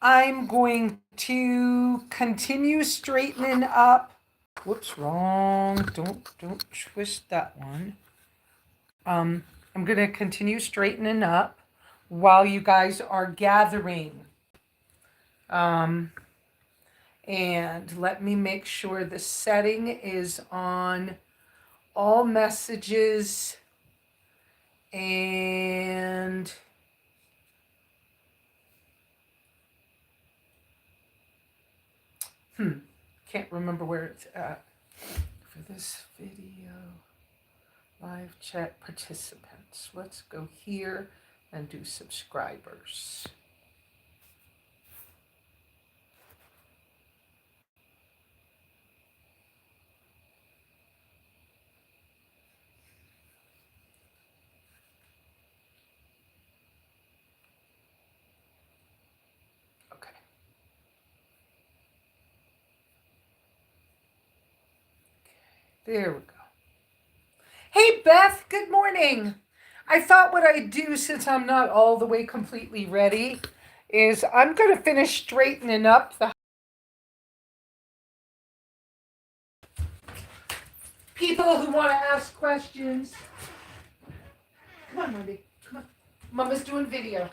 I'm going to continue straightening up. Whoops, wrong. Don't twist that one. I'm going to continue straightening up while you guys are gathering. And let me make sure the setting is on all messages and can't remember where it's at for this video. Live chat participants. Let's go here and do subscribers. Okay. There we go. Hey, Beth, good morning. I thought what I'd do, since I'm not all the way completely ready, is I'm going to finish straightening up the people who want to ask questions. Come on, Wendy. Come on. Mama's doing video.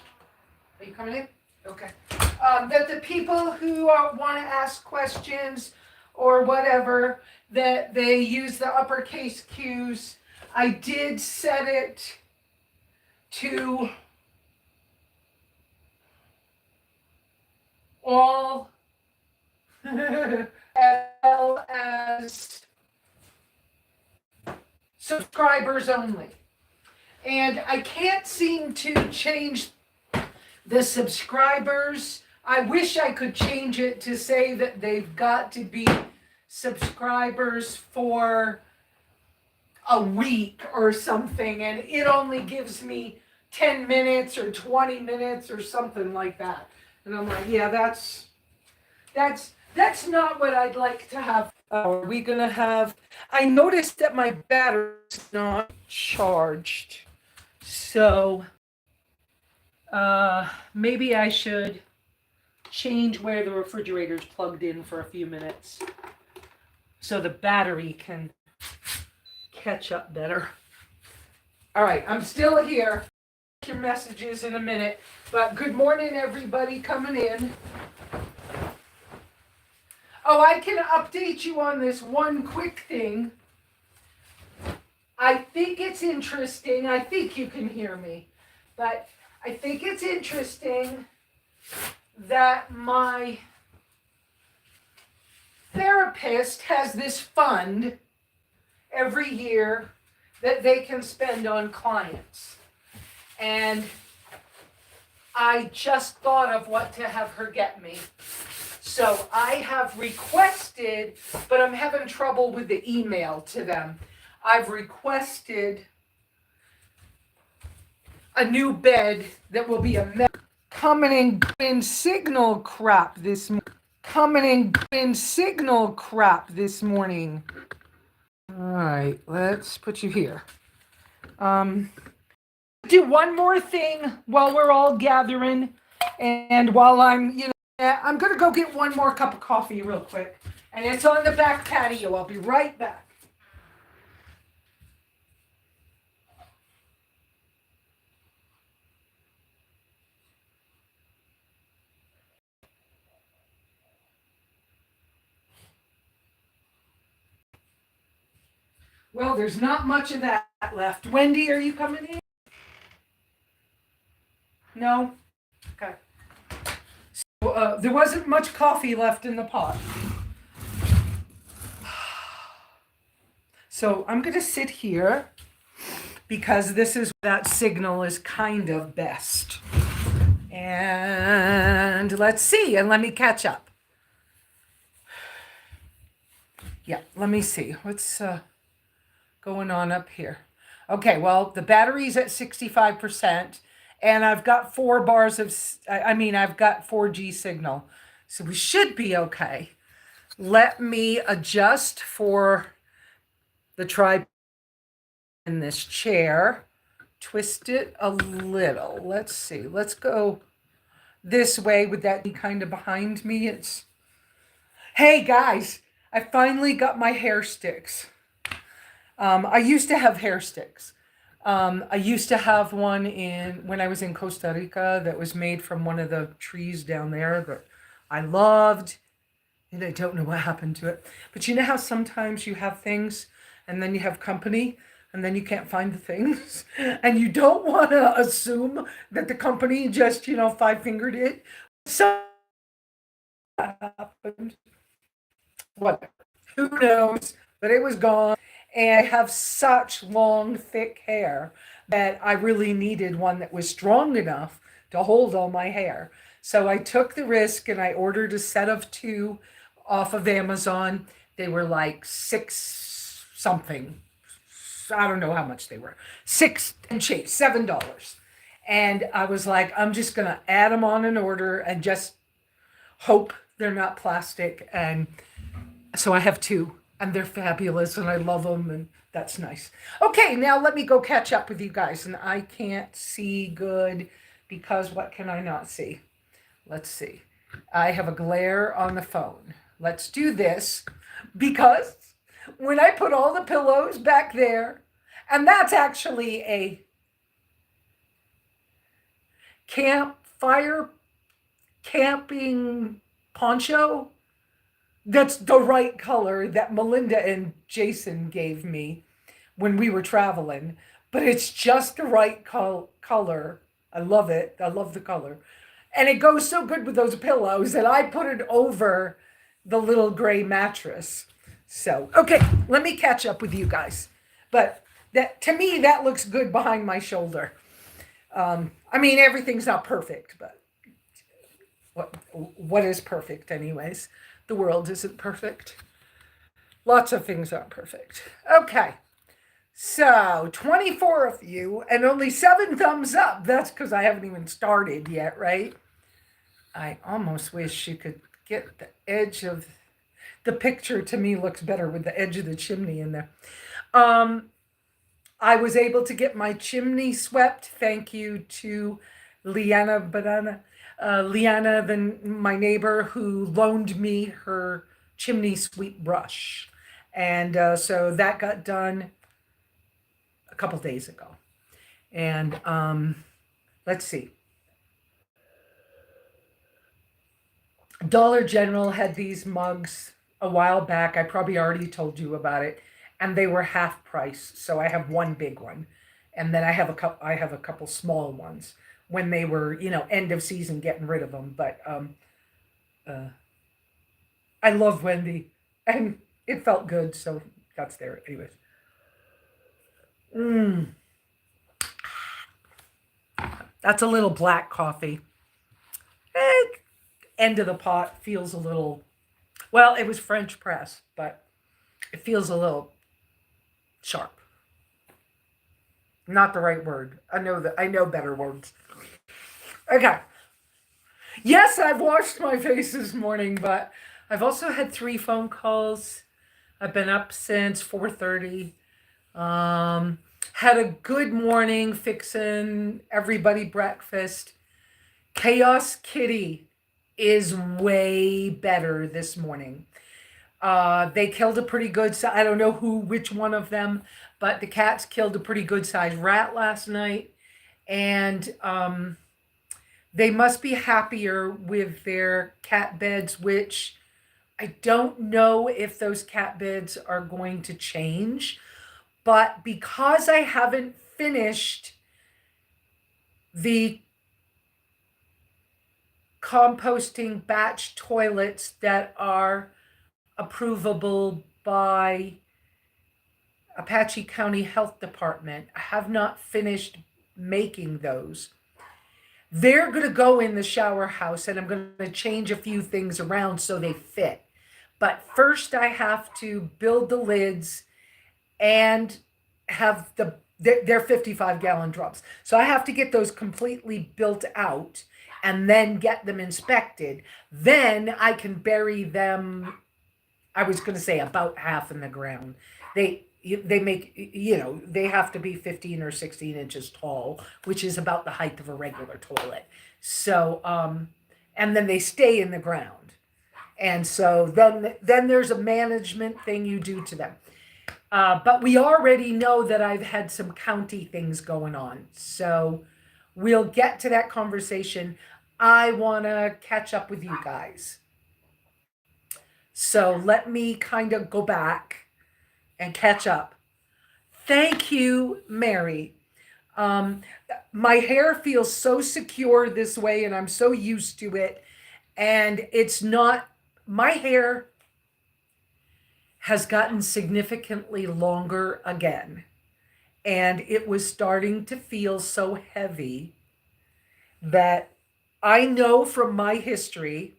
Are you coming in? Okay. That the people who want to ask questions or whatever, that they use the uppercase Q's. I did set it to all as well as subscribers only. And I can't seem to change the subscribers. I wish I could change it to say that they've got to be subscribers for a week or something, and it only gives me 10 minutes or 20 minutes or something like that. And I'm like, yeah, that's not what I'd like to have. Are we gonna have, I noticed that my battery's not charged. So maybe I should change where the refrigerator's plugged in for a few minutes so the battery can catch up better. All right, I'm still here. Your messages in a minute, but good morning, everybody coming in. Oh, I can update you on this one quick thing. I think it's interesting. I think you can hear me, but I think it's interesting that my therapist has this fund every year that they can spend on clients. And I just thought of what to have her get me. So I have requested, but I'm having trouble with the email to them. I've requested a new bed that will be a coming in signal crap this morning. Coming in signal crap this morning. All right, let's put you here. Do one more thing while we're all gathering, and while I'm going to go get one more cup of coffee real quick, and it's on the back patio. I'll be right back. Well, there's not much of that left. Wendy, are you coming in? No? Okay. So, there wasn't much coffee left in the pot. So I'm going to sit here because this is that signal is kind of best. And let's see, and let me catch up. Yeah, let me see. What's going on up here? Okay, well, the battery's at 65%, and I've got 4 bars of, I've got 4G signal. So we should be okay. Let me adjust for the tripod in this chair. Twist it a little. Let's see. Let's go this way with that kind of behind me. Hey guys, I finally got my hair sticks. I used to have hair sticks. I used to have one when I was in Costa Rica that was made from one of the trees down there that I loved. And I don't know what happened to it. But you know how sometimes you have things and then you have company and then you can't find the things? And you don't want to assume that the company just, five-fingered it. So happened. What? Who knows? But it was gone. And I have such long, thick hair that I really needed one that was strong enough to hold all my hair. So I took the risk and I ordered a set of 2 off of Amazon. They were like 6 something. I don't know how much they were. 6 and change, $7. And I was like, I'm just going to add them on an order and just hope they're not plastic. And so I have 2 and they're fabulous and I love them and that's nice. Okay, now let me go catch up with you guys. And I can't see good because what can I not see? Let's see. I have a glare on the phone. Let's do this because when I put all the pillows back there, and that's actually a camping poncho. That's the right color that Melinda and Jason gave me when we were traveling, but it's just the right color. I love it. I love the color. And it goes so good with those pillows that I put it over the little gray mattress. So, okay, let me catch up with you guys. But that, to me, that looks good behind my shoulder. I mean, everything's not perfect, but what is perfect anyways? The world isn't perfect. Lots of things aren't perfect. Okay. So 24 of you and only 7 thumbs up. That's because I haven't even started yet, right? I almost wish you could get the edge of the picture. To me looks better with the edge of the chimney in there. I was able to get my chimney swept. Thank you to Liana, my neighbor, who loaned me her chimney sweep brush. And so that got done a couple days ago. And let's see. Dollar General had these mugs a while back. I probably already told you about it. And they were half price. So I have one big one. And then I have a couple small ones when they were, end of season getting rid of them. But I love Wendy. And it felt good. So that's there. Anyways. That's a little black coffee. End of the pot feels a little, well, it was French press, but it feels a little sharp. Not the right word. I know better words. Okay. Yes, I've washed my face this morning, but I've also had 3 phone calls. I've been up since 4:30. Had a good morning fixing everybody breakfast. Chaos Kitty is way better this morning. They killed a pretty good, I don't know which one of them, but the cats killed a pretty good sized rat last night. And they must be happier with their cat beds, which I don't know if those cat beds are going to change. But because I haven't finished the composting batch toilets that are approvable by Apache County Health Department, I have not finished making those. They're going to go in the shower house and I'm going to change a few things around so they fit. But first I have to build the lids and have they're 55-gallon drums. So I have to get those completely built out and then get them inspected. Then I can bury them, I was going to say about half in the ground. They make, they have to be 15 or 16 inches tall, which is about the height of a regular toilet. So, and then they stay in the ground. And so then there's a management thing you do to them. But we already know that I've had some county things going on. So we'll get to that conversation. I want to catch up with you guys. So let me kind of go back and catch up. Thank you, Mary. My hair feels so secure this way, and I'm so used to it. And it's not, my hair has gotten significantly longer again. And it was starting to feel so heavy that I know from my history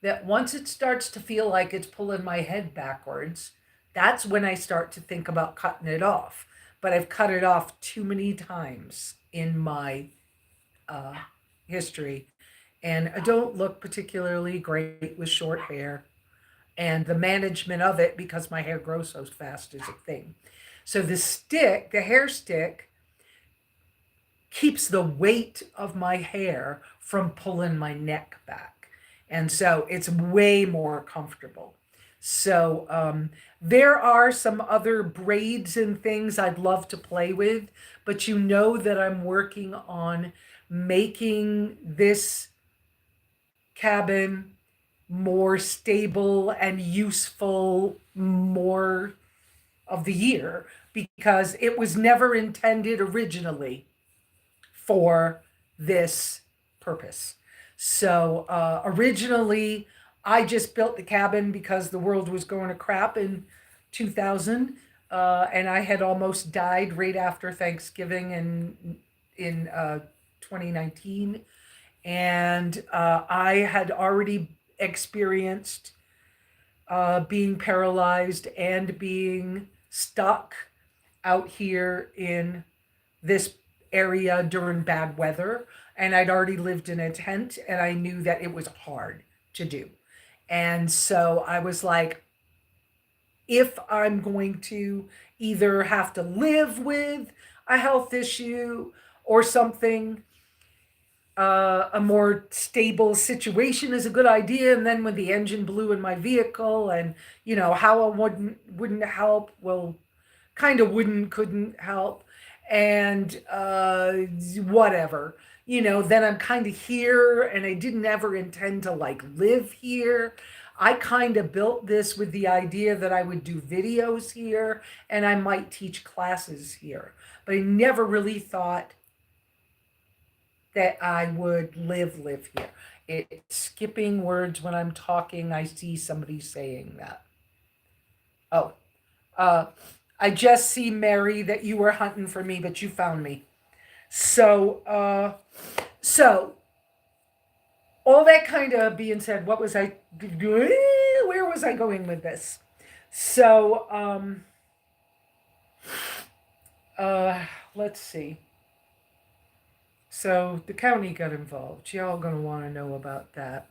that once it starts to feel like it's pulling my head backwards, that's when I start to think about cutting it off. But I've cut it off too many times in my history. And I don't look particularly great with short hair. And the management of it, because my hair grows so fast, is a thing. So the stick, the hair stick, keeps the weight of my hair from pulling my neck back. And so it's way more comfortable. So there are some other braids and things I'd love to play with, but you know that I'm working on making this cabin more stable and useful more of the year, because it was never intended originally for this purpose. So originally, I just built the cabin because the world was going to crap in 2000, and I had almost died right after Thanksgiving in 2019, and I had already experienced being paralyzed and being stuck out here in this area during bad weather. And I'd already lived in a tent, and I knew that it was hard to do. And so I was like, if I'm going to either have to live with a health issue or something, a more stable situation is a good idea. And then when the engine blew in my vehicle, and you know how it wouldn't help, well, kind of couldn't help, and whatever, you know, then I'm kind of here, and I didn't ever intend to like live here. I kind of built this with the idea that I would do videos here and I might teach classes here, but I never really thought that I would live here. It's skipping words when I'm talking. I see somebody saying that. Oh, I just see, Mary, that you were hunting for me, but you found me. So, all that kind of being said, what was I, where was I going with this? So, let's see. So the county got involved. Y'all gonna want to know about that.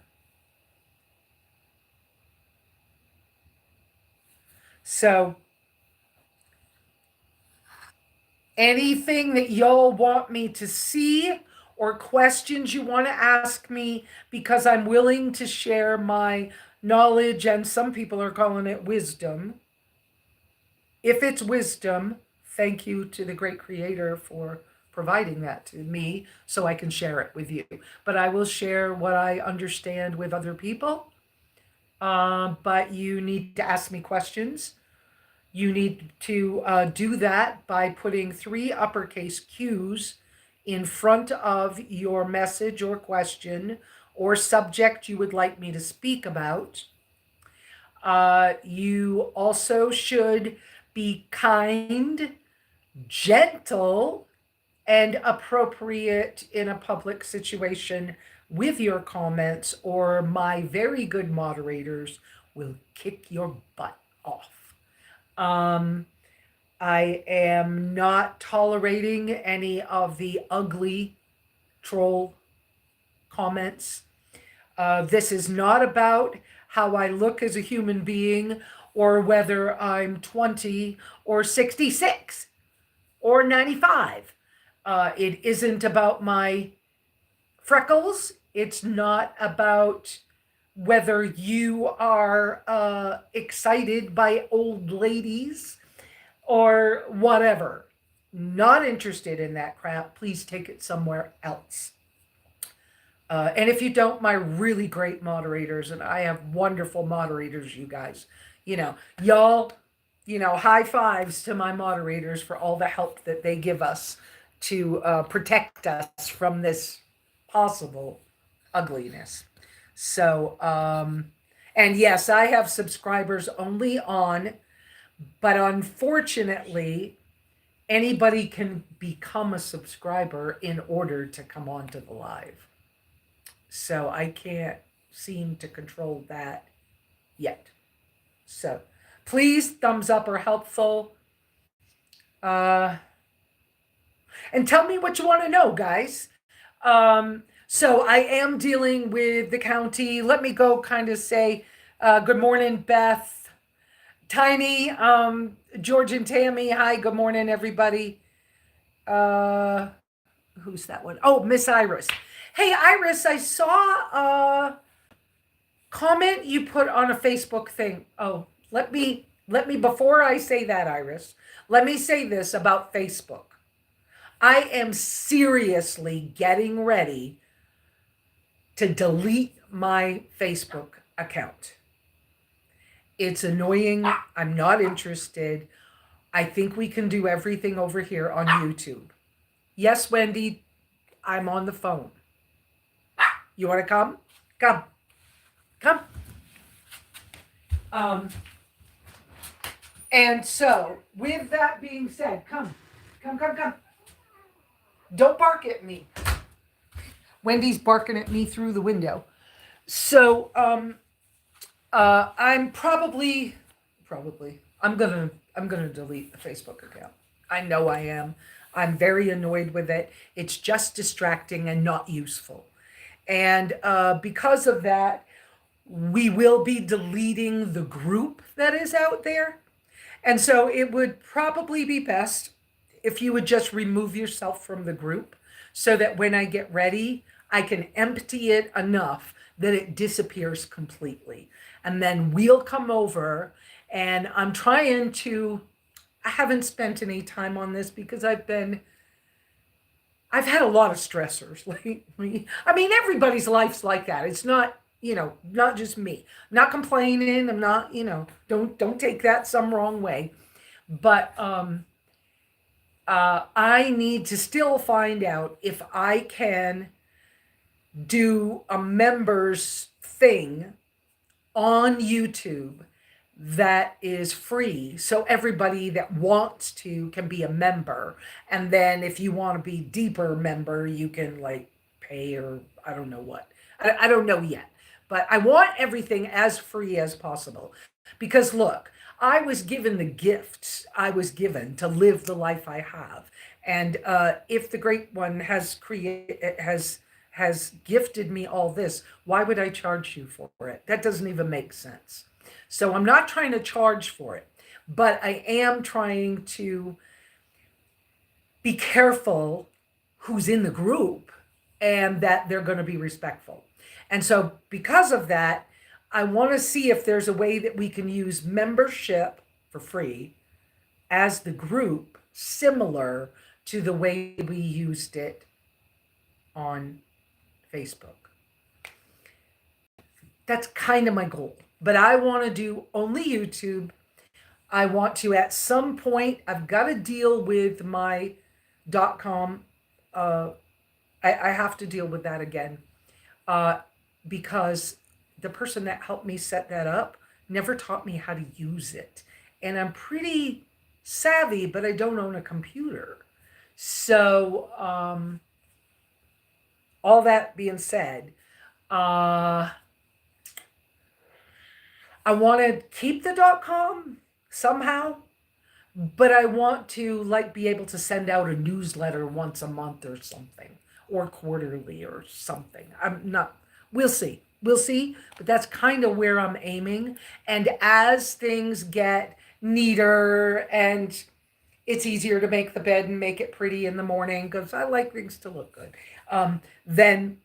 So anything that y'all want me to see or questions you want to ask me, because I'm willing to share my knowledge, and some people are calling it wisdom. If it's wisdom, thank you to the great creator for providing that to me so I can share it with you. But I will share what I understand with other people. But you need to ask me questions. You need to do that by putting 3 uppercase Q's in front of your message or question or subject you would like me to speak about. You also should be kind, gentle, and appropriate in a public situation with your comments, or my very good moderators will kick your butt off. I am not tolerating any of the ugly troll comments. This is not about how I look as a human being, or whether I'm 20 or 66 or 95. It isn't about my freckles. It's not about whether you are excited by old ladies or whatever. Not interested in that crap. Please take it somewhere else. And if you don't, my really great moderators, and I have wonderful moderators, you guys, y'all, high fives to my moderators for all the help that they give us to protect us from this possible ugliness. So, and yes, I have subscribers only on, but unfortunately, anybody can become a subscriber in order to come onto the live. So I can't seem to control that yet. So please, thumbs up are helpful. And tell me what you want to know, guys. So I am dealing with the county. Let me go kind of say good morning, Beth. Tiny, George and Tammy. Hi, good morning, everybody. Who's that one? Oh, Miss Iris. Hey, Iris, I saw a comment you put on a Facebook thing. Oh, let me, before I say that, Iris, let me say this about Facebook. I am seriously getting ready to delete my Facebook account. It's annoying. I'm not interested. I think we can do everything over here on YouTube. Yes, Wendy, I'm on the phone. You want to come? Come. And so, with that being said, come. Don't bark at me. Wendy's barking at me through the window. So, I'm probably, I'm gonna delete the Facebook account. I know I am. I'm very annoyed with it. It's just distracting and not useful. And because of that, we will be deleting the group that is out there. And so it would probably be best if you would just remove yourself from the group so that when I get ready, I can empty it enough that it disappears completely. And then we'll come over, and I'm trying to, I haven't spent any time on this because I've had a lot of stressors lately. I mean, everybody's life's like that. It's not, not just me. I'm not complaining. I'm not, don't take that some wrong way. But I need to still find out if I can do a members thing on YouTube that is free, so everybody that wants to can be a member. And then if you want to be deeper member, you can pay, or I don't know what. I don't know yet, but I want everything as free as possible, because look, I was given the gifts I was given to live the life I have. And if the Great One has gifted me all this, why would I charge you for it? That doesn't even make sense. So I'm not trying to charge for it, but I am trying to be careful who's in the group and that they're going to be respectful. And so because of that, I want to see if there's a way that we can use membership for free as the group, similar to the way we used it on Facebook. That's kind of my goal. But I want to do only YouTube. I want to, at some point, I've got to deal with my .com. I have to deal with that again. Because the person that helped me set that up never taught me how to use it. And I'm pretty savvy, but I don't own a computer. So, all that being said, I want to keep the .com somehow, but I want to be able to send out a newsletter once a month or something, or quarterly or something. We'll see, but that's kind of where I'm aiming. And as things get neater and it's easier to make the bed and make it pretty in the morning, because I like things to look good, then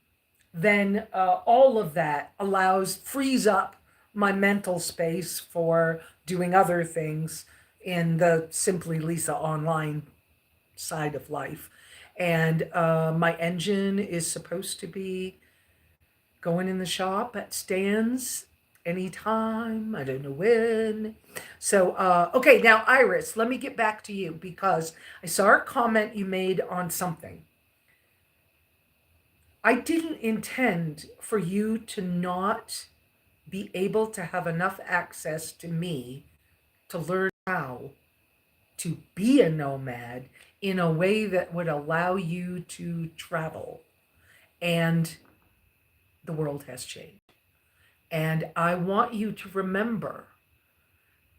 then all of that frees up my mental space for doing other things in the SimplyLesa online side of life. And my engine is supposed to be going in the shop at stands anytime. I don't know when. So, okay, now Iris, let me get back to you because I saw a comment you made on something. I didn't intend for you to not be able to have enough access to me to learn how to be a nomad in a way that would allow you to travel. And the world has changed. And I want you to remember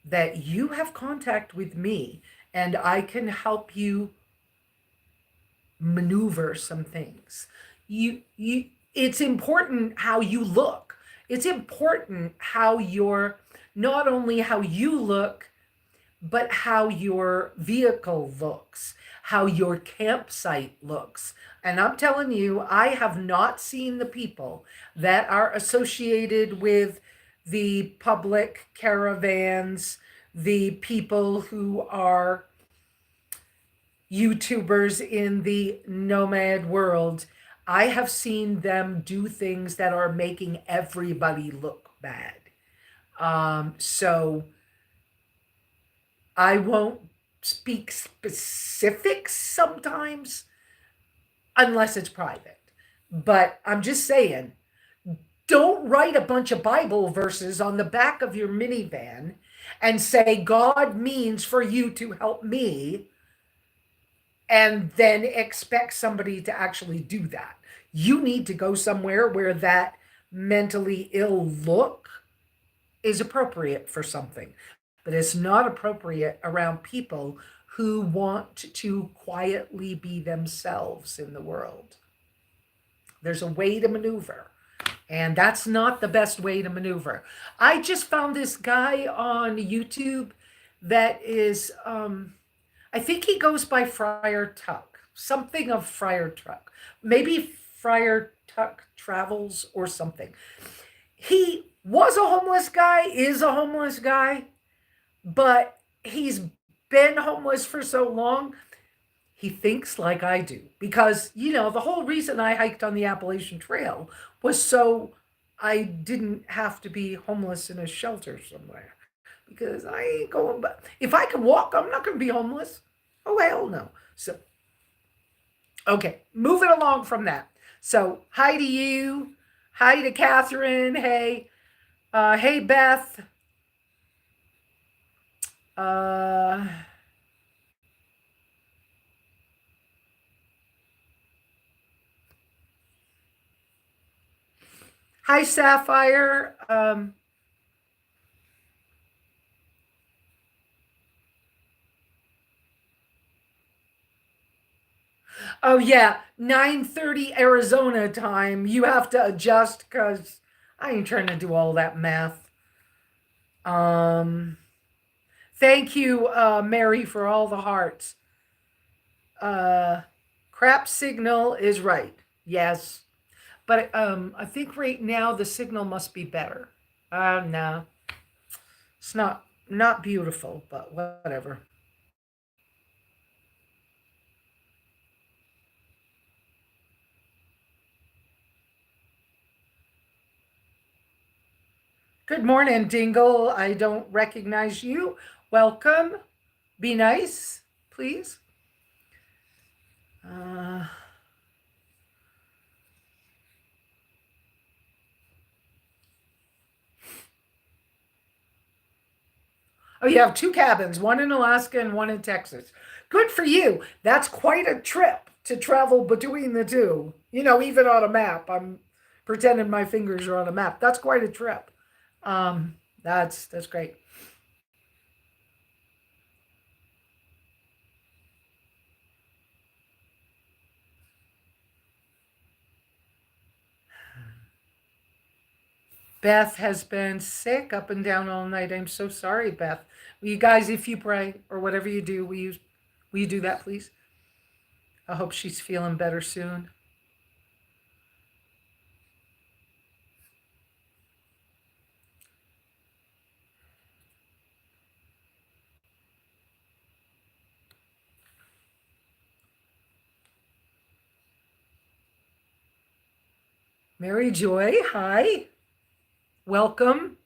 that you have contact with me and I can help you maneuver some things. It's important how you look. It's important how not only how you look, but how your vehicle looks, how your campsite looks. And I'm telling you, I have not seen the people that are associated with the public caravans, the people who are YouTubers in the nomad world. I have seen them do things that are making everybody look bad. So I won't speak specifics sometimes unless it's private. But I'm just saying, don't write a bunch of Bible verses on the back of your minivan and say, God means for you to help me, and then expect somebody to actually do that. You need to go somewhere where that mentally ill look is appropriate for something. But it's not appropriate around people who want to quietly be themselves in the world. There's a way to maneuver, and that's not the best way to maneuver. I just found this guy on YouTube that is, I think he goes by Friar Tuck, something of Friar Tuck, maybe Friar Tuck Travels or something. He was a homeless guy, is a homeless guy, but he's been homeless for so long, he thinks like I do. Because, the whole reason I hiked on the Appalachian Trail was so I didn't have to be homeless in a shelter somewhere. Because I ain't going back. If I can walk, I'm not going to be homeless. Oh, hell no. So, okay, moving along from that. So, hi to you. Hi to Catherine. Hey. Hey, Beth. Hi, Sapphire. Oh yeah, 9:30 Arizona time. You have to adjust because I ain't trying to do all that math. Thank you, Mary, for all the hearts. Crap signal is right. Yes. But I think right now the signal must be better. No. It's not beautiful, but whatever. Good morning, Dingle. I don't recognize you. Welcome. Be nice, please. Oh, you have two cabins, one in Alaska and one in Texas. Good for you. That's quite a trip to travel between the two. Even on a map. I'm pretending my fingers are on a map. That's quite a trip. That's great. Beth has been sick up and down all night. I'm so sorry, Beth. Will you guys, if you pray or whatever you do, will you do that, please? I hope she's feeling better soon. Mary Joy, hi. Welcome.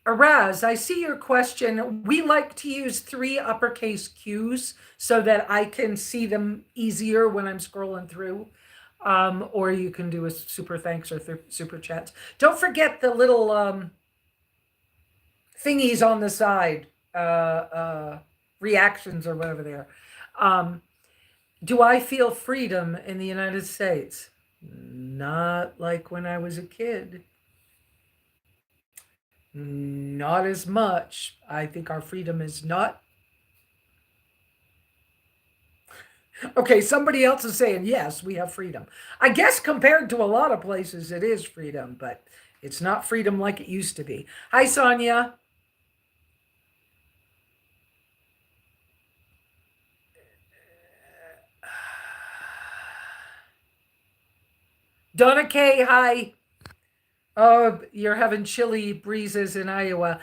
Araz, I see your question. We like to use 3 uppercase Qs so that I can see them easier when I'm scrolling through. Or you can do a super thanks or super chats. Don't forget the little thingies on the side, reactions or whatever they are. Do I feel freedom in the United States? Not like when I was a kid. Not as much. I think our freedom is not. Okay, somebody else is saying, yes, we have freedom. I guess compared to a lot of places, it is freedom, but it's not freedom like it used to be. Hi, Sonia. Donna K, hi. Oh, you're having chilly breezes in Iowa.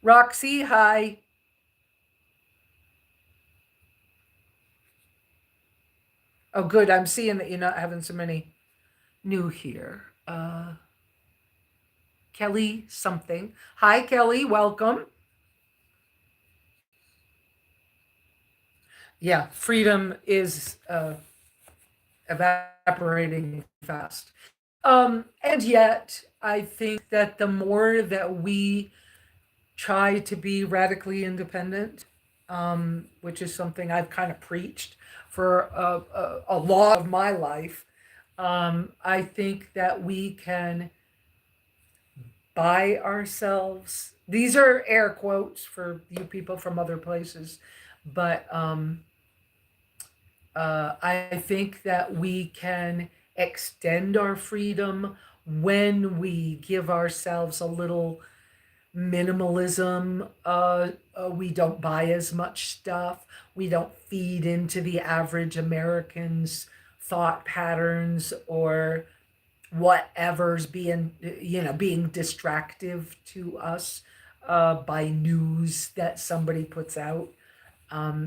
Roxy, hi. Oh, good. I'm seeing that you're not having so many new here. Kelly something. Hi, Kelly. Welcome. Yeah, freedom is evaporating fast. And yet, I think that the more that we try to be radically independent, which is something I've kind of preached for a lot of my life, I think that we can buy ourselves. These are air quotes for you people from other places, but I think that we can extend our freedom when we give ourselves a little minimalism. We don't buy as much stuff. We don't feed into the average American's thought patterns or whatever's being distractive to us by news that somebody puts out.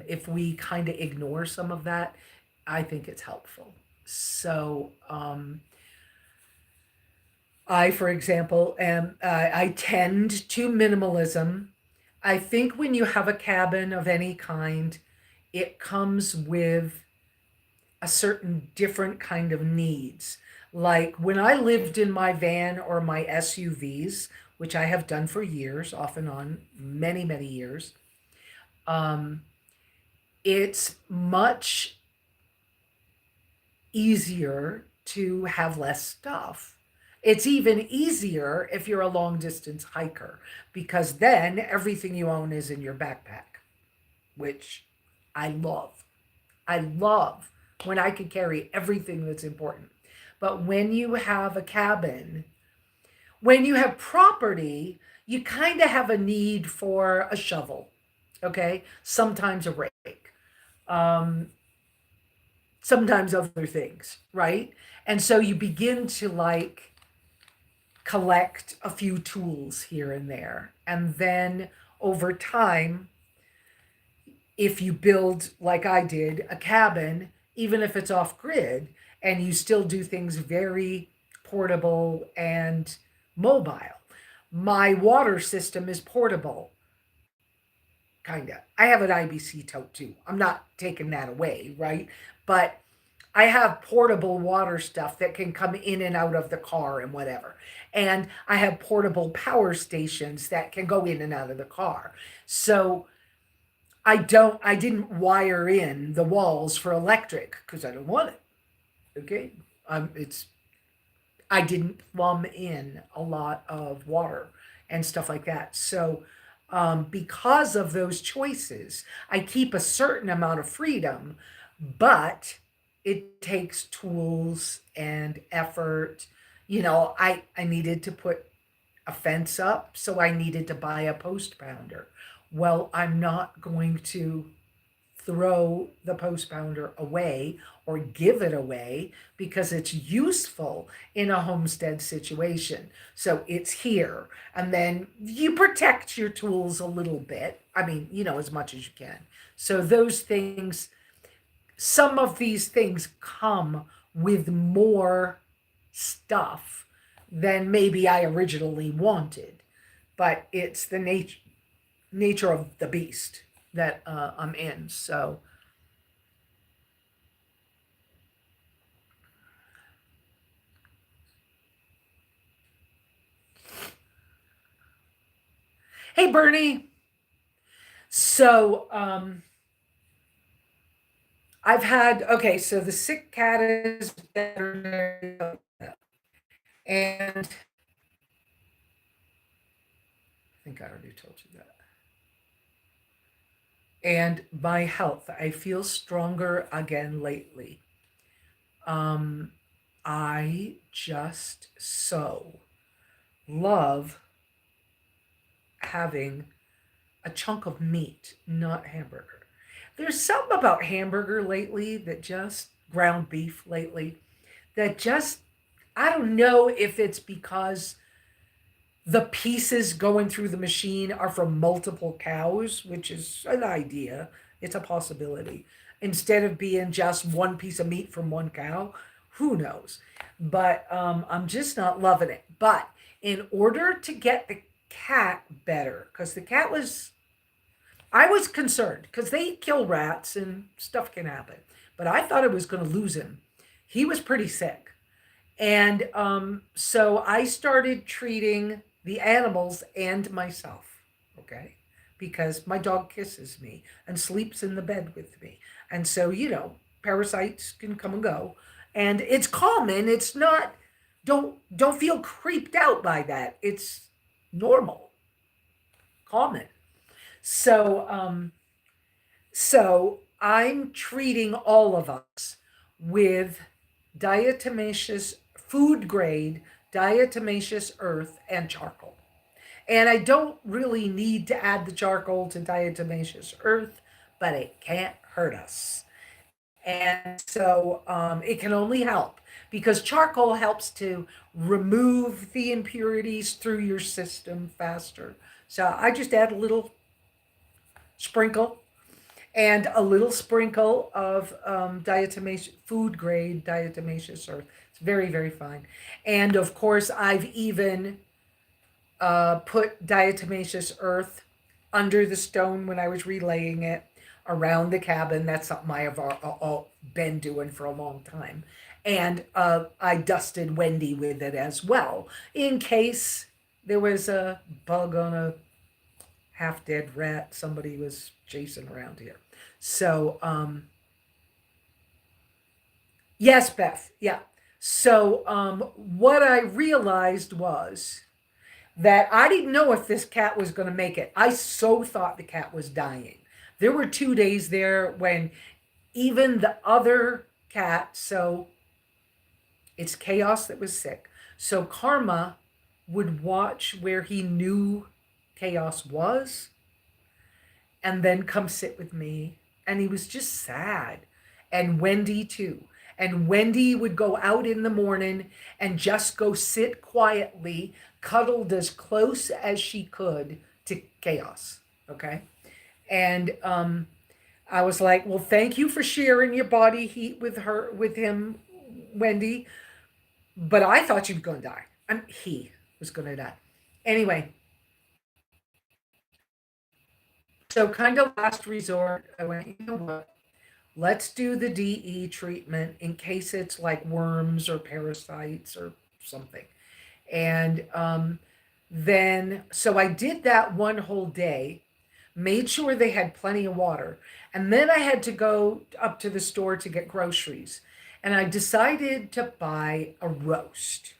If we kind of ignore some of that, I think it's helpful. So I, for example, I tend to minimalism. I think when you have a cabin of any kind, it comes with a certain different kind of needs. Like when I lived in my van or my SUVs, which I have done for years, off and on, many, many years, it's much easier to have less stuff. It's even easier if you're a long distance hiker because then everything you own is in your backpack, which I love. I love when I can carry everything that's important. But when you have a cabin, when you have property, you kind of have a need for a shovel, okay? Sometimes a rake, um, sometimes other things, right? And so you begin to like collect a few tools here and there. And then over time, if you build, like I did, a cabin, even if it's off grid, and you still do things very portable and mobile. My water system is portable, kind of. I have an IBC tote too. I'm not taking that away, right? But I have portable water stuff that can come in and out of the car and whatever. And I have portable power stations that can go in and out of the car. So I didn't wire in the walls for electric because I don't want it. Okay. I didn't plumb in a lot of water and stuff like that. So, because of those choices, I keep a certain amount of freedom, but it takes tools and effort. I needed to put a fence up, so I needed to buy a post pounder. Well, I'm not going to throw the post pounder away or give it away because it's useful in a homestead situation. So it's here. And then you protect your tools a little bit. I mean, as much as you can. So those things some of these things come with more stuff than maybe I originally wanted. But it's the nature of the beast that I'm in. So, hey, Bernie. So, I've had, okay, so the sick cat is better. And I think I already told you that. And my health, I feel stronger again lately. Um, I just so love having a chunk of meat, not hamburger. There's something about hamburger lately that just ground beef lately that just I don't know if it's because the pieces going through the machine are from multiple cows, which is an idea. It's a possibility. Instead of being just one piece of meat from one cow, who knows? But I'm just not loving it. But in order to get the cat better, because the cat was, I was concerned because they kill rats and stuff can happen. But I thought I was going to lose him. He was pretty sick. And so I started treating the animals and myself, okay? Because my dog kisses me and sleeps in the bed with me. And so, parasites can come and go. And it's common. It's not, don't feel creeped out by that. It's normal, common. So so I'm treating all of us with diatomaceous food grade diatomaceous earth and charcoal. And I don't really need to add the charcoal to diatomaceous earth, but it can't hurt us. And so it can only help because charcoal helps to remove the impurities through your system faster. So I just add a little sprinkle and a little sprinkle of diatomaceous, food grade diatomaceous earth. It's very, very fine. And of course, I've even put diatomaceous earth under the stone when I was relaying it around the cabin. That's something I have all been doing for a long time. And I dusted Wendy with it as well in case there was a bug on a half dead rat somebody was chasing around here. So, yes, Beth. Yeah. So, what I realized was that I didn't know if this cat was going to make it. I so thought the cat was dying. There were 2 days there when even the other cat, so it's Chaos that was sick. So Karma would watch where he knew Chaos was and then come sit with me. And he was just sad. And Wendy too. And Wendy would go out in the morning and just go sit quietly, cuddled as close as she could to Chaos. Okay. And I was like, well, thank you for sharing your body heat with him, Wendy. But I thought you were going to die. He was going to die. Anyway, so kind of last resort, I went, you know what? Let's do the DE treatment in case it's like worms or parasites or something. And then, so I did that one whole day, made sure they had plenty of water. And then I had to go up to the store to get groceries. And I decided to buy a roast.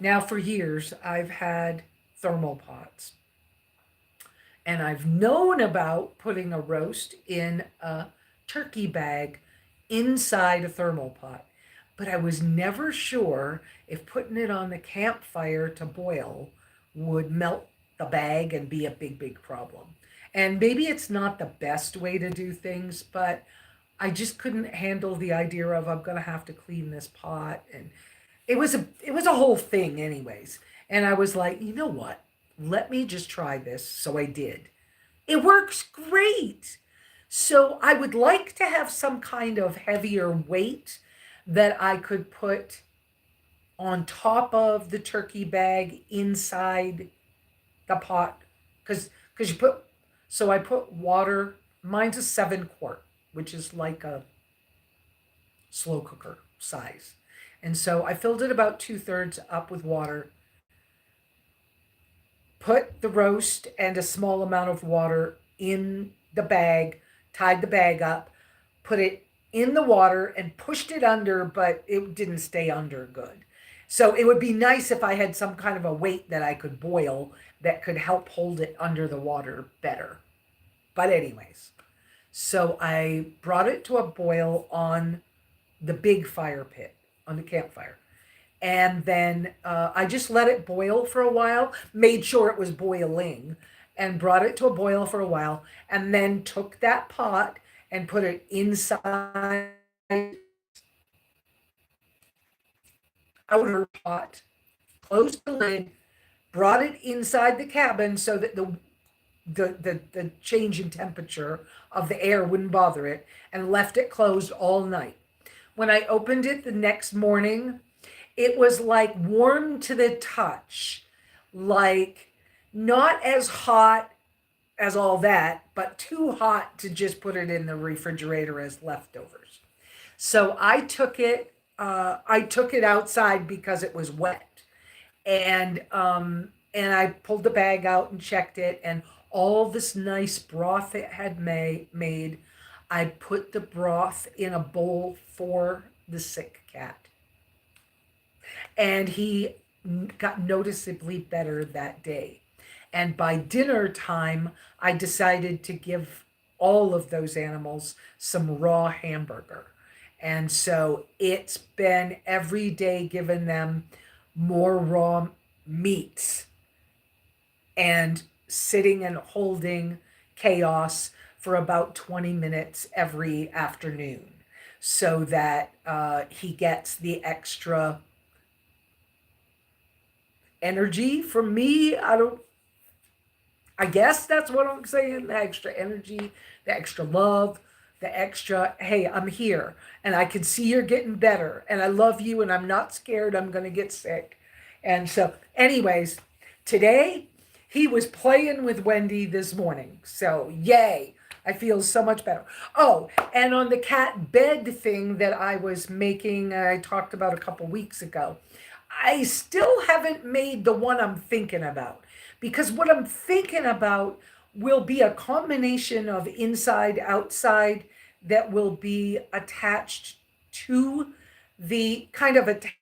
Now, for years, I've had thermal pots. And I've known about putting a roast in a turkey bag inside a thermal pot. But I was never sure if putting it on the campfire to boil would melt the bag and be a big, big problem. And maybe it's not the best way to do things, but I just couldn't handle the idea of I'm going to have to clean this pot. And it was a whole thing anyways. And I was like, you know what? Let me just try this. So I did. It works great. So I would like to have some kind of heavier weight that I could put on top of the turkey bag inside the pot. Because you put, so I put water, mine's a 7 quart, which is like a slow cooker size. And so I filled it about 2/3 up with water, put the roast and a small amount of water in the bag, tied the bag up, put it in the water and pushed it under, but it didn't stay under good. So it would be nice if I had some kind of a weight that I could boil that could help hold it under the water better. But anyways, so I brought it to a boil on the big fire pit, on the campfire. And then I just let it boil for a while, made sure it was boiling, and brought it to a boil for a while, and then took that pot and put it inside outer pot, closed the lid, brought it inside the cabin so that the change in temperature of the air wouldn't bother it, and left it closed all night. When I opened it the next morning, it was like warm to the touch, like not as hot as all that, but too hot to just put it in the refrigerator as leftovers. So I took it outside because it was wet, and I pulled the bag out and checked it, and all this nice broth it had made. I put the broth in a bowl for the sick cat, and he got noticeably better that day. And by dinner time, I decided to give all of those animals some raw hamburger. And so it's been every day giving them more raw meats and sitting and holding chaos for about 20 minutes every afternoon so that he gets the extra energy from me. I guess that's what I'm saying. The extra energy, the extra love, the extra, hey, I'm here and I can see you're getting better and I love you and I'm not scared I'm going to get sick. And so, anyways, today he was playing with Wendy this morning. So, yay. I feel so much better. Oh, and on the cat bed thing that I was making, I talked about a couple weeks ago, I still haven't made the one I'm thinking about. Because what I'm thinking about will be a combination of inside, outside that will be attached to the kind of attached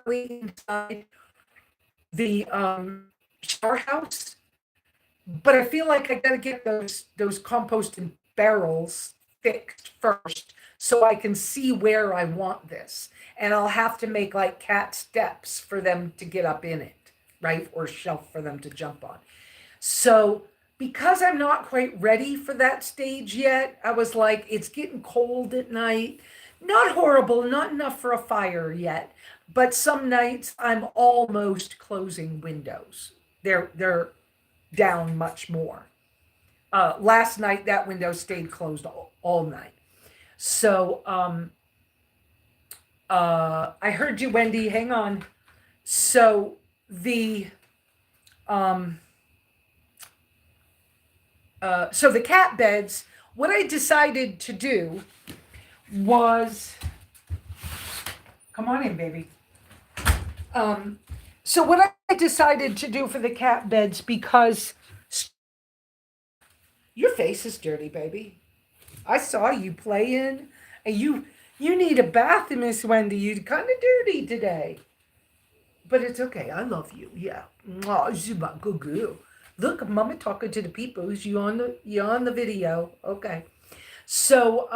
inside the shower house. But I feel like I got to get those composting barrels fixed first so I can see where I want this. And I'll have to make like cat steps for them to get up in it, right? Or shelf for them to jump on. So because I'm not quite ready for that stage yet, I was like, it's getting cold at night. Not horrible, not enough for a fire yet. But some nights I'm almost closing windows. They're down much more. Last night that window stayed closed all night. So I heard you, Wendy. Hang on. So the the cat beds, what I decided to do was, come on in, baby. So what I decided to do for the cat beds, because your face is dirty, baby. I saw you playing, and you need a bath, Miss Wendy. You're kind of dirty today. But it's okay. I love you. Yeah. You're my good girl. Look, Mama talking to the people. You on the video. Okay. So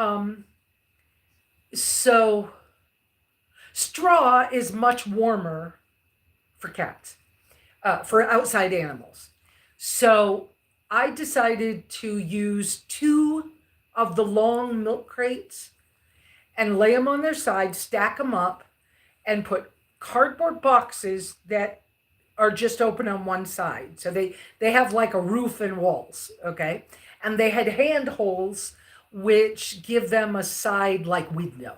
straw is much warmer for cats, for outside animals. So I decided to use 2 of the long milk crates and lay them on their side, stack them up, and put cardboard boxes that are just open on one side. So they have like a roof and walls, okay? And they had hand holes, which give them a side like window.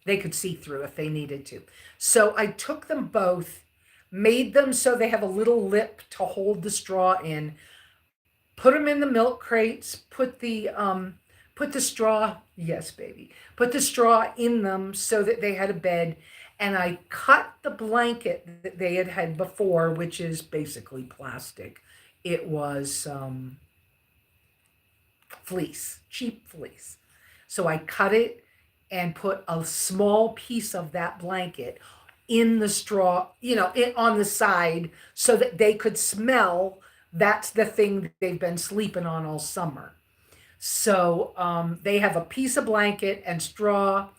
They could see through if they needed to. So I took them both, made them so they have a little lip to hold the straw in, put them in the milk crates, put the straw, yes, baby, put the straw in them so that they had a bed. And I cut the blanket that they had had before, which is basically plastic. It was fleece, cheap fleece. So I cut it and put a small piece of that blanket in the straw, on the side so that they could smell. That's the thing they've been sleeping on all summer. So they have a piece of blanket and straw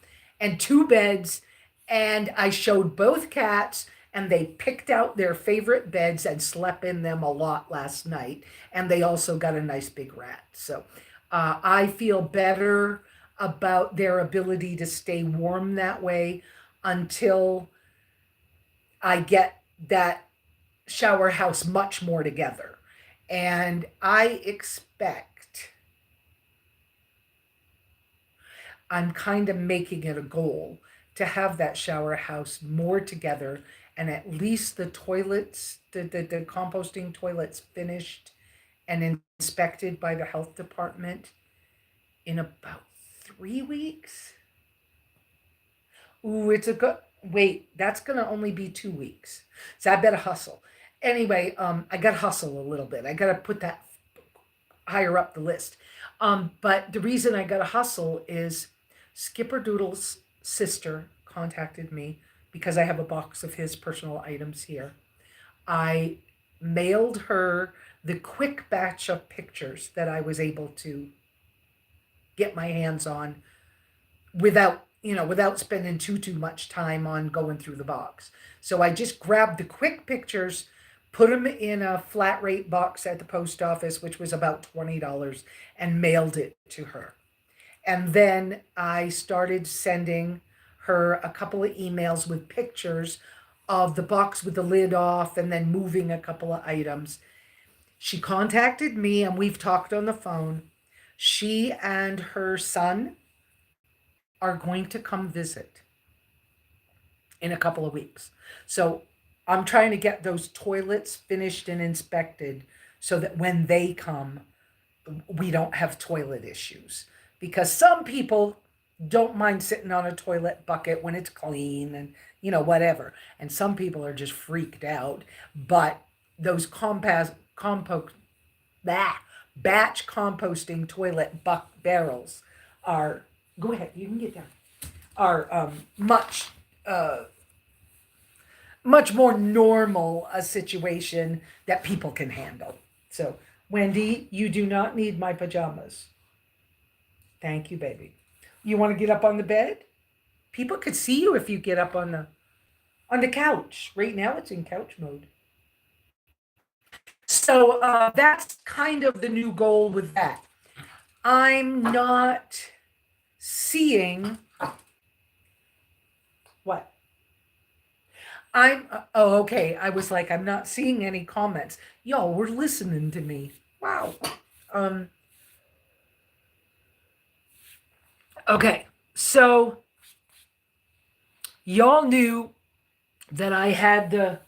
and 2 beds. And I showed both cats, and they picked out their favorite beds and slept in them a lot last night. And they also got a nice big rat. So I feel better about their ability to stay warm that way until I get that shower house much more together. And I expect, I'm kind of making it a goal to have that shower house more together, and at least the toilets, the composting toilets finished and inspected by the health department in about 3 weeks. Ooh, it's a good, wait, that's going to only be 2 weeks. So I better hustle. Anyway, I got to hustle a little bit. I got to put that higher up the list. But the reason I got to hustle is Skipper Doodle's sister contacted me because I have a box of his personal items here. I mailed her the quick batch of pictures that I was able to get my hands on without spending too much time on going through the box. So I just grabbed the quick pictures, put them in a flat rate box at the post office, which was about $20, and mailed it to her. And then I started sending her a couple of emails with pictures of the box with the lid off and then moving a couple of items. She contacted me and we've talked on the phone. She and her son are going to come visit in a couple of weeks. So I'm trying to get those toilets finished and inspected so that when they come, we don't have toilet issues. Because some people don't mind sitting on a toilet bucket when it's clean and, whatever. And some people are just freaked out. But those batch composting toilet barrels are, go ahead, you can get down, are much more normal a situation that people can handle. So, Wendy, you do not need my pajamas. Thank you, baby. You want to get up on the bed? People could see you if you get up on the couch. Right now it's in couch mode. So that's kind of the new goal with that. I'm not seeing what? Okay. I was like, I'm not seeing any comments. Y'all were listening to me. Wow. Okay, so y'all knew that I had the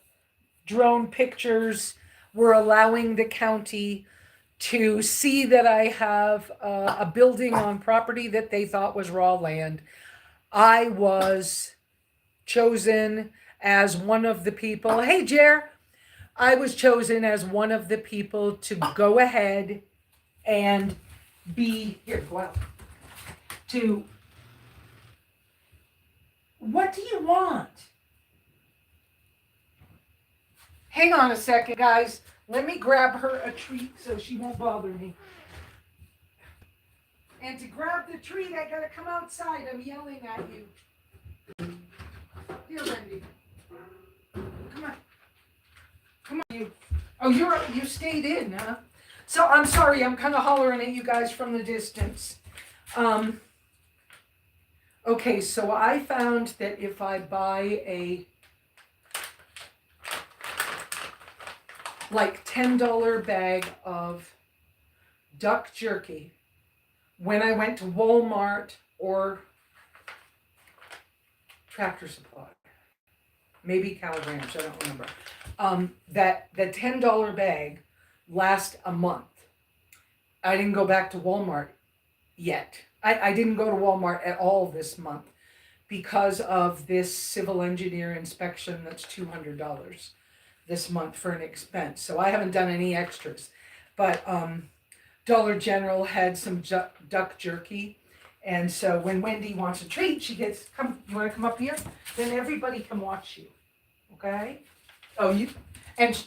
drone pictures. We're allowing the county to see that I have a building on property that they thought was raw land. I was chosen as one of the people. Hey, Jer. I was chosen as one of the people to go ahead and be, here, go out. What do you want? Hang on a second, guys. Let me grab her a treat so she won't bother me. And to grab the treat, I gotta come outside. I'm yelling at you. Here, Wendy. Come on. Come on, you. Oh, you stayed in, huh? So I'm sorry, I'm kind of hollering at you guys from the distance. Okay, so I found that if I buy a like $10 bag of duck jerky when I went to Walmart or Tractor Supply, maybe Calgrams, I don't remember. That the $10 bag lasts a month. I didn't go back to Walmart yet. I didn't go to Walmart at all this month because of this civil engineer inspection that's $200 this month for an expense. So I haven't done any extras. But Dollar General had some duck jerky. And so when Wendy wants a treat, she gets, come, you want to come up here? Then everybody can watch you. Okay? Oh, and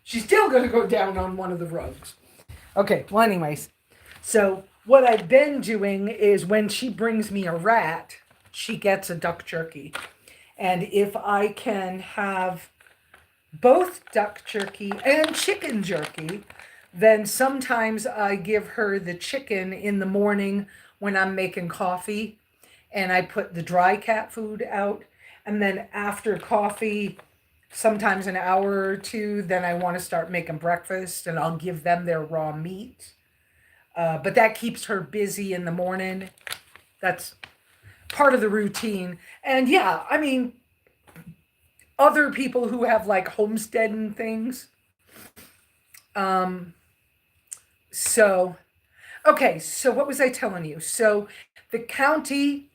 she's still going to go down on one of the rugs. Okay, well, anyways. So what I've been doing is when she brings me a rat, she gets a duck jerky. And if I can have both duck jerky and chicken jerky, then sometimes I give her the chicken in the morning when I'm making coffee, and I put the dry cat food out. And then after coffee, sometimes an hour or two, then I want to start making breakfast, and I'll give them their raw meat. But that keeps her busy in the morning. That's part of the routine. And yeah, I mean, other people who have like homesteading things. Okay, so what was I telling you? So the county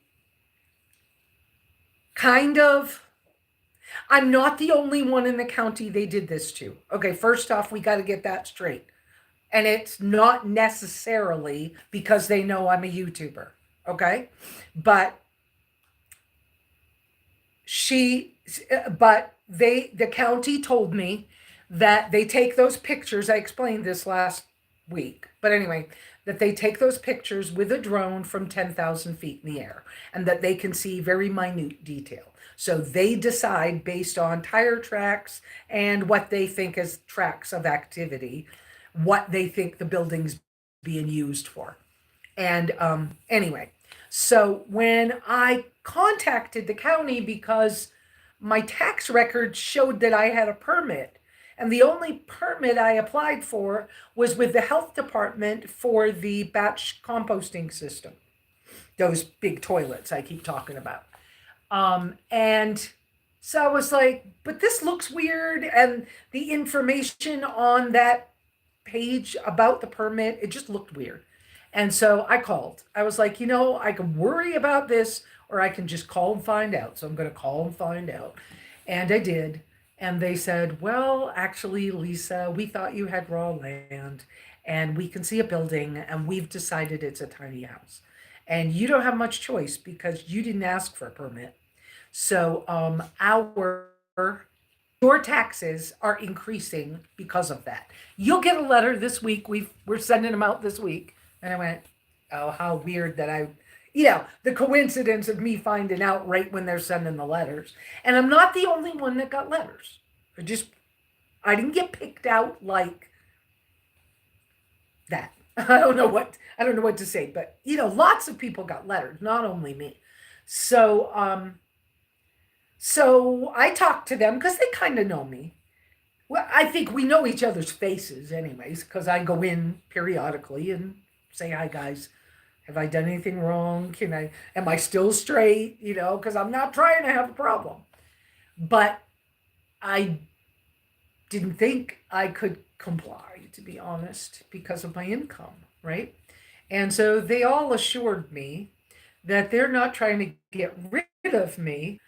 I'm not the only one in the county they did this to. Okay, first off, we got to get that straight. And it's not necessarily because they know I'm a YouTuber, okay? But the county told me that they take those pictures. I explained this last week, but anyway, that they take those pictures with a drone from 10,000 feet in the air, and that they can see very minute detail. So they decide based on tire tracks and what they think is tracks of activity, what they think the building's being used for. And anyway, so when I contacted the county because my tax record showed that I had a permit, and the only permit I applied for was with the health department for the batch composting system, those big toilets I keep talking about. And so I was like, but this looks weird. And the information on that page about the permit, it just looked weird. And so I called. I was like, I can worry about this, or I can just call and find out. So I'm going to call and find out. And I did. And they said, well, actually, Lesa, we thought you had raw land, and we can see a building, and we've decided it's a tiny house. And you don't have much choice because you didn't ask for a permit. So your taxes are increasing because of that. You'll get a letter this week. We're sending them out this week. And I went, oh, how weird that the coincidence of me finding out right when they're sending the letters. And I'm not the only one that got letters. I didn't get picked out like that. I don't know what to say, but lots of people got letters, not only me. So I talked to them because they kind of know me. Well, I think we know each other's faces anyways, because I go in periodically and say, hi guys, have I done anything wrong? Am I still straight? Because I'm not trying to have a problem. But I didn't think I could comply, to be honest, because of my income, right? And so they all assured me that they're not trying to get rid of me,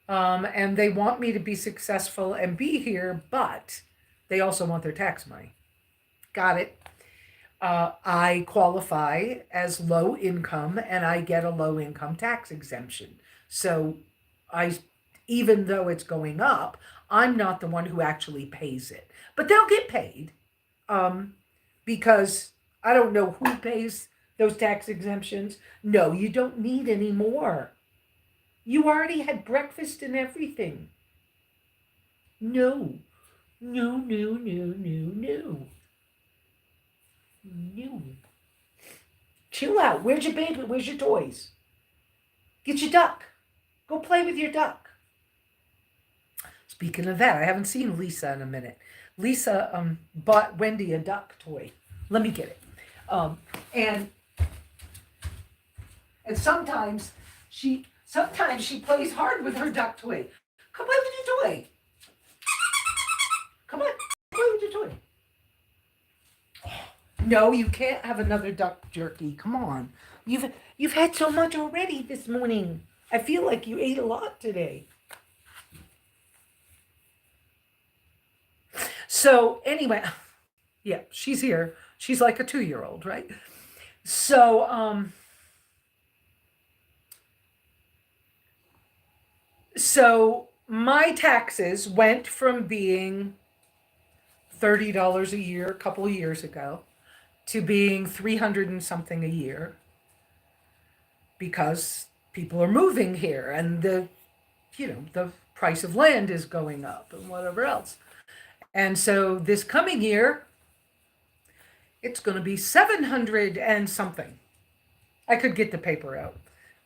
and they want me to be successful and be here, but they also want their tax money. Got it. I qualify as low income, and I get a low income tax exemption. So even though it's going up, I'm not the one who actually pays it. But they'll get paid because I don't know who pays those tax exemptions. No, you don't need any more. You already had breakfast and everything. No. No. Chill out. Where's your baby? Where's your toys? Get your duck. Go play with your duck. Speaking of that, I haven't seen Lesa in a minute. Lesa bought Wendy a duck toy. Let me get it. Um, and sometimes she plays hard with her duck toy. Come play with your toy. Come on, play with your toy. No, you can't have another duck jerky. Come on. You've had so much already this morning. I feel like you ate a lot today. So anyway, yeah, she's here. She's like a 2-year-old, right? So so my taxes went from being $30 a year a couple of years ago to being 300 and something a year because people are moving here and the price of land is going up and whatever else. And so this coming year, it's going to be 700 and something. I could get the paper out,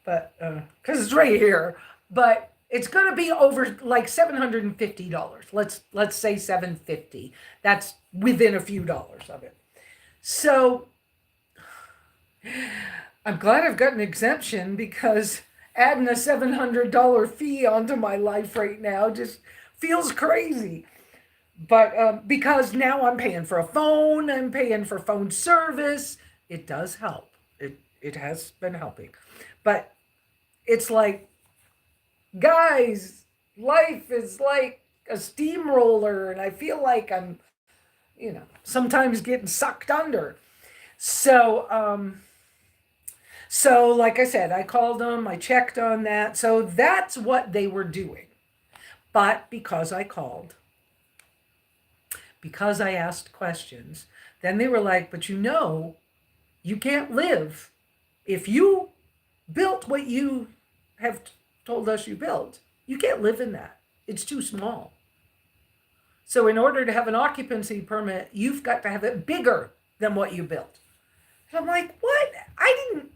but because it's right here, but it's going to be over like $750. Let's say $750. That's within a few dollars of it. So I'm glad I've got an exemption because adding a $700 fee onto my life right now just feels crazy. But because now I'm paying for a phone, I'm paying for phone service, it does help. It has been helping. But it's like, guys, life is like a steamroller, and I feel like I'm, sometimes getting sucked under. So, so like I said, I called them, I checked on that. So that's what they were doing. But because I called, because I asked questions, then they were like, but you can't live. If you built what you have told us you built, you can't live in that. It's too small. So in order to have an occupancy permit, you've got to have it bigger than what you built. And I'm like, what? I didn't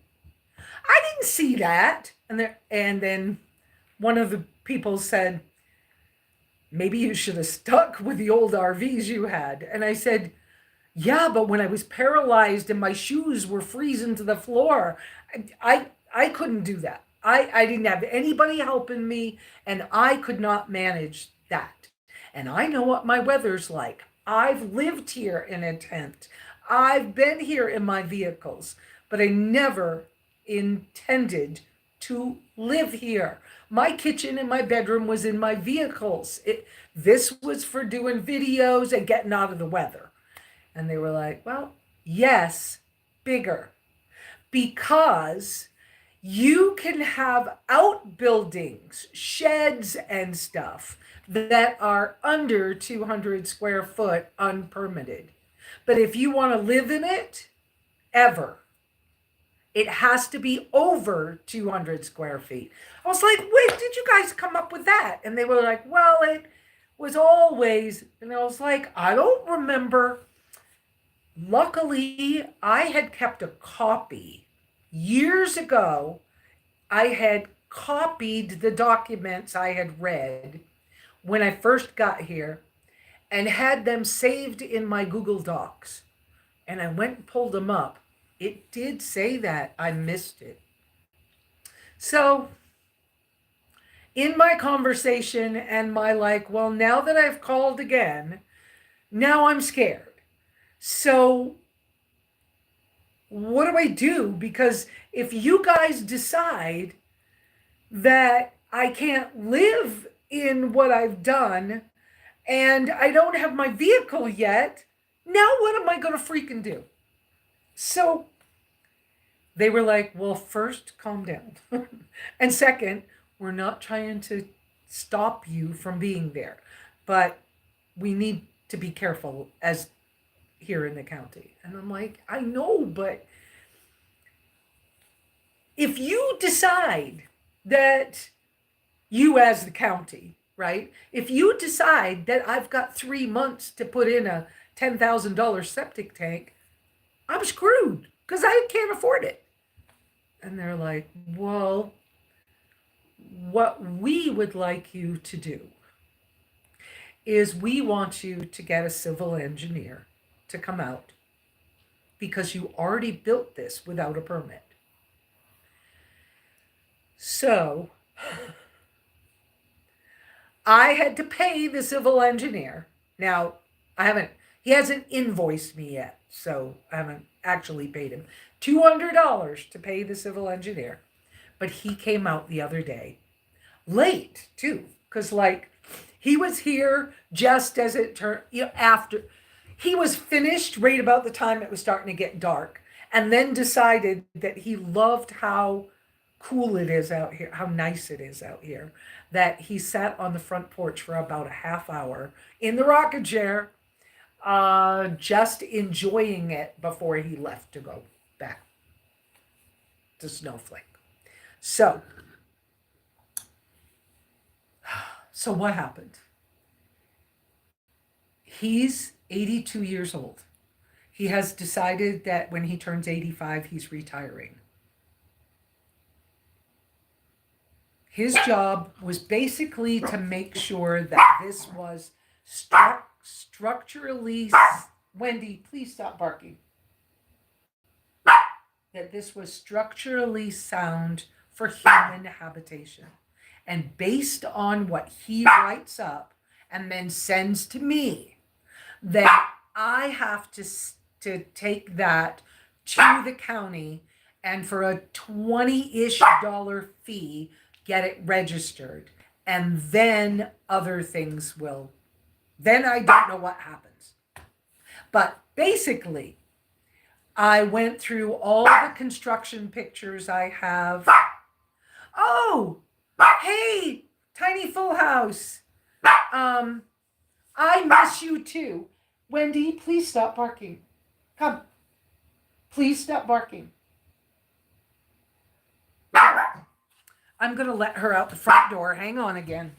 see that. And then one of the people said, maybe you should have stuck with the old RVs you had. And I said, yeah, but when I was paralyzed and my shoes were freezing to the floor, I couldn't do that. I didn't have anybody helping me, and I could not manage that. And I know what my weather's like. I've lived here in a tent. I've been here in my vehicles, but I never intended to live here. My kitchen and my bedroom was in my vehicles. This was for doing videos and getting out of the weather. And they were like, well, yes, bigger. Because you can have outbuildings, sheds and stuff that are under 200 square foot unpermitted. But if you want to live in it, it has to be over 200 square feet. I was like, wait, did you guys come up with that? And they were like, well, it was always, and I was like, I don't remember. Luckily, I had kept a copy. Years ago, I had copied the documents I had read when I first got here and had them saved in my Google Docs. And I went and pulled them up. It did say that. I missed it. So in my conversation and my well, now that I've called again, now I'm scared. So what do I do? Because if you guys decide that I can't live in what I've done and I don't have my vehicle yet, now what am I going to freaking do? So they were like, well, first, calm down. And second, we're not trying to stop you from being there, but we need to be careful as here in the county. And I'm like, I know, but if you decide that you as the county, right? If you decide that I've got 3 months to put in a $10,000 septic tank, I'm screwed because I can't afford it. And they're like, well, what we would like you to do is we want you to get a civil engineer to come out because you already built this without a permit. So I had to pay the civil engineer. Now, he hasn't invoiced me yet, so I haven't actually paid him $200 to pay the civil engineer. But he came out the other day, late too, because he was here just as it turned, after he was finished right about the time it was starting to get dark, and then decided that he loved how cool it is out here, how nice it is out here, that he sat on the front porch for about a half hour in the rocking chair, just enjoying it before he left to go back to Snowflake. So what happened? He's 82 years old. He has decided that when he turns 85, he's retiring. His job was basically to make sure that this was structurally, Wendy, please stop barking. That this was structurally sound for human habitation. And based on what he writes up and then sends to me, that I have to take that to the county and for a $20-ish fee, get it registered. And then other things then I don't know what happens. But basically, I went through all the construction pictures I have. Oh, hey, Tiny Full House. I miss you too. Wendy, please stop barking. Come. Please stop barking. I'm going to let her out the front door. Hang on again.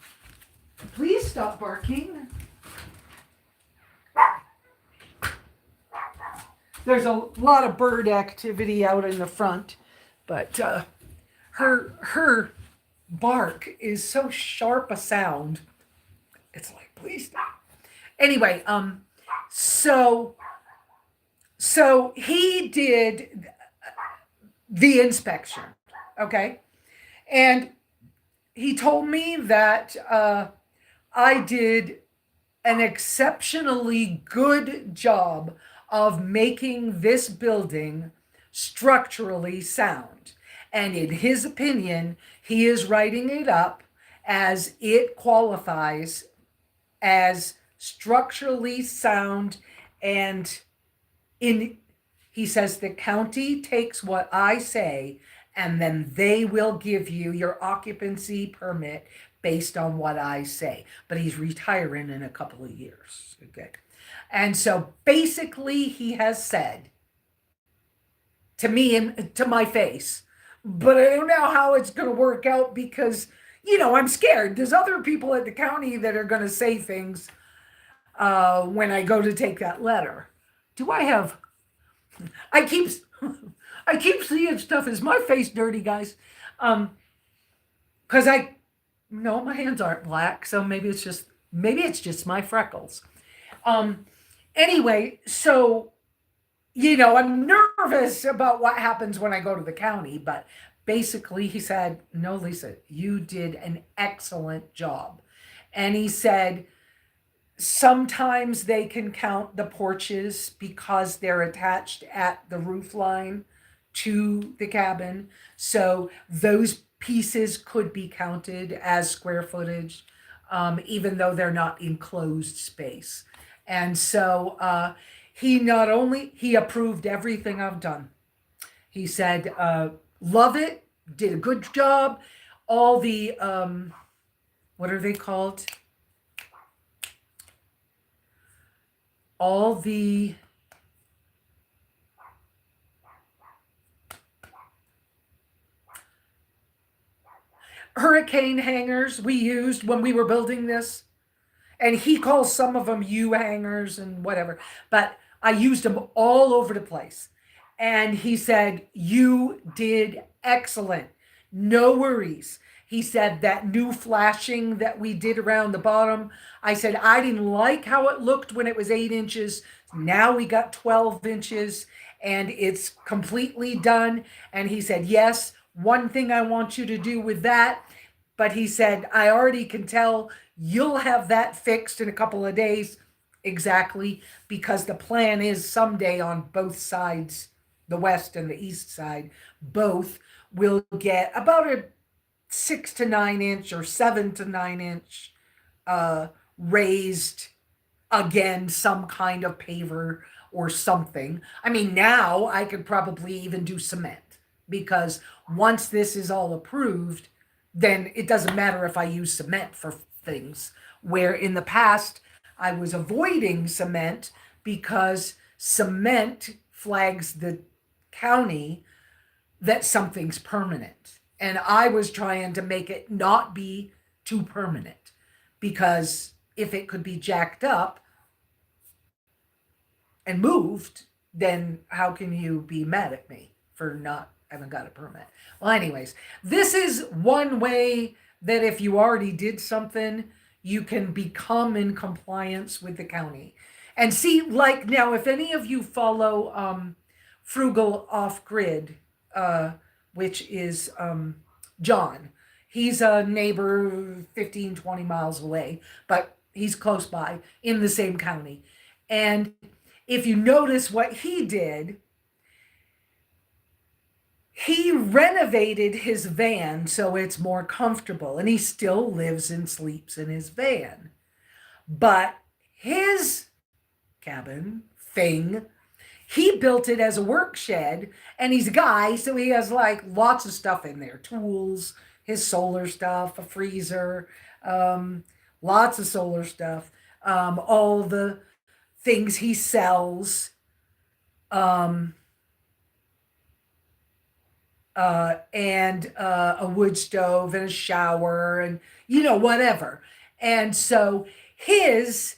Please stop barking. There's a lot of bird activity out in the front, but her bark is so sharp a sound. It's like, please stop. Anyway, so he did the inspection, okay? And he told me that I did an exceptionally good job of making this building structurally sound. And in his opinion, he is writing it up as it qualifies as structurally sound. And he says the county takes what I say and then they will give you your occupancy permit based on what I say. But he's retiring in a couple of years. Okay. And so basically he has said to me and to my face, but I don't know how it's going to work out because, I'm scared. There's other people at the county that are going to say things when I go to take that letter. I keep seeing stuff. Is my face dirty, guys? Because no, my hands aren't black. So maybe it's just my freckles. Anyway, so, I'm nervous about what happens when I go to the county, but basically he said, no, Lesa, you did an excellent job. And he said, sometimes they can count the porches because they're attached at the roof line to the cabin. So those pieces could be counted as square footage, even though they're not enclosed space. And so he approved everything I've done. He said, love it, did a good job. All the, what are they called? All the hurricane hangers we used when we were building this. And he calls some of them U-hangers and whatever. But I used them all over the place. And he said, you did excellent. No worries. He said that new flashing that we did around the bottom, I said, I didn't like how it looked when it was 8 inches. Now we got 12 inches. and it's completely done. And he said, yes, one thing I want you to do with that. But he said, I already can tell you'll have that fixed in a couple of days. Exactly, because the plan is someday on both sides, the west and the east side, both will get about a 6 to 9 inch or 7 to 9 inch raised, again, some kind of paver or something. I mean, now I could probably even do cement, because once this is all approved, then it doesn't matter if I use cement for things. Where in the past, I was avoiding cement because cement flags the county that something's permanent. And I was trying to make it not be too permanent, because if it could be jacked up and moved, then how can you be mad at me for not having got a permit? Well, anyways, this is one way that if you already did something, you can become in compliance with the county. And see, like now, if any of you follow Frugal Off Grid, which is John, he's a neighbor 15, 20 miles away, but he's close by in the same county. And if you notice what he did, he renovated his van so it's more comfortable, and he still lives and sleeps in his van. But his cabin thing, he built it as a work shed, and he's a guy, so he has like lots of stuff in there, tools, his solar stuff, a freezer, lots of solar stuff, all the things he sells, and a wood stove and a shower and, whatever. And so he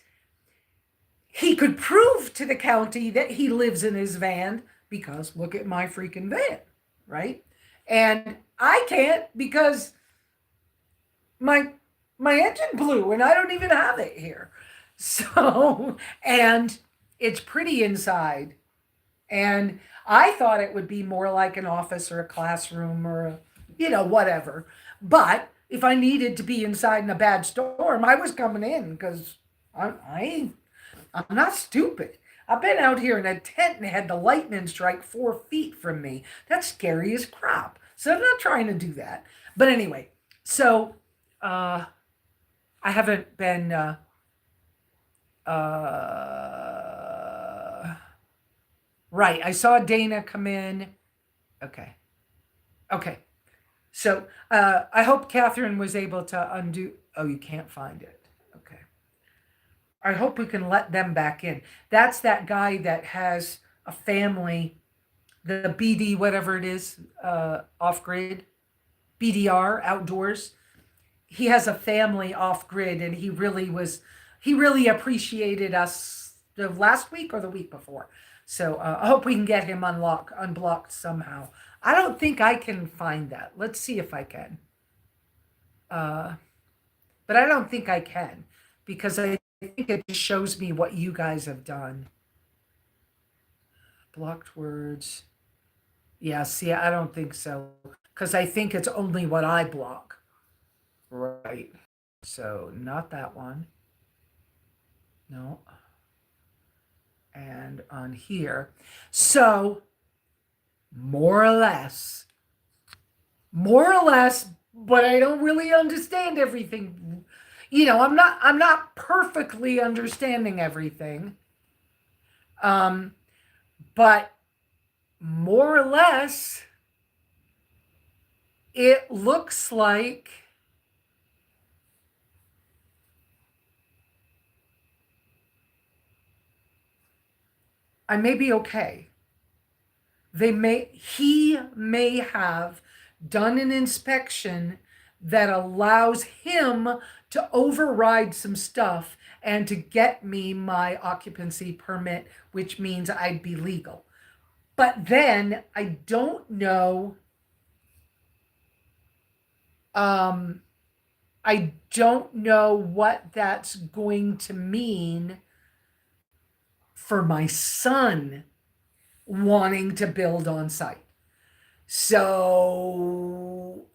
could prove to the county that he lives in his van, because look at my freaking van, right? And I can't, because my engine blew and I don't even have it here. So, and it's pretty inside. And I thought it would be more like an office or a classroom or, whatever. But if I needed to be inside in a bad storm, I was coming in, because I'm not stupid. I've been out here in a tent and had the lightning strike 4 feet from me. That's scary as crap. So I'm not trying to do that. But anyway, so I haven't been right. I saw Dana come in. Okay. So I hope Catherine was able to undo. Oh, you can't find it. Okay. I hope we can let them back in. That's that guy that has a family, the BD, whatever it is, off grid, BDR, outdoors. He has a family off grid, and he really appreciated us the last week or the week before. So I hope we can get him unblocked somehow. I don't think I can find that. Let's see if I can. But I don't think I can, because I think it just shows me what you guys have done. Blocked words. Yeah, see, I don't think so, because I think it's only what I block. Right. So not that one. No. And on here. So more or less, but I don't really understand everything. I'm not perfectly understanding everything. But more or less, it looks like I may be okay. He may have done an inspection that allows him to override some stuff and to get me my occupancy permit, which means I'd be legal. But then I don't know. I don't know what that's going to mean for my son wanting to build on site. So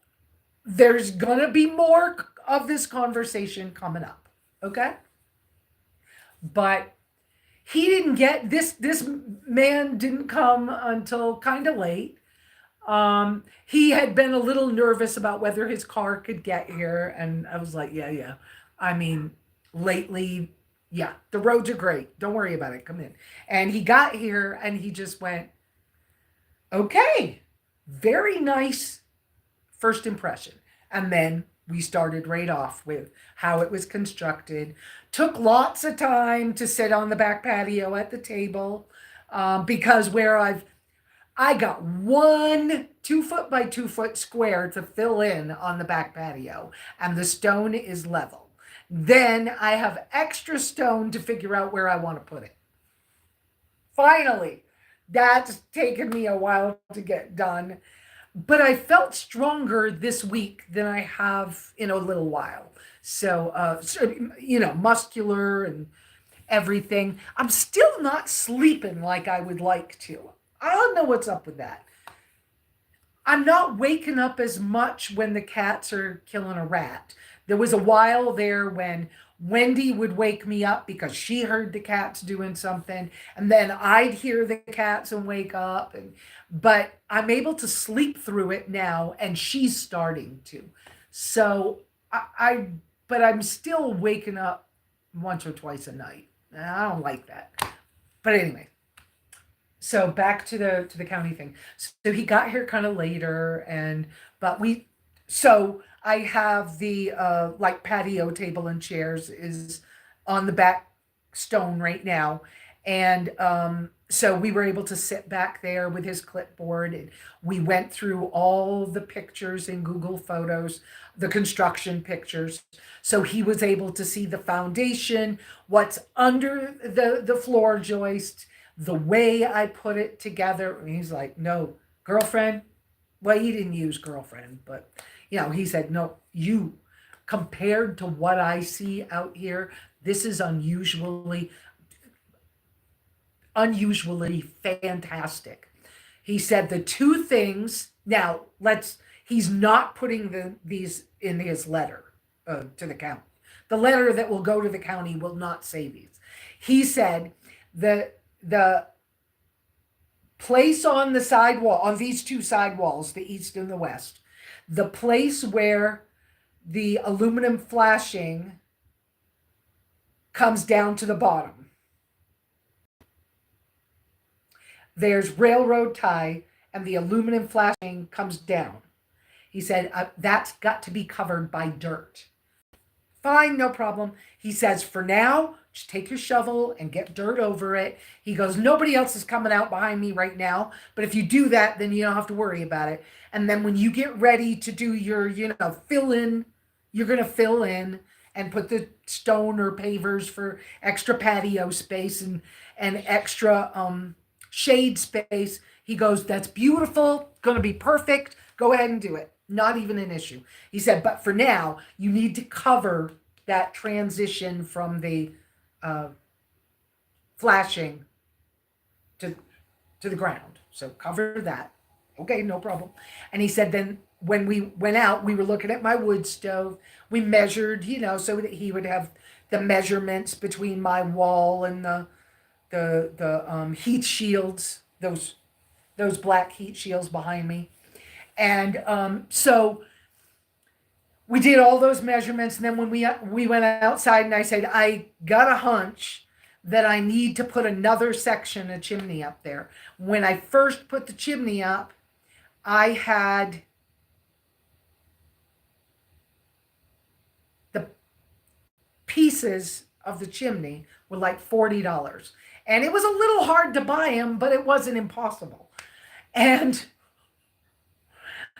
there's going to be more of this conversation coming up. Okay? But he didn't get this man didn't come until kind of late. He had been a little nervous about whether his car could get here, and I was like, yeah. I mean, lately, yeah, the roads are great. Don't worry about it. Come in. And he got here and he just went, okay, very nice first impression. And then we started right off with how it was constructed. Took lots of time to sit on the back patio at the table, because where I got 1 2-foot by 2-foot square to fill in on the back patio, and the stone is level. Then I have extra stone to figure out where I want to put it. Finally, that's taken me a while to get done, but I felt stronger this week than I have in a little while. So, muscular and everything. I'm still not sleeping like I would like to. I don't know what's up with that. I'm not waking up as much when the cats are killing a rat. There was a while there when Wendy would wake me up because she heard the cats doing something, and then I'd hear the cats and wake up. But I'm able to sleep through it now, and she's starting to. So but I'm still waking up once or twice a night. I don't like that. But anyway. So back to the county thing. So he got here kind of later, so I have the like patio table and chairs is on the back stone right now. And so we were able to sit back there with his clipboard, and we went through all the pictures in Google Photos, the construction pictures. So he was able to see the foundation, what's under the floor joist, the way I put it together. And he's like, no, girlfriend. Well, he didn't use girlfriend, but he said, no, you, compared to what I see out here, this is unusually fantastic. He said the two things, now he's not putting these in his letter to the county. The letter that will go to the county will not say these. He said the place on the sidewall, on these two sidewalls, the east and the west, the place where the aluminum flashing comes down to the bottom, there's railroad tie and the aluminum flashing comes down. He said, that's got to be covered by dirt. Fine, no problem. He says, for now, just take your shovel and get dirt over it. He goes, nobody else is coming out behind me right now. But if you do that, then you don't have to worry about it. And then when you get ready to do your, fill in, you're going to fill in and put the stone or pavers for extra patio space and extra shade space. He goes, that's beautiful. Going to be perfect. Go ahead and do it. Not even an issue. He said, but for now, you need to cover that transition from the flashing to the ground. So cover that. Okay, no problem. And he said, then when we went out, we were looking at my wood stove. We measured, so that he would have the measurements between my wall and the heat shields, those black heat shields behind me. And so we did all those measurements. And then when we went outside, and I said, I got a hunch that I need to put another section of chimney up there. When I first put the chimney up, I had the pieces of the chimney were like $40. And it was a little hard to buy them, but it wasn't impossible. And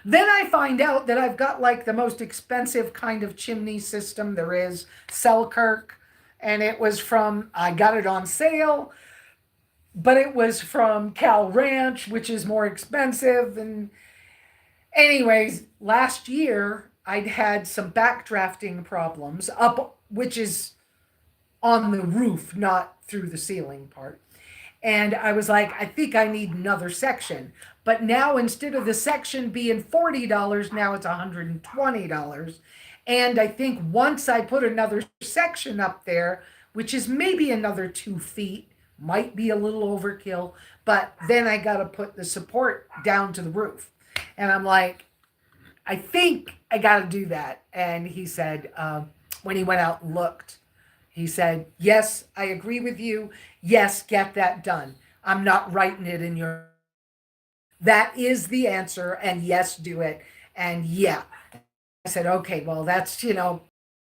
then I find out that I've got like the most expensive kind of chimney system there is, Selkirk. And it was I got it on sale, but it was from Cal Ranch, which is more expensive. And anyways, last year I'd had some backdrafting problems which is on the roof, not through the ceiling part. And I was like, I think I need another section. But now instead of the section being $40, now it's $120. And I think once I put another section up there, which is maybe another 2 feet, might be a little overkill, but then I got to put the support down to the roof. And I'm like, I think I got to do that. And he said, when he went out and looked, he said, yes, I agree with you. Yes, get that done. I'm not writing it in your. That is the answer. And yes, do it. And yeah. I said, okay, well, that's,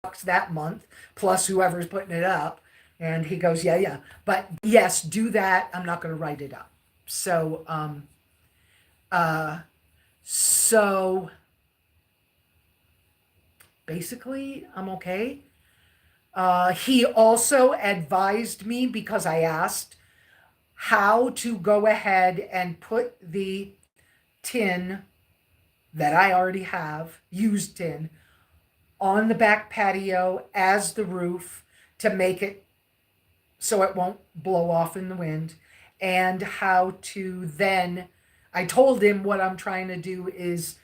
bucks that month plus whoever's putting it up. And he goes, yeah, yeah. But yes, do that. I'm not going to write it up. So basically, I'm okay. He also advised me, because I asked, how to go ahead and put the tin that I already have, used tin, on the back patio as the roof to make it so it won't blow off in the wind, and how to then, I told him what I'm trying to do is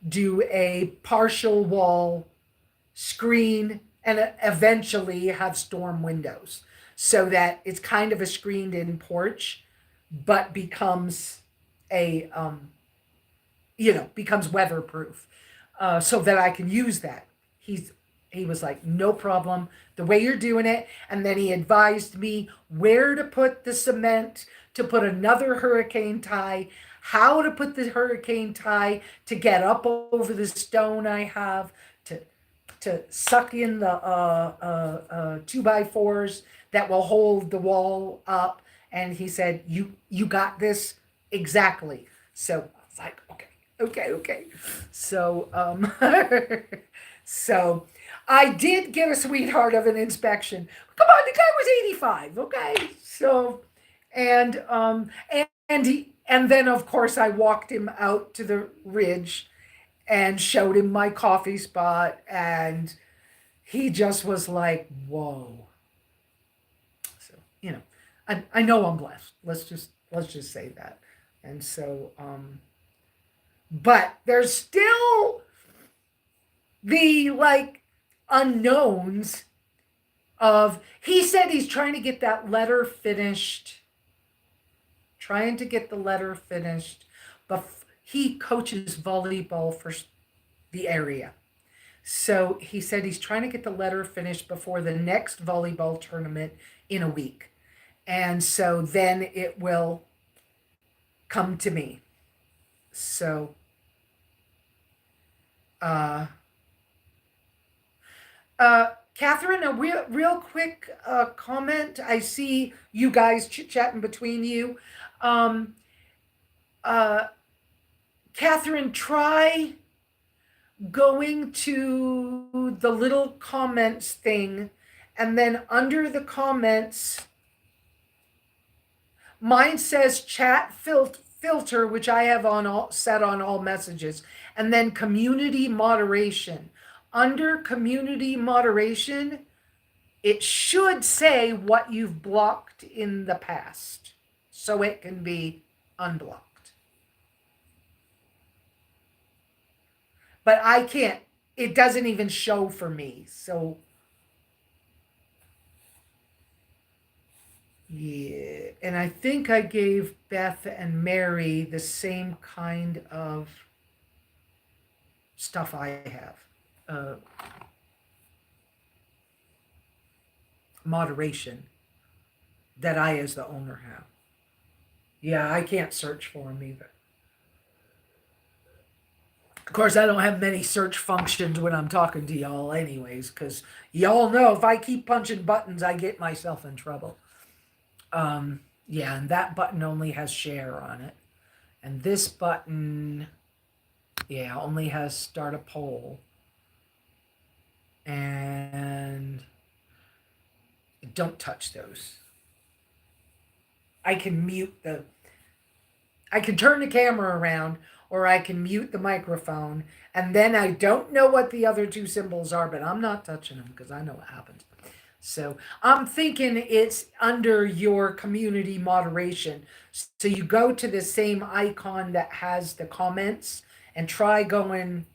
do a partial wall screen and eventually have storm windows so that it's kind of a screened in porch, but becomes a, becomes weatherproof, so that I can use that. He was like, no problem, the way you're doing it. And then he advised me where to put the cement, to put another hurricane tie, how to put the hurricane tie to get up over the stone I have, to suck in the 2x4s that will hold the wall up. And he said, you got this exactly. So I was like, okay. So, so I did get a sweetheart of an inspection. Come on, the guy was 85. Okay. So, and then of course I walked him out to the ridge and showed him my coffee spot, and he just was like, whoa. So, I know I'm blessed. Let's just say that. And so, but there's still the unknowns of, he said he's trying to get that letter finished, but he coaches volleyball for the area. So he said he's trying to get the letter finished before the next volleyball tournament in a week. And so then it will come to me. So, Catherine, a real quick comment. I see you guys chit-chatting between you. Catherine, try going to the little comments thing, and then under the comments, mine says chat filter, which I have set on all messages, and then community moderation. Under community moderation, it should say what you've blocked in the past, so it can be unblocked. But I can't, it doesn't even show for me. So, yeah. And I think I gave Beth and Mary the same kind of stuff I have. Moderation that I as the owner have. Yeah, I can't search for them either. Of course, I don't have many search functions when I'm talking to y'all anyways, because y'all know if I keep punching buttons, I get myself in trouble. Yeah, and that button only has share on it. And this button, yeah, only has start a poll. And don't touch those. I can turn the camera around, or I can mute the microphone, and then I don't know what the other two symbols are, but I'm not touching them because I know what happens. So I'm thinking it's under your community moderation. So you go to the same icon that has the comments and try going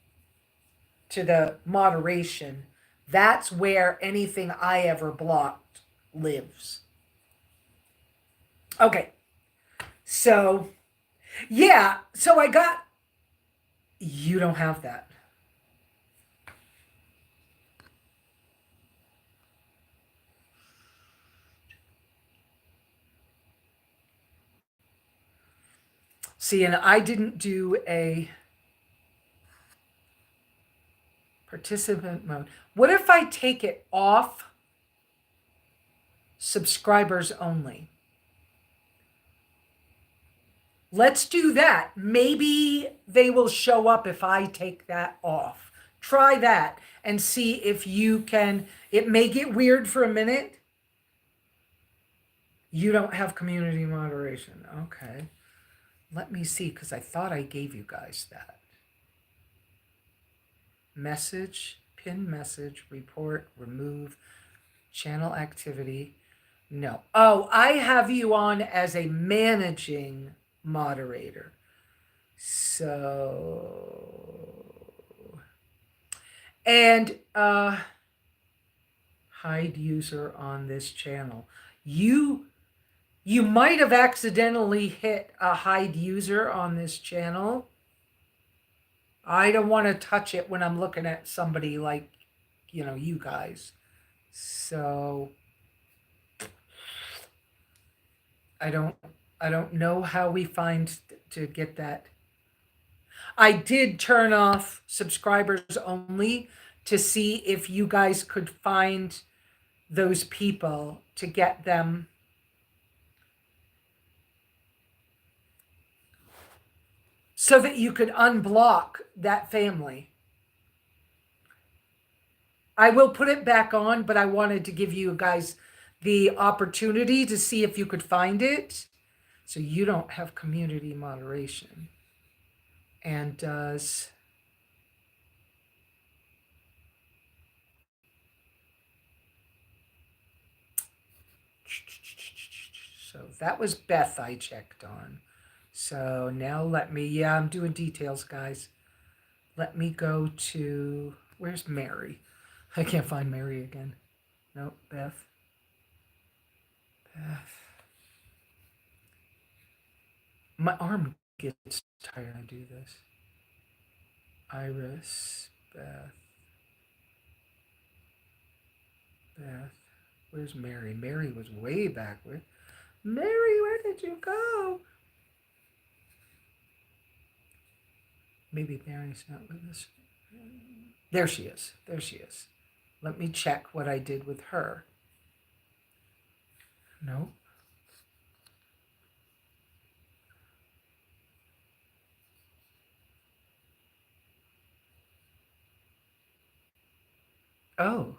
to the moderation. That's where anything I ever blocked lives. Okay. So, yeah. So I got. You don't have that. See, and I didn't do a participant mode. What if I take it off subscribers only? Let's do that. Maybe they will show up if I take that off. Try that and see if you can. It may get weird for a minute. You don't have community moderation. Okay. Let me see, because I thought I gave you guys that. Message, pin message, report, remove, channel activity. No. Oh, I have you on as a managing moderator. So, and hide user on this channel. You might have accidentally hit a hide user on this channel. I don't want to touch it when I'm looking at somebody like, you guys. So I don't know how we find to get that. I did turn off subscribers only to see if you guys could find those people to get them. So that you could unblock that family. I will put it back on, but I wanted to give you guys the opportunity to see if you could find it. So you don't have community moderation. And does... So that was Beth I checked on. So now let me, yeah, I'm doing details, guys. Let me go to, where's Mary? I can't find Mary again. Nope, Beth. Beth. My arm gets tired when I do this. Iris, Beth. Beth. Where's Mary? Mary was way back. Mary, where did you go? Maybe Mary's not with us. There she is. There she is. Let me check what I did with her. No. Oh.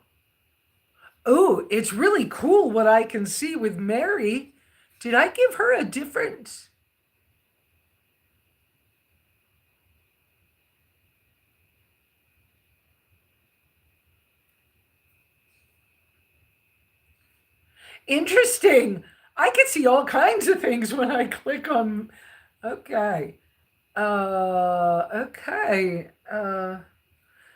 Oh, it's really cool what I can see with Mary. Did I give her a different... Interesting. I can see all kinds of things when I click on... Okay. Okay.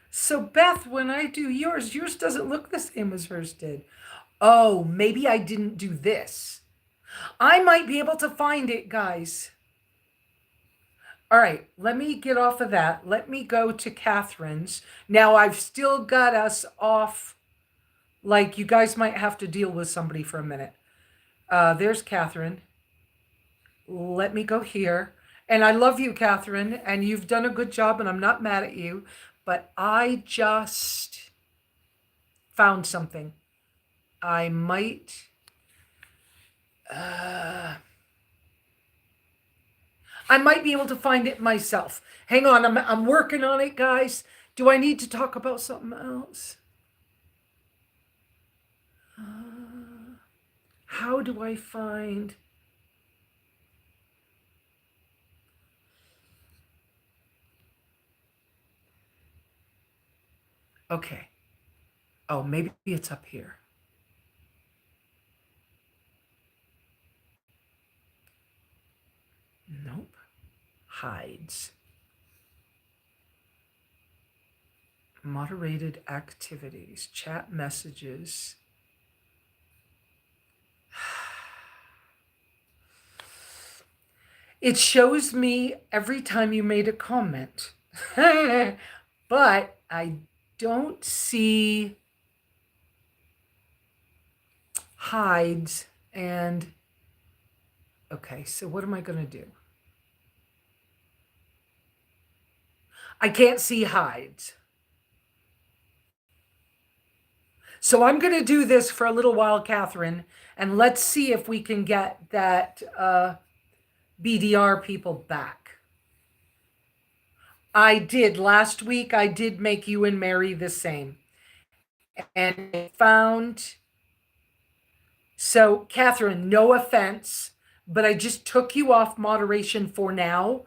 So Beth, when I do yours doesn't look the same as hers did. Oh, maybe I didn't do this. I might be able to find it, guys. All right, let me get off of that. Let me go to Catherine's. Now I've still got us off. Like, you guys might have to deal with somebody for a minute. There's Catherine. Let me go here. And I love you, Catherine, and you've done a good job, and I'm not mad at you. But I just found something. I might... I might be able to find it myself. Hang on, I'm working on it, guys. Do I need to talk about something else? How do I find... Okay. Oh, maybe it's up here. Nope. Hides. Moderated activities, chat messages. It shows me every time you made a comment, but I don't see hides. And okay, so what am I going to do? I can't see hides. So I'm going to do this for a little while, Catherine, and let's see if we can get that BDR people back. I did. Last week, I did make you and Mary the same. And I found... So, Catherine, no offense, but I just took you off moderation for now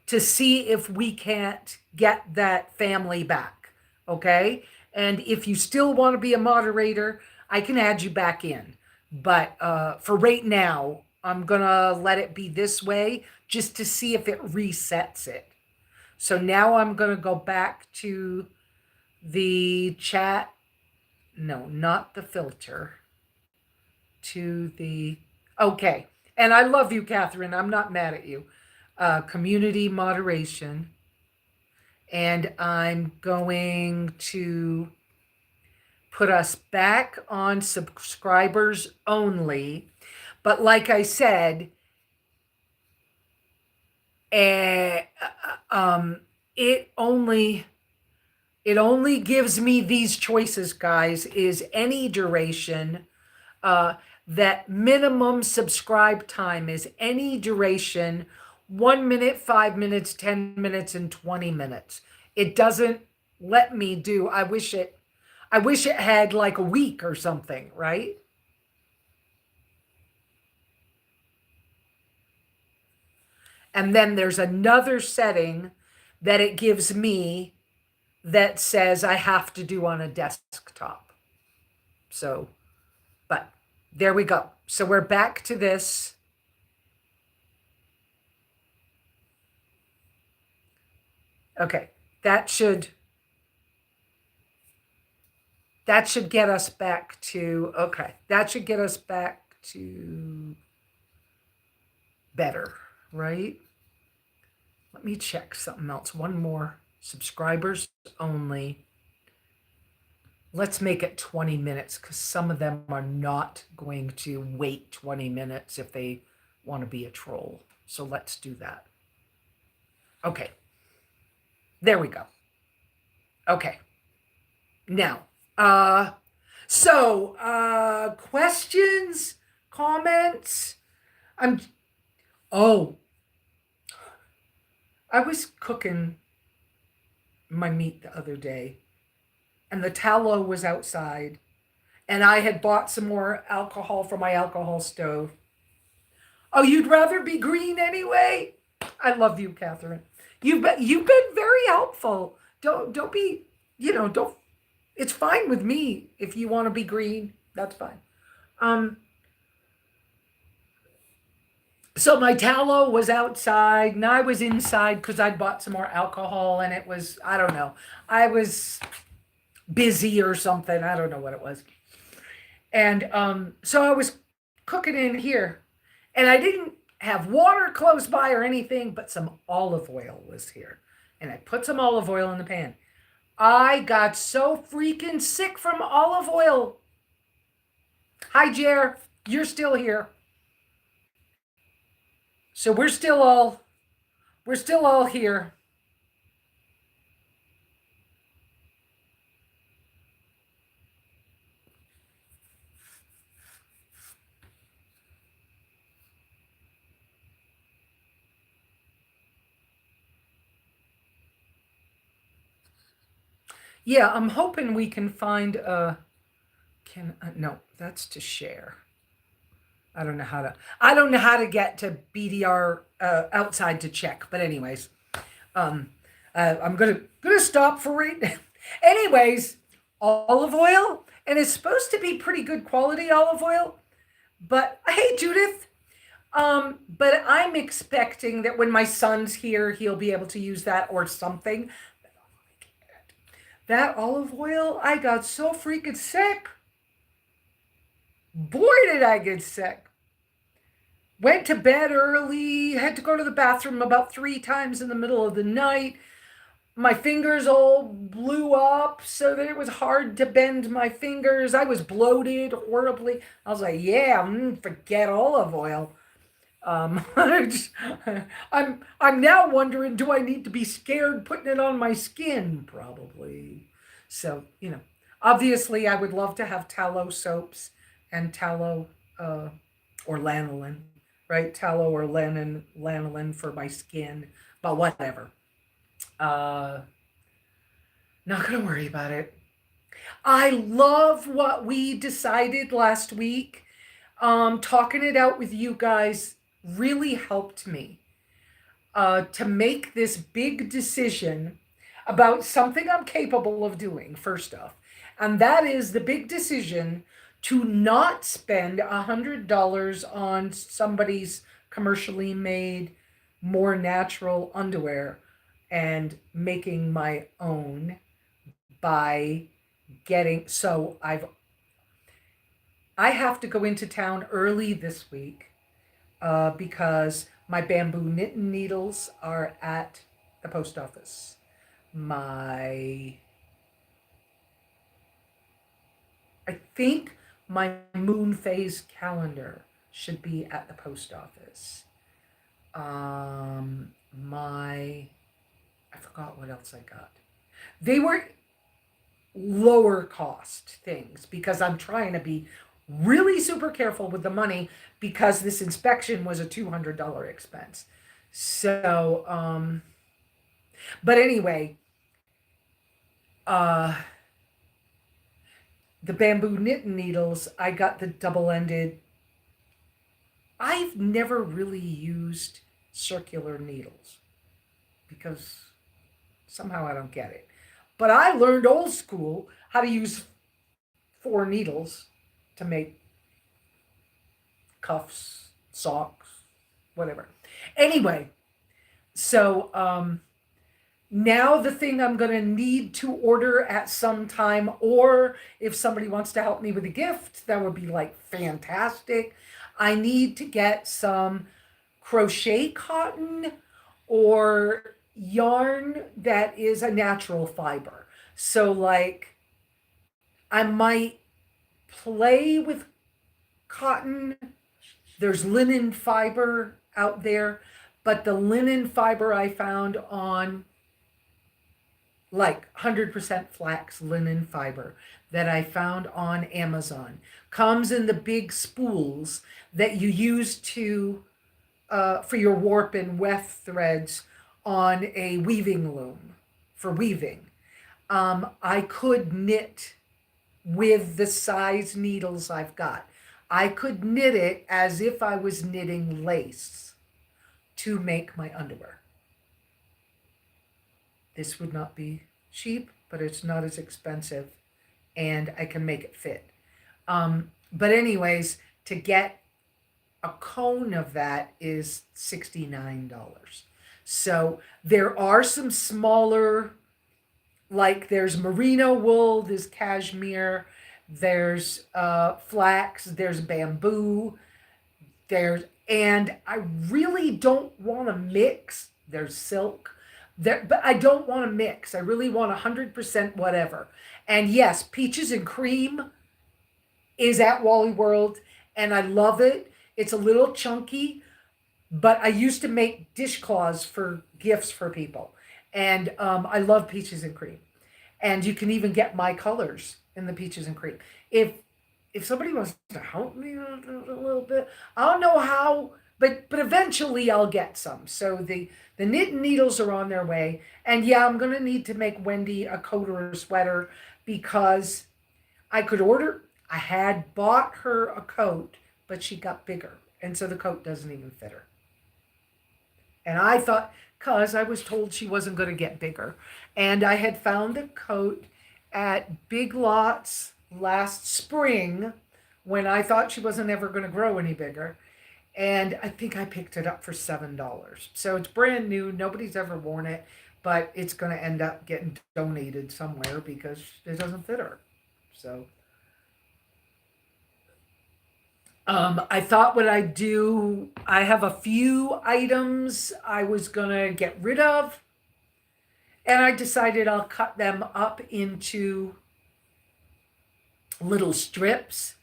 to see if we can't get that family back, okay? And if you still want to be a moderator, I can add you back in. But for right now, I'm going to let it be this way just to see if it resets it. So now I'm going to go back to the chat. No, not the filter. To the... Okay. And I love you, Catherine. I'm not mad at you. Community moderation. And I'm going to put us back on subscribers only. But like I said, it only gives me these choices, guys, is any duration. That minimum subscribe time is any duration, 1 minute, 5 minutes, 10 minutes, and 20 minutes. It doesn't let me do, I wish it had like a week or something, right? And then there's another setting that it gives me that says I have to do on a desktop. So, but there we go. So we're back to this. Okay, that should get us back to, okay, that should get us back to better, right? Let me check something else. One more. Subscribers only. Let's make it 20 minutes because some of them are not going to wait 20 minutes if they want to be a troll. So let's do that. Okay. There we go. Okay. Now, questions, comments. I was cooking my meat the other day and the tallow was outside and I had bought some more alcohol for my alcohol stove. Oh, you'd rather be green anyway? I love you, Catherine. You've been very helpful. Don't be, don't, it's fine with me if you want to be green. That's fine. So my tallow was outside and I was inside because I'd bought some more alcohol and it was, I don't know, I was busy or something. I don't know what it was. And so I was cooking in here and I didn't have water close by or anything, but some olive oil was here. And I put some olive oil in the pan. I got so freaking sick from olive oil. Hi, Jer. You're still here. So we're still all here. Yeah, I'm hoping we can find no, that's to share. I don't know how to get to BDR outside to check. But anyways, I'm gonna stop for right now. Anyways, olive oil, and it's supposed to be pretty good quality olive oil. But hey, Judith, But I'm expecting that when my son's here, he'll be able to use that or something. That olive oil, I got so freaking sick. Boy, did I get sick. Went to bed early, had to go to the bathroom about 3 times in the middle of the night. My fingers all blew up so that it was hard to bend my fingers. I was bloated horribly. I was like, yeah, forget olive oil. I'm now wondering, do I need to be scared putting it on my skin? Probably. So, obviously I would love to have tallow soaps and tallow or lanolin, right? Tallow or lanolin for my skin, but whatever. Not gonna worry about it. I love what we decided last week. Talking it out with you guys really helped me to make this big decision about something I'm capable of doing, first off. And that is the big decision to not spend $100 on somebody's commercially made, more natural underwear and making my own by getting, so I have to go into town early this week because my bamboo knitting needles are at the post office. I think my moon phase calendar should be at the post office. I forgot what else I got. They were lower cost things because I'm trying to be really super careful with the money because this inspection was a $200 expense. So, but anyway, the bamboo knitting needles, I got the double-ended. I've never really used circular needles because somehow I don't get it. But I learned old school how to use 4 needles to make cuffs, socks, whatever. Anyway, so now the thing I'm going to need to order at some time, or if somebody wants to help me with a gift, that would be like fantastic. I need to get some crochet cotton or yarn that is a natural fiber. So like I might play with cotton. There's linen fiber out there, but the linen fiber I found on like 100% flax linen fiber that I found on Amazon comes in the big spools that you use to for your warp and weft threads on a weaving loom for weaving. I could knit with the size needles I've got. I could knit it as if I was knitting lace to make my underwear. This would not be cheap, but it's not as expensive, and I can make it fit. But anyways, to get a cone of that is $69. So there are some smaller, like there's merino wool, there's cashmere, there's flax, there's bamboo, and I really don't want to mix. There's silk, but I don't want to mix. I really want 100% whatever. And yes, Peaches and Cream is at Wally World, and I love it. It's a little chunky, but I used to make dishcloths for gifts for people. And I love Peaches and Cream. And you can even get my colors in the Peaches and Cream. If somebody wants to help me a little bit, I don't know how, but eventually I'll get some. So the knit needles are on their way. And yeah, I'm going to need to make Wendy a coat or a sweater because I had bought her a coat, but she got bigger. And so the coat doesn't even fit her. And I thought, because I was told she wasn't going to get bigger. And I had found a coat at Big Lots last spring when I thought she wasn't ever going to grow any bigger. And I think I picked it up for $7. So it's brand new. Nobody's ever worn it, but it's going to end up getting donated somewhere because it doesn't fit her. So I thought what I'd do, I have a few items I was going to get rid of, and I decided I'll cut them up into little strips,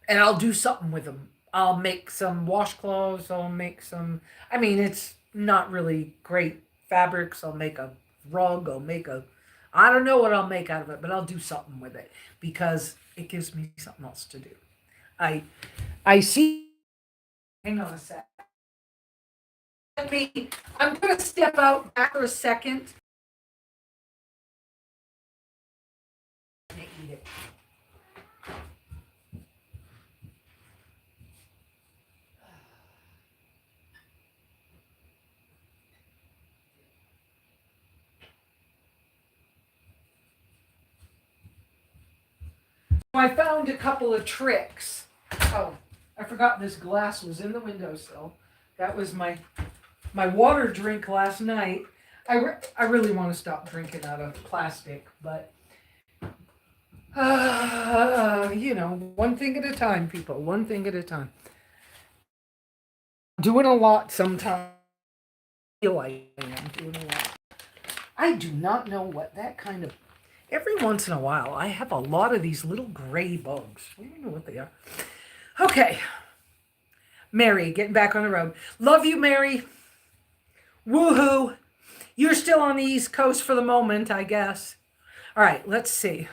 and I'll do something with them. I'll make some washcloths. I'll make some, I mean, it's not really great fabrics. I'll make a rug. I don't know what I'll make out of it, but I'll do something with it because it gives me something else to do. I, I see, hang on a sec. I'm going to step out back for a second. Eat it. I found a couple of tricks. Oh, I forgot this glass was in the windowsill. That was my water drink last night. I really want to stop drinking out of plastic, but one thing at a time, people. One thing at a time. Doing a lot sometimes. I feel like I'm doing a lot. I do not know what that kind of. Every once in a while, I have a lot of these little gray bugs. I don't know what they are. Okay. Mary, getting back on the road. Love you, Mary. Woohoo. You're still on the East Coast for the moment, I guess. All right, let's see.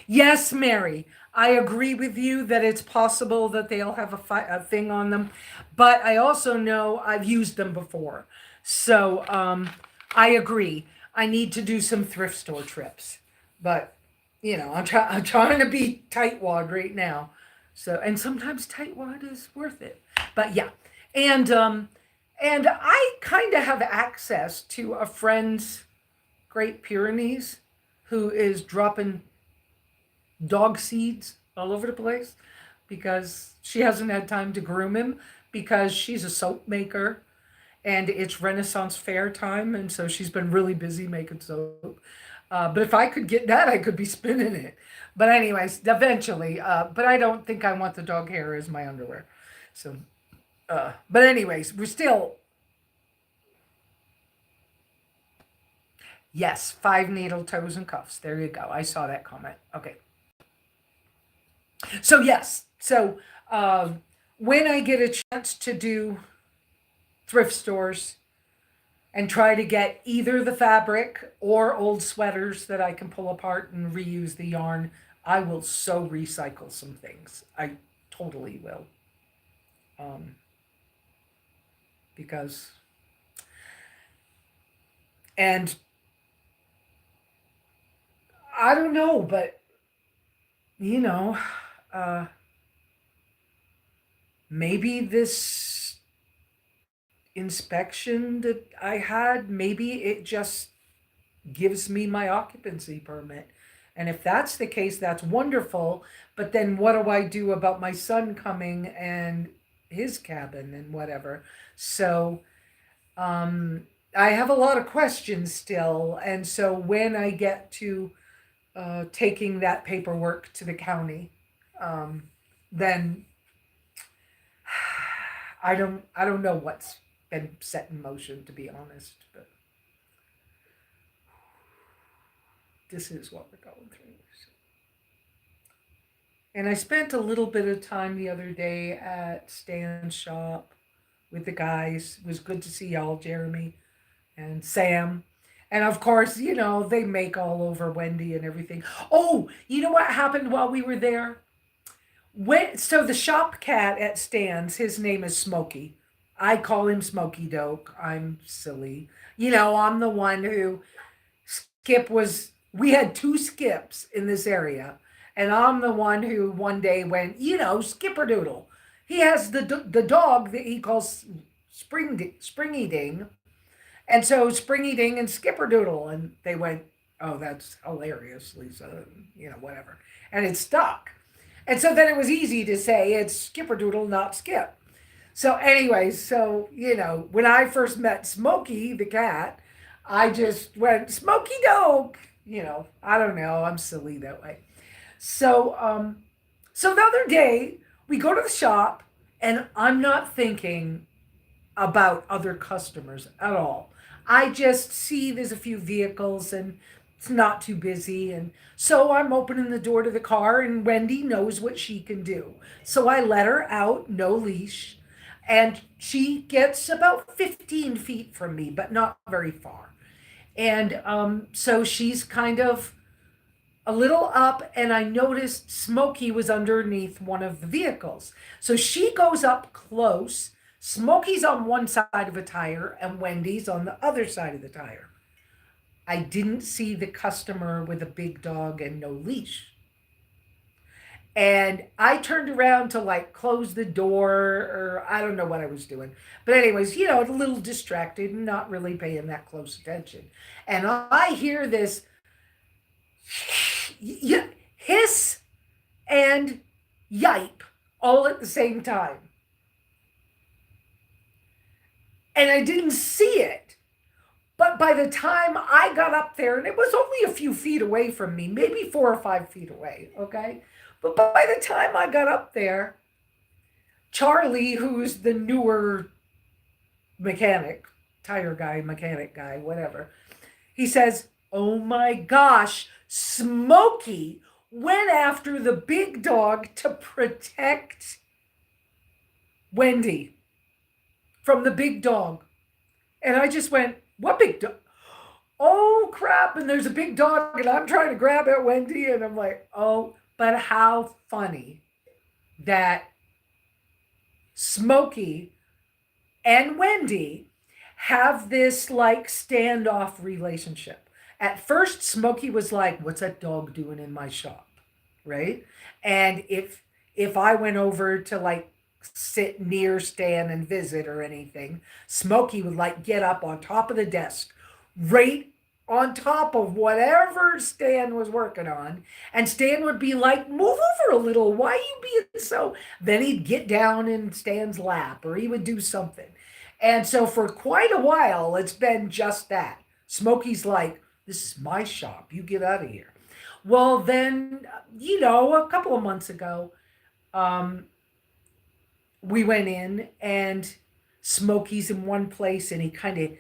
Yes, Mary, I agree with you that it's possible that they'll have a thing on them, but I also know I've used them before. So I agree. I need to do some thrift store trips, but I'm trying to be tightwad right now. So, and sometimes tightwad is worth it. But yeah, and I kind of have access to a friend's Great Pyrenees who is dropping dog seeds all over the place because she hasn't had time to groom him because she's a soap maker and it's Renaissance Fair time, and so she's been really busy making soap. But if I could get that, I could be spinning it. But anyways, eventually. But I don't think I want the dog hair as my underwear. So, but anyways, we're still. Yes, 5 needle toes and cuffs. There you go. I saw that comment. Okay. So yes. So when I get a chance to do thrift stores and try to get either the fabric or old sweaters that I can pull apart and reuse the yarn, I will so recycle some things. I totally will. Because, and I don't know, but maybe this inspection that I had, maybe it just gives me my occupancy permit. And if that's the case, that's wonderful. But then what do I do about my son coming and his cabin and whatever? So I have a lot of questions still. And so when I get to taking that paperwork to the county, then I don't know what's been set in motion, to be honest, but this is what we're going through. And I spent a little bit of time the other day at Stan's shop with the guys. It was good to see y'all, Jeremy and Sam. And of course, they make all over Wendy and everything. Oh, you know what happened while we were there? So the shop cat at Stan's, his name is Smokey. I call him Smokey Doke. I'm silly. I'm the one who we had 2 Skips in this area. And I'm the one who one day went, Skipperdoodle. He has the dog that he calls Springy Ding. And so Springy Ding and Skipperdoodle. And they went, oh, that's hilarious, Lesa, whatever. And it stuck. And so then it was easy to say it's Skipperdoodle, not Skip. So, anyways, when I first met Smokey, the cat, I just went, Smokey Dog. I don't know. I'm silly that way. So, so the other day, we go to the shop, and I'm not thinking about other customers at all. I just see there's a few vehicles and it's not too busy. And so I'm opening the door to the car, and Wendy knows what she can do. So I let her out, no leash, and she gets about 15 feet from me, but not very far. And so she's kind of a little up, and I noticed Smokey was underneath one of the vehicles. So she goes up close. Smokey's on one side of a tire, and Wendy's on the other side of the tire. I didn't see the customer with a big dog and no leash. And I turned around to like close the door, or I don't know what I was doing. But, anyways, a little distracted and not really paying that close attention. And I hear this hiss and yipe all at the same time. And I didn't see it. But by the time I got up there, and it was only a few feet away from me, maybe 4 or 5 feet away, okay? But by the time I got up there, Charlie, who's the newer mechanic, tire guy, mechanic guy, whatever, he says, oh my gosh, Smokey went after the big dog to protect Wendy from the big dog. And I just went, what big dog? Oh, crap. And there's a big dog, and I'm trying to grab at Wendy, and I'm like, oh, but how funny that Smokey and Wendy have this like standoff relationship. At first, Smokey was like, what's that dog doing in my shop? Right? And if I went over to like sit near Stan and visit or anything, Smokey would like get up on top of the desk, right on top of whatever Stan was working on. And Stan would be like, move over a little. Why are you being so? Then he'd get down in Stan's lap, or he would do something. And so for quite a while, it's been just that. Smokey's like, this is my shop. You get out of here. Well, then, a couple of months ago, we went in, and Smokey's in one place, and he kind of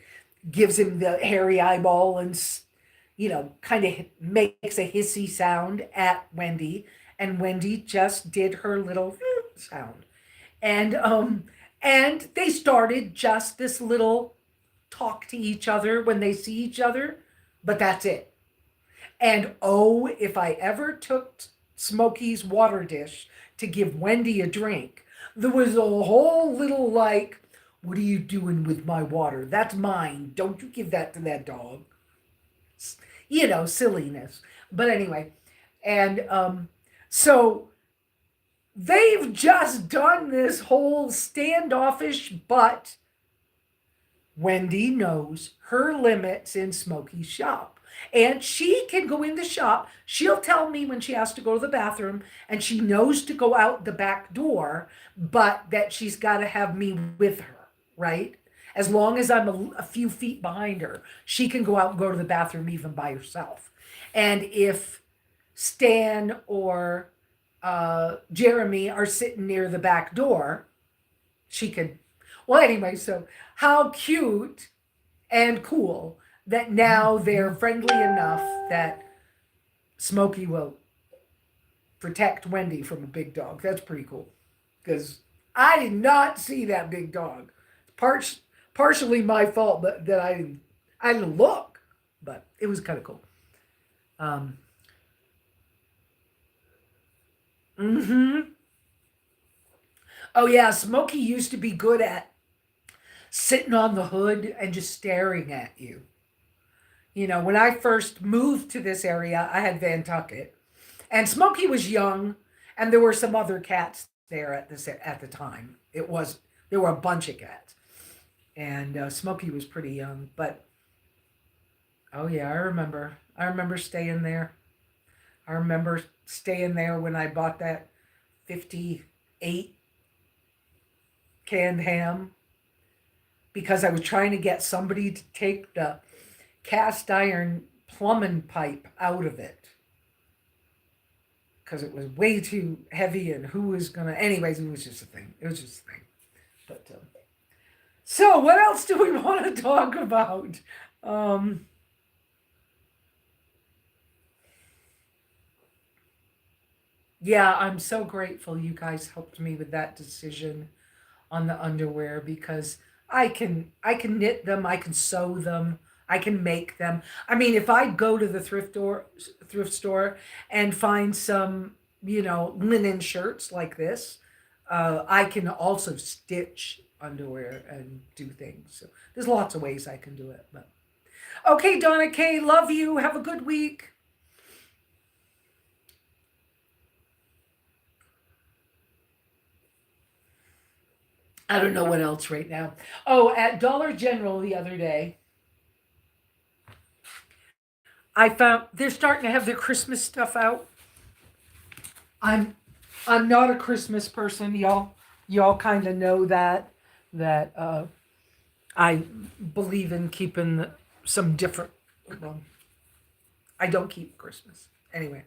gives him the hairy eyeball and, kind of makes a hissy sound at Wendy. And Wendy just did her little sound. And they started just this little talk to each other when they see each other, but that's it. And oh, if I ever took Smokey's water dish to give Wendy a drink, there was a whole little like, what are you doing with my water? That's mine. Don't you give that to that dog. Silliness. But anyway, and so they've just done this whole standoffish, but Wendy knows her limits in Smokey's shop. And she can go in the shop. She'll tell me when she has to go to the bathroom, and she knows to go out the back door, but that she's got to have me with her, right? As long as I'm a few feet behind her, she can go out and go to the bathroom even by herself. And if Stan or Jeremy are sitting near the back door, she can. Well, anyway, so how cute and cool that now they're friendly enough that Smokey will protect Wendy from a big dog. That's pretty cool, because I did not see that big dog. Partially my fault that I didn't look, but it was kind of cool. Oh yeah, Smokey used to be good at sitting on the hood and just staring at you. When I first moved to this area, I had Nantucket, and Smokey was young, and there were some other cats there at the time. There were a bunch of cats, and Smokey was pretty young, but Oh yeah, I remember. I remember staying there. I remember staying there when I bought that 58 canned ham because I was trying to get somebody to take the cast iron plumbing pipe out of it because it was way too heavy and who was gonna. Anyways, it was just a thing. It was just a thing. But so, what else do we want to talk about? Um, yeah, I'm so grateful you guys helped me with that decision on the underwear because I can knit them, I can sew them, I can make them. I mean, if I go to the thrift store and find some, linen shirts like this, I can also stitch underwear and do things. So there's lots of ways I can do it. But okay, Donna K, love you. Have a good week. I don't know what else right now. Oh, at Dollar General the other day, I found they're starting to have their Christmas stuff out. I'm I'm not a Christmas person, y'all. Y'all kind of know that I believe in keeping some different. Well, I don't keep Christmas anyway,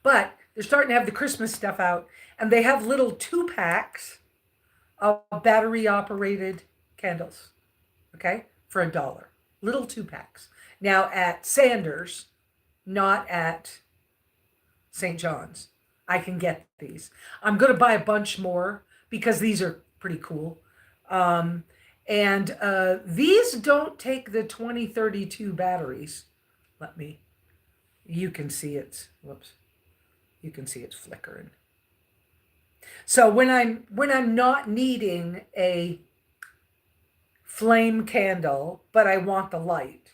but they're starting to have the Christmas stuff out, and they have little 2 packs of battery operated candles. Okay, for $1, little 2 packs. Now at Sanders, not at St. John's. I can get these. I'm going to buy a bunch more because these are pretty cool. Um, and these don't take the 2032 batteries. Let me, you can see it's, whoops, you can see it's flickering. So when I'm not needing a flame candle, but I want the light,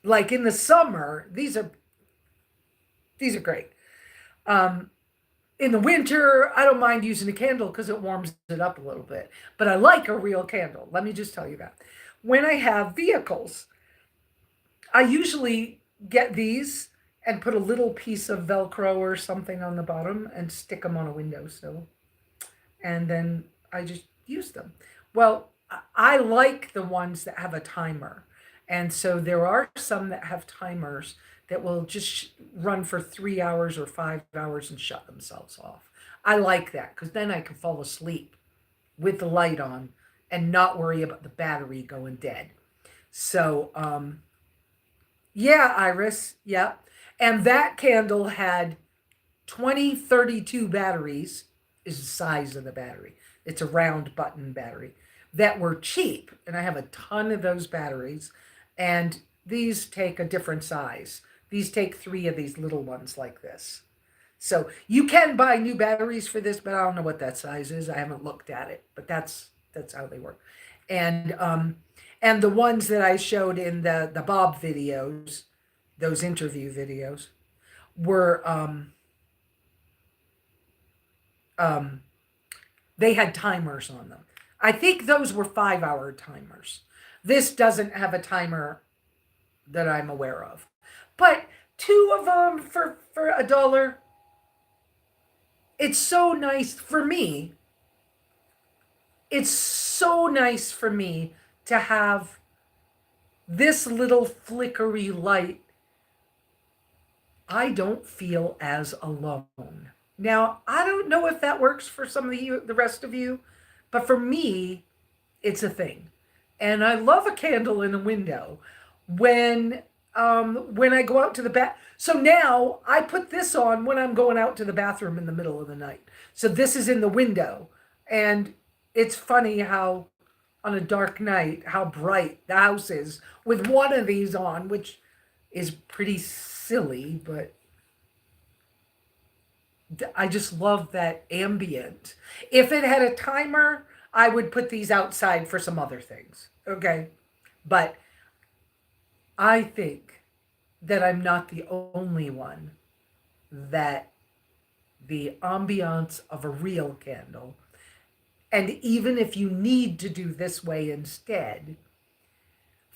like in the summer, these are great. Um, in the winter, I don't mind using a candle because it warms it up a little bit. But I like a real candle. Let me just tell you that. When I have vehicles, I usually get these and put a little piece of Velcro or something on the bottom and stick them on a windowsill. And then I just use them. Well, I like the ones that have a timer. And so there are some that have timers that will just run for 3 hours or 5 hours and shut themselves off. I like that because then I can fall asleep with the light on and not worry about the battery going dead. So, yeah, Iris, yeah. And that candle had 2032 batteries, is the size of the battery. It's a round button battery that were cheap. And I have a ton of those batteries. And these take a different size. These take 3 of these little ones like this. So you can buy new batteries for this, but I don't know what that size is. I haven't looked at it, but that's how they work. And and the ones that I showed in the Bob videos, those interview videos, were um, they had timers on them. I think those were 5-hour timers. This doesn't have a timer that I'm aware of. But 2 of them for $1. It's so nice for me. It's so nice for me to have this little flickery light. I don't feel as alone. Now, I don't know if that works for some of you, the rest of you, but for me, it's a thing. And I love a candle in a window when I go out to the bath. So now I put this on when I'm going out to the bathroom in the middle of the night. So this is in the window. And it's funny how on a dark night, how bright the house is with one of these on, which is pretty silly, but I just love that ambient. If it had a timer, I would put these outside for some other things. Okay. But I think that I'm not the only one that the ambiance of a real candle, and even if you need to do this way instead,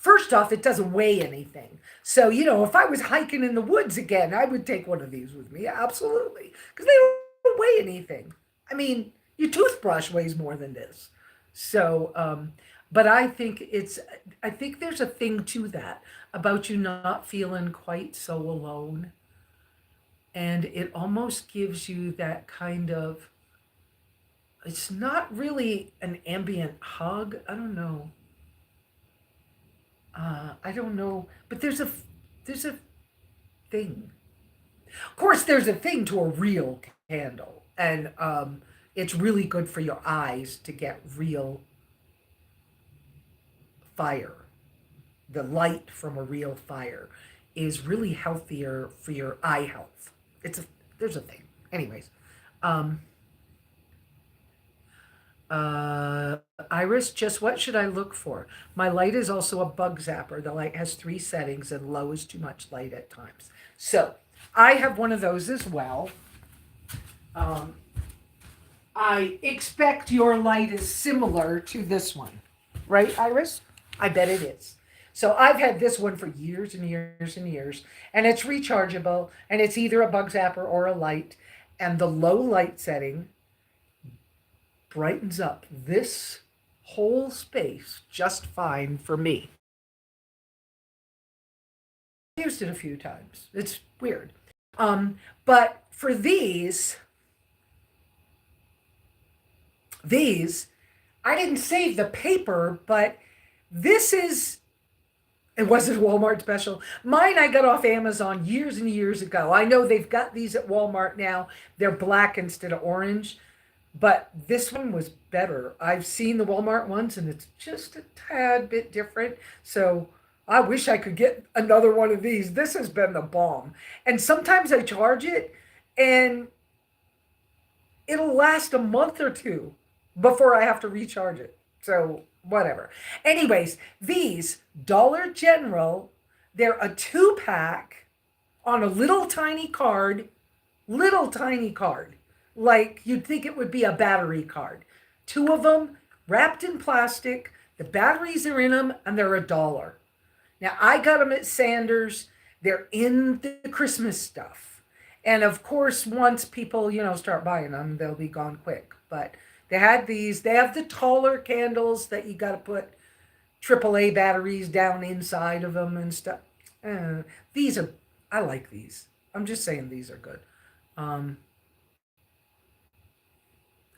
First off, it doesn't weigh anything. So, if I was hiking in the woods again, I would take one of these with me. Absolutely. Because they don't weigh anything. I mean, your toothbrush weighs more than this. So, but I think there's a thing to that about you not feeling quite so alone. And it almost gives you that kind of, it's not really an ambient hug. I don't know. I don't know, but there's a thing. Of course, there's a thing to a real candle, and it's really good for your eyes to get real fire. The light from a real fire is really healthier for your eye health. There's a thing. Anyways, Iris, just what should I look for? My light is also a bug zapper. The light has 3 settings and low is too much light at times. So I have one of those as well. I expect your light is similar to this one, right, Iris? I bet it is. So I've had this one for years and years and years, and it's rechargeable, and it's either a bug zapper or a light, and the low light setting brightens up this whole space just fine for me. I used it a few times. It's weird. But for these, I didn't save the paper, but this is, it wasn't a Walmart special. Mine I got off Amazon years and years ago. I know they've got these at Walmart now. They're black instead of orange. But this one was better. I've seen the Walmart ones, and it's just a tad bit different. So I wish I could get another one of these. This has been the bomb. And sometimes I charge it, and it'll last a month or two before I have to recharge it. So whatever. Anyways, these Dollar General, they're a 2-pack on a little tiny card. Like you'd think it would be a battery card. 2 of them wrapped in plastic. The batteries are in them, and they're $1. Now, I got them at Sanders. They're in the Christmas stuff. And of course, once people, start buying them, they'll be gone quick. But they had these. They have the taller candles that you got to put AAA batteries down inside of them and stuff. I like these. I'm just saying these are good.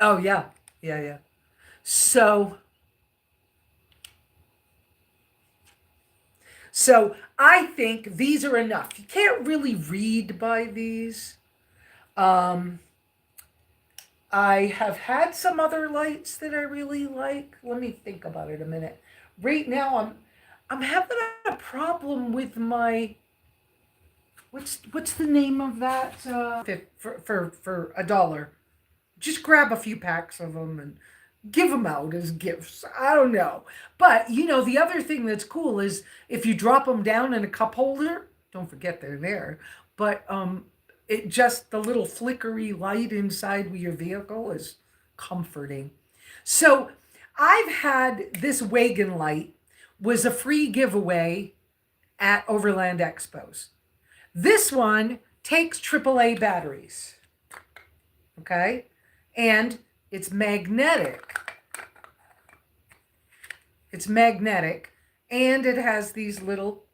Oh, yeah. Yeah. So I think these are enough. You can't really read by these. I have had some other lights that I really like. Let me think about it a minute. Right now, I'm having a problem with my, what's the name of that? For $1. Just grab a few packs of them and give them out as gifts. I don't know. But, the other thing that's cool is if you drop them down in a cup holder, don't forget they're there. But the little flickery light inside with your vehicle is comforting. So I've had this wagon light was a free giveaway at Overland Expos. This one takes AAA batteries. Okay? And it's magnetic. And it has these little,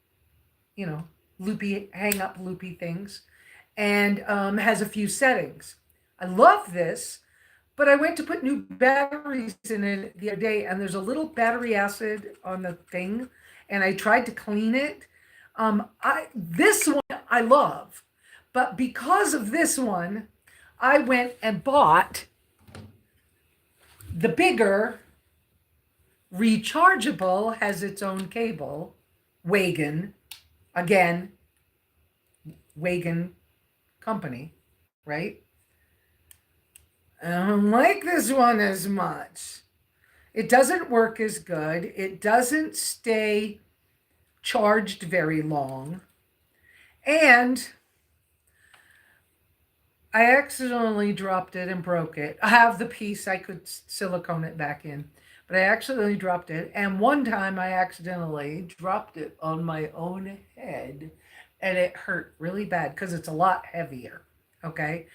hang-up loopy things, and has a few settings. I love this, but I went to put new batteries in it the other day, and there's a little battery acid on the thing, and I tried to clean it. This one I love, but because of this one, I went and bought the bigger, rechargeable, has its own cable, wagon. Again, wagon company, right? I don't like this one as much. It doesn't work as good. It doesn't stay charged very long. And I accidentally dropped it and broke it. I have the piece. I could silicone it back in. but I accidentally dropped it. And one time I accidentally dropped it on my own head and it hurt really bad because it's a lot heavier. Okay.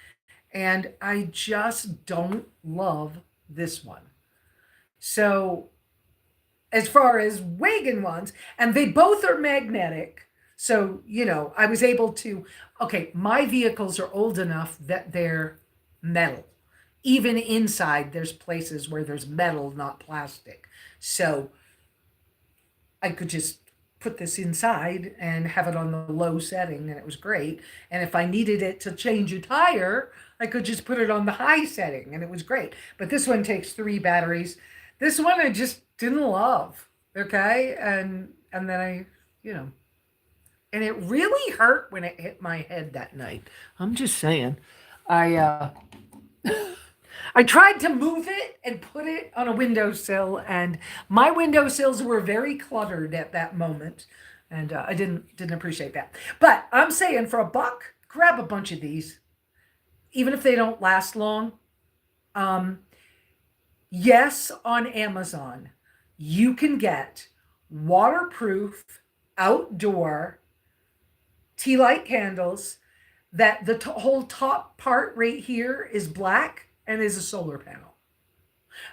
And I just don't love this one. So, as far as wagon ones, and they both are magnetic. So, I was able to, okay, my vehicles are old enough that they're metal. Even inside, there's places where there's metal, not plastic. So I could just put this inside and have it on the low setting, and it was great. And if I needed it to change a tire, I could just put it on the high setting, and it was great. But this one takes 3 batteries. This one I just didn't love. Okay, and then and it really hurt when it hit my head that night. I'm just saying, I I tried to move it and put it on a windowsill, and my windowsills were very cluttered at that moment, and I didn't appreciate that. But I'm saying for $1, grab a bunch of these, even if they don't last long. Yes, on Amazon, you can get waterproof outdoor tea light candles that the whole top part right here is black and is a solar panel.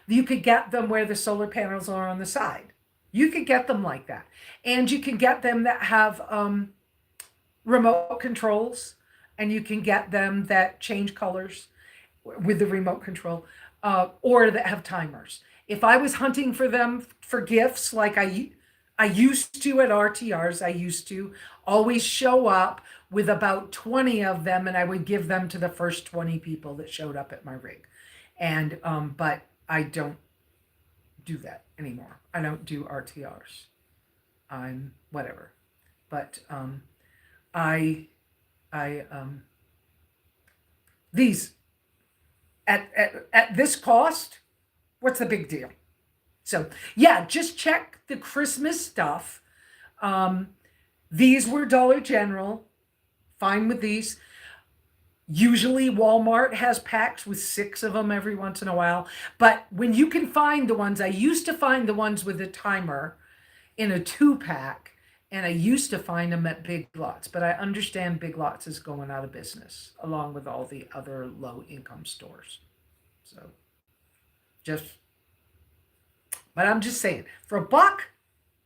You could get them where the solar panels are on the side. You could get them like that. And you can get them that have remote controls, and you can get them that change colors with the remote control, or that have timers. If I was hunting for them for gifts, like I used to at RTRs, I used to always show up with about 20 of them, and I would give them to the first 20 people that showed up at my rig. And but I don't do that anymore. I don't do RTRs. I'm whatever. But I these at this cost, what's the big deal? So yeah, just check the Christmas stuff. These were Dollar General. Fine with these. Usually Walmart has packs with 6 of them every once in a while. But when you can find the ones, I used to find the ones with a timer in a 2-pack, and I used to find them at Big Lots. But I understand Big Lots is going out of business, along with all the other low-income stores. So but I'm just saying, for $1,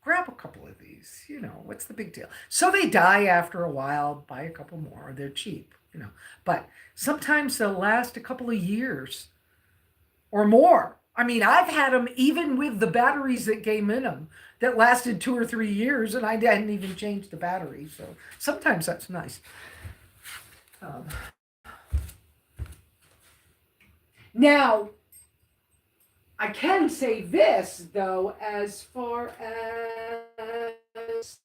grab a couple of these. What's the big deal? So they die after a while, buy a couple more. They're cheap, But sometimes they'll last a couple of years or more. I mean, I've had them even with the batteries that came in them that lasted 2 or 3 years, and I hadn't even changed the battery. So sometimes that's nice. Now, I can say this, though, as far as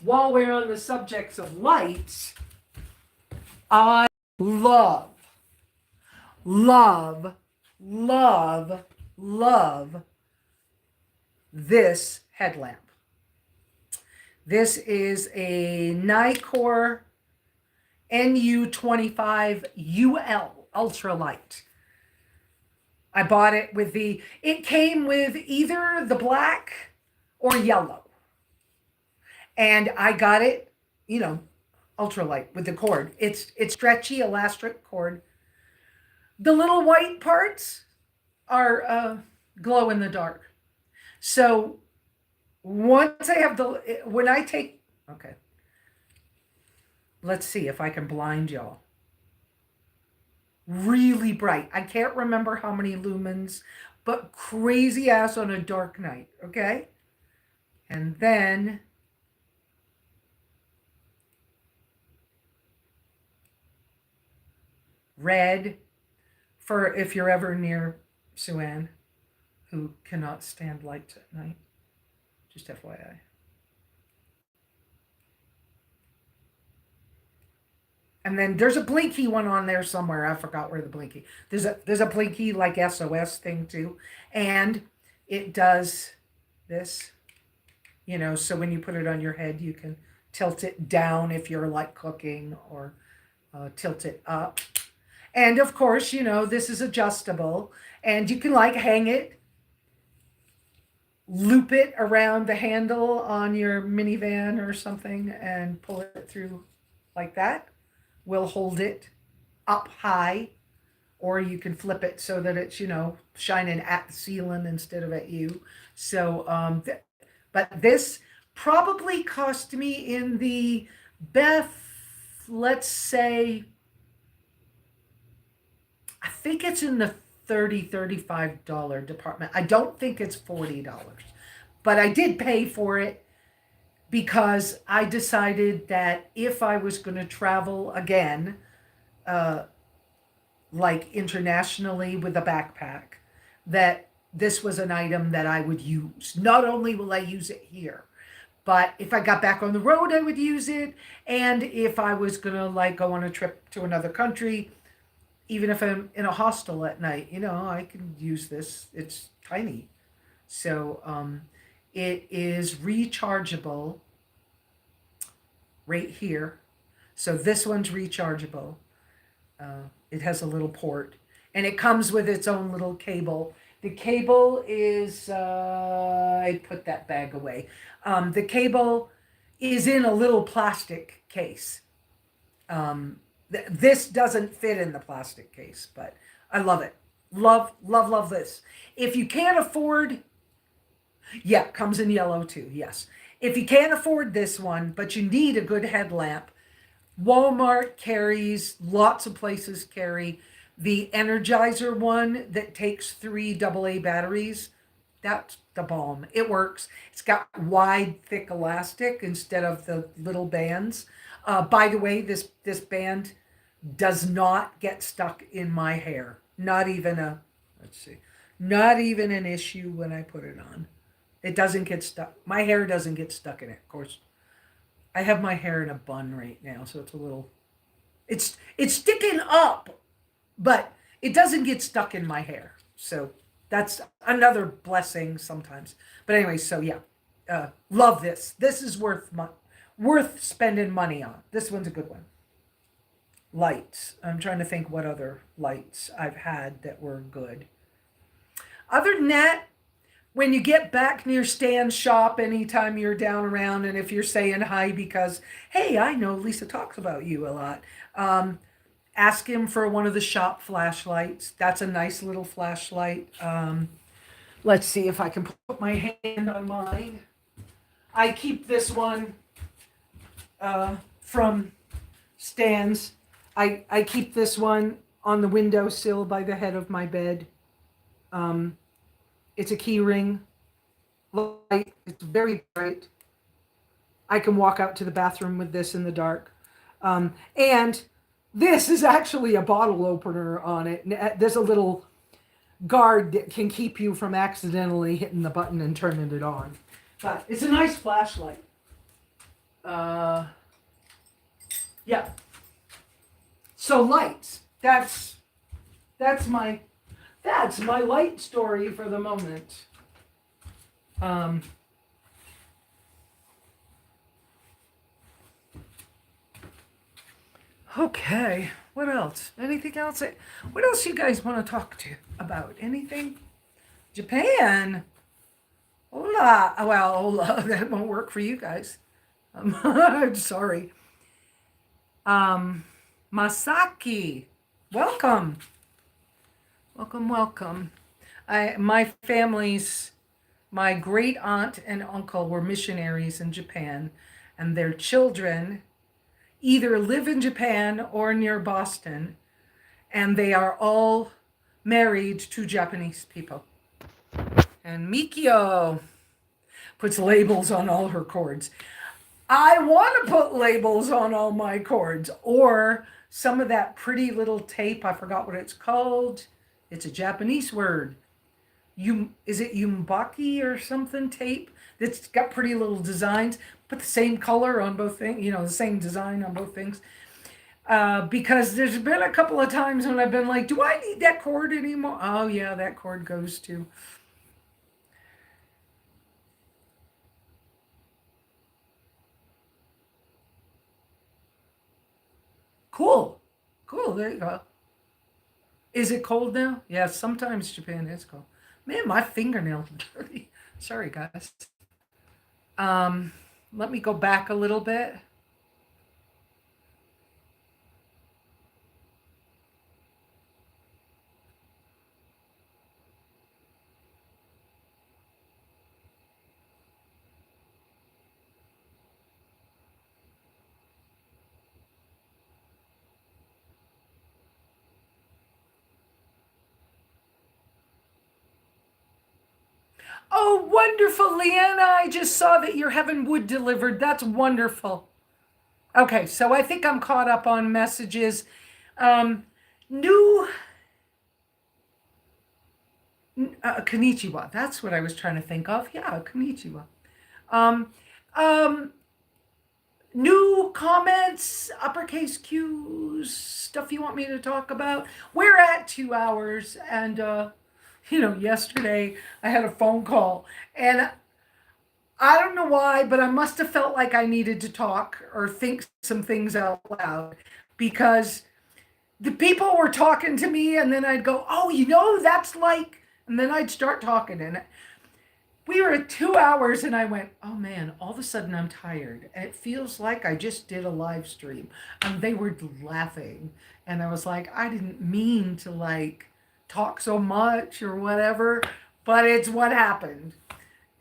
while we're on the subjects of lights, I love, love, love, love this headlamp. This is a Nikkor NU25UL ultralight. I bought it with it came with either the black or yellow. And I got it, ultralight with the cord. It's stretchy, elastic cord. The little white parts are glow in the dark. So once I have okay, let's see if I can blind y'all. Really bright. I can't remember how many lumens, but crazy ass on a dark night, okay? And then red for if you're ever near Sue-Ann, who cannot stand lights at night. Just FYI. And then there's a blinky one on there somewhere. I forgot where the blinky. There's a blinky like SOS thing too. And it does this, so when you put it on your head, you can tilt it down if you're like cooking, or tilt it up. And of course, you know, this is adjustable and you can like hang it, loop it around the handle on your minivan or something and pull it through like that. We'll hold it up high, or you can flip it so that it's, you know, shining at the ceiling instead of at you. So, but this probably cost me in the Beth, let's say, I think it's in the $35 department. I don't think it's $40, but I did pay for it because I decided that if I was going to travel again, uh, like internationally with a backpack, that this was an item that I would use. Not only will I use it here, but if I got back on the road, I would use it. And if I was going to like go on a trip to another country, even if I'm in a hostel at night, you know, I can use this. It's tiny. So it is rechargeable right here. So this one's rechargeable. It has a little port and it comes with its own little cable. The cable is, I put that bag away. The cable is in a little plastic case. This doesn't fit in the plastic case, but I love it. Love, love, love this. If you can't afford, yeah, comes in yellow too, yes. If you can't afford this one, but you need a good headlamp, Walmart carries, lots of places carry the Energizer one that takes 3 AA batteries. That's the bomb. It works. It's got wide, thick elastic instead of the little bands. By the way, this band does not get stuck in my hair. Not even a, let's see, not even an issue when I put it on. It doesn't get stuck. My hair doesn't get stuck in it. Of course, I have my hair in a bun right now, so it's a little, it's sticking up, but it doesn't get stuck in my hair. So that's another blessing sometimes. But anyway, so yeah, love this. This is worth spending money on. This one's a good one. Lights. I'm trying to think what other lights I've had that were good. Other than that, when you get back near Stan's shop, anytime you're down around, and if you're saying hi because, hey, I know Lesa talks about you a lot, ask him for one of the shop flashlights. That's a nice little flashlight. Let's see if I can put my hand on mine. I keep this one from Stan's. I keep this one on the windowsill by the head of my bed. It's a key ring light. It's very bright. I can walk out to the bathroom with this in the dark. And this is actually a bottle opener on it. There's a little guard that can keep you from accidentally hitting the button and turning it on. But it's a nice flashlight. Yeah. So lights. That's my light story for the moment. Okay, what else? Anything else? What else you guys want to talk to about? Anything? Japan. Hola. Well, hola. That won't work for you guys. I'm sorry. Masaki. Welcome. Welcome. My great aunt and uncle were missionaries in Japan, and their children either live in Japan or near Boston, and they are all married to Japanese people. And Mikio puts labels on all her cords. I want to put labels on all my cords, or some of that pretty little tape. I forgot what it's called. It's a Japanese word. Is it yumbaki or something tape? That's got pretty little designs. Put the same color on both things, the same design on both things. Because there's been a couple of times when I've been like, do I need that cord anymore? Oh yeah, that cord goes to. Cool. There you go. Is it cold now? Yeah, sometimes Japan is cold. Man, my fingernails are dirty. Sorry, guys. Um, Let me go back a little bit. Oh, wonderful, Leanna. I just saw that you're having wood delivered. That's wonderful. Okay, so I think I'm caught up on messages. Um, new Konnichiwa. That's what I was trying to think of. Yeah, Konnichiwa. Um, um, New comments, uppercase Q's, stuff you want me to talk about. We're at 2 hours, and yesterday I had a phone call, and I don't know why, but I must have felt like I needed to talk or think some things out loud because the people were talking to me, and then I'd go, "Oh, that's like," and then I'd start talking, and we were at 2 hours, and I went, "Oh man, all of a sudden I'm tired. And it feels like I just did a live stream." And they were laughing. And I was like, I didn't mean to like talk so much or whatever, but it's what happened.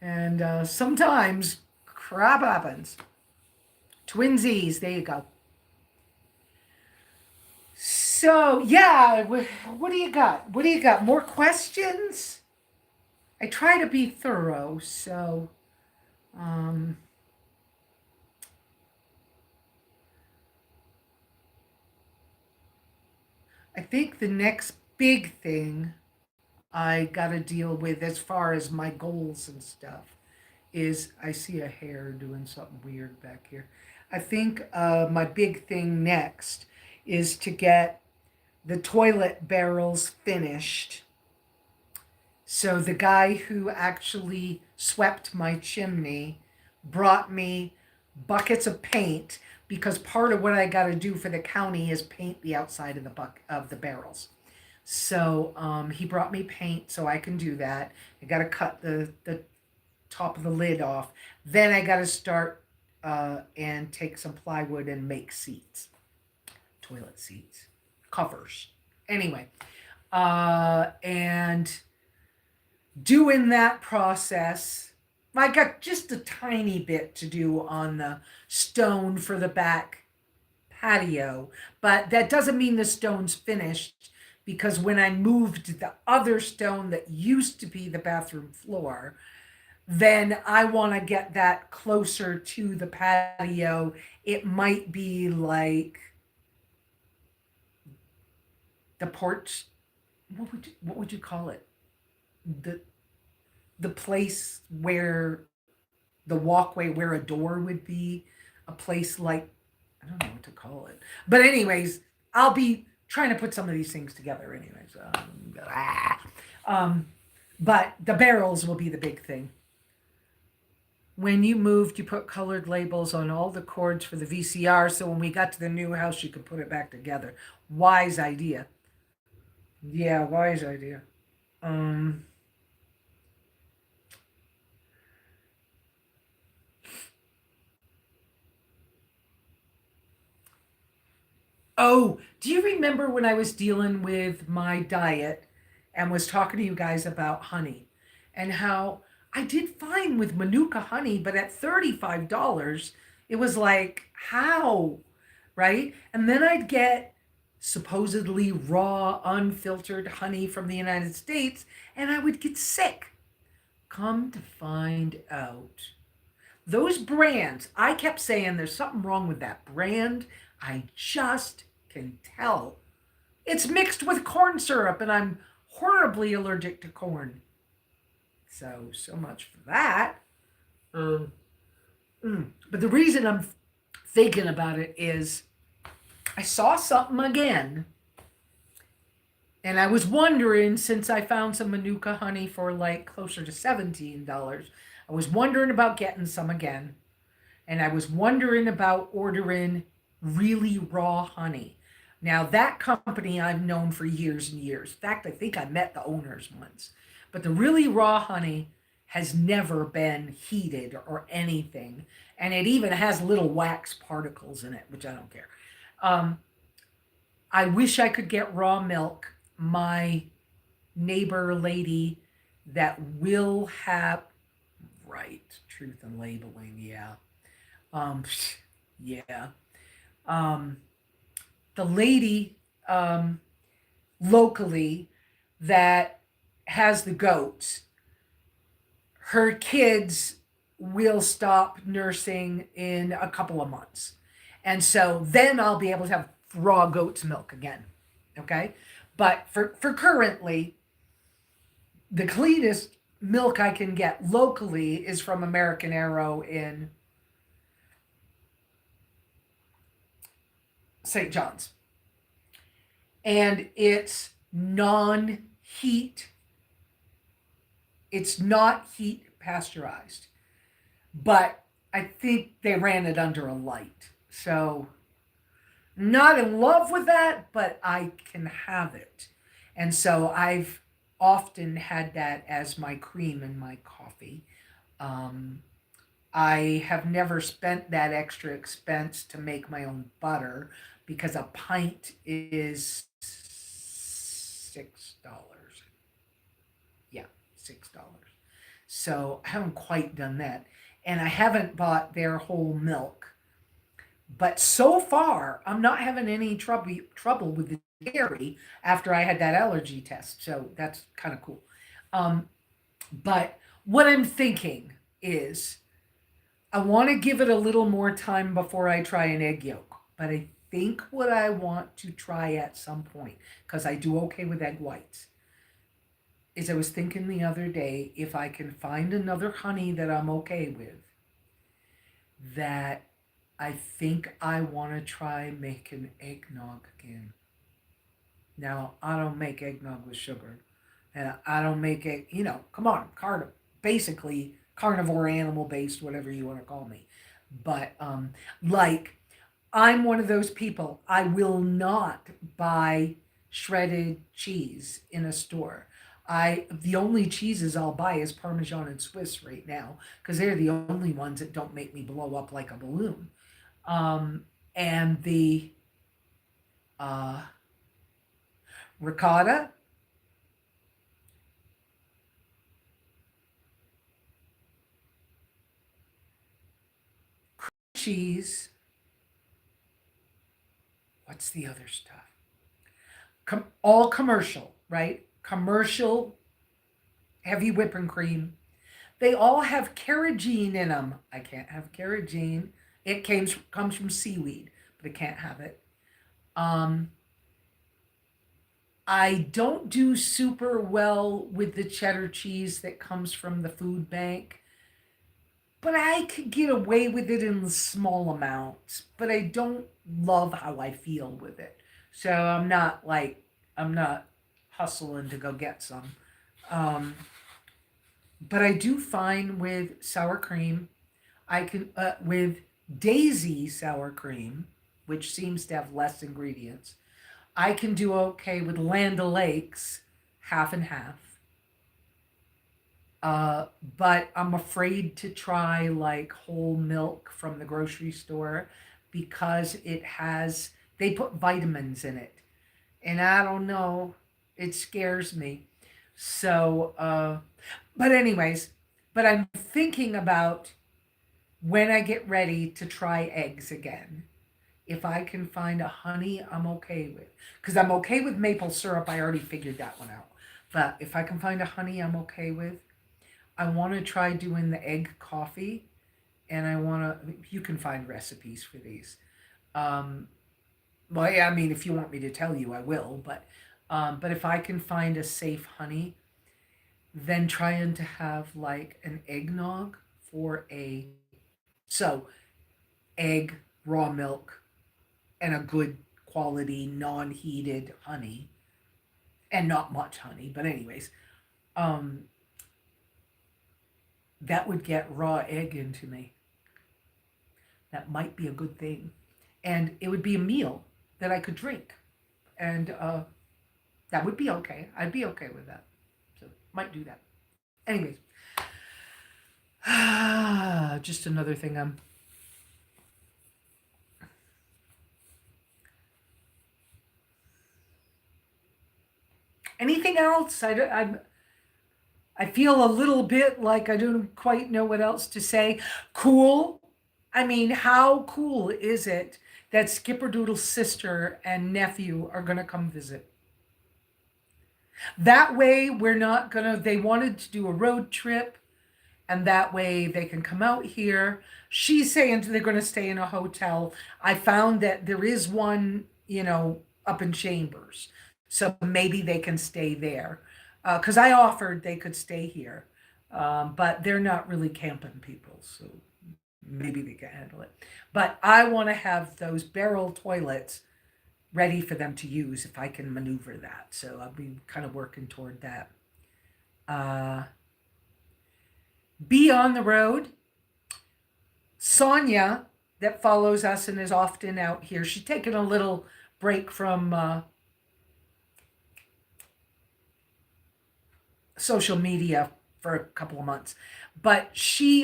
And sometimes crap happens. Twinsies, there you go. So, yeah, what do you got? What do you got? More questions? I try to be thorough, so um, I think the next big thing I got to deal with as far as my goals and stuff is I see a hair doing something weird back here. I think my big thing next is to get the toilet barrels finished. So the guy who actually swept my chimney brought me buckets of paint because part of what I got to do for the county is paint the outside of the barrels. So he brought me paint so I can do that. I got to cut the top of the lid off. Then I got to start and take some plywood and make seats, toilet seats, covers. Anyway, and doing that process, I got just a tiny bit to do on the stone for the back patio, but that doesn't mean the stone's finished because when I moved the other stone that used to be the bathroom floor, then I want to get that closer to the patio. It might be like the porch. What would you call it? The the place where the walkway where a door would be, a place like I don't know what to call it. But anyways, I'll be trying to put some of these things together anyways. Um, but the barrels will be the big thing. When you moved, you put colored labels on all the cords for the VCR, so when we got to the new house, you could put it back together. Wise idea. Yeah, wise idea. Um, Oh, do you remember when I was dealing with my diet and was talking to you guys about honey and how I did fine with Manuka honey, but at $35, it was like, how? Right? And then I'd get supposedly raw, unfiltered honey from the United States, and I would get sick. Come to find out, those brands, I kept saying there's something wrong with that brand. I just can tell. It's mixed with corn syrup, and I'm horribly allergic to corn. So much for that. Um, but the reason I'm thinking about it is I saw something again, and I was wondering since I found some Manuka honey for like closer to $17, I was wondering about getting some again. And I was wondering about ordering really raw honey. Now, that company I've known for years and years. In fact, I think I met the owners once. But the really raw honey has never been heated or anything. And it even has little wax particles in it, which I don't care. Um, I wish I could get raw milk. My neighbor lady that will have, right, truth and labeling, yeah. Um, yeah. Um, the lady locally that has the goats, her kids will stop nursing in a couple of months. And so then I'll be able to have raw goat's milk again. Okay. But for currently, the cleanest milk I can get locally is from American Arrow in St. John's. And it's non-heat. It's not heat pasteurized. But I think they ran it under a light. So not in love with that, but I can have it. And so I've often had that as my cream in my coffee. Um, I have never spent that extra expense to make my own butter because a pint is $6. Yeah, $6. So I haven't quite done that. And I haven't bought their whole milk. But so far, I'm not having any trouble with the dairy after I had that allergy test. So that's kind of cool. Um, but what I'm thinking is I want to give it a little more time before I try an egg yolk. But I think what I want to try at some point, because I do okay with egg whites, is I was thinking the other day if I can find another honey that I'm okay with, that I think I want to try making eggnog again. Now, I don't make eggnog with sugar. And I don't make it, come on, basically carnivore, animal based, whatever you want to call me. But like, I'm one of those people, I will not buy shredded cheese in a store. The only cheeses I'll buy is Parmesan and Swiss right now because they're the only ones that don't make me blow up like a balloon. And the uh, ricotta, cheese. What's the other stuff? All commercial, right? Commercial heavy whipping cream. They all have carrageenan in them. I can't have carrageenan. It comes from seaweed, but I can't have it. Um, I don't do super well with the cheddar cheese that comes from the food bank, but I could get away with it in small amounts. But I don't love how I feel with it. So I'm not hustling to go get some. Um, but I do fine with sour cream. I can with Daisy sour cream, which seems to have less ingredients. I can do okay with Land O'Lakes, half and half. But I'm afraid to try like whole milk from the grocery store because they put vitamins in it. And I don't know, it scares me. So, but anyways, but I'm thinking about when I get ready to try eggs again. If I can find a honey, I'm okay with. Because I'm okay with maple syrup. I already figured that one out. But if I can find a honey, I'm okay with. I want to try doing the egg coffee. And you can find recipes for these. Um, well, yeah, I mean, if you want me to tell you, I will. But if I can find a safe honey, then trying to have like an eggnog for so egg, raw milk, and a good quality non-heated honey, and not much honey, but anyways, um, that would get raw egg into me. That might be a good thing, and it would be a meal that I could drink. And that would be okay. I'd be okay with that. So might do that. Anyways, just another thing anything else? I feel a little bit like I don't quite know what else to say. Cool. I mean, how cool is it that Skipperdoodle's sister and nephew are going to come visit? That way, we're not going to, they wanted to do a road trip, and that way they can come out here. She's saying they're going to stay in a hotel. I found that there is one, up in Chambers. So maybe they can stay there. Because I offered they could stay here. But they're not really camping people. So maybe they can handle it. But I want to have those barrel toilets ready for them to use if I can maneuver that. So I'll be kind of working toward that. Be on the road. Sonia, that follows us and is often out here, she's taken a little break from social media for a couple of months, but she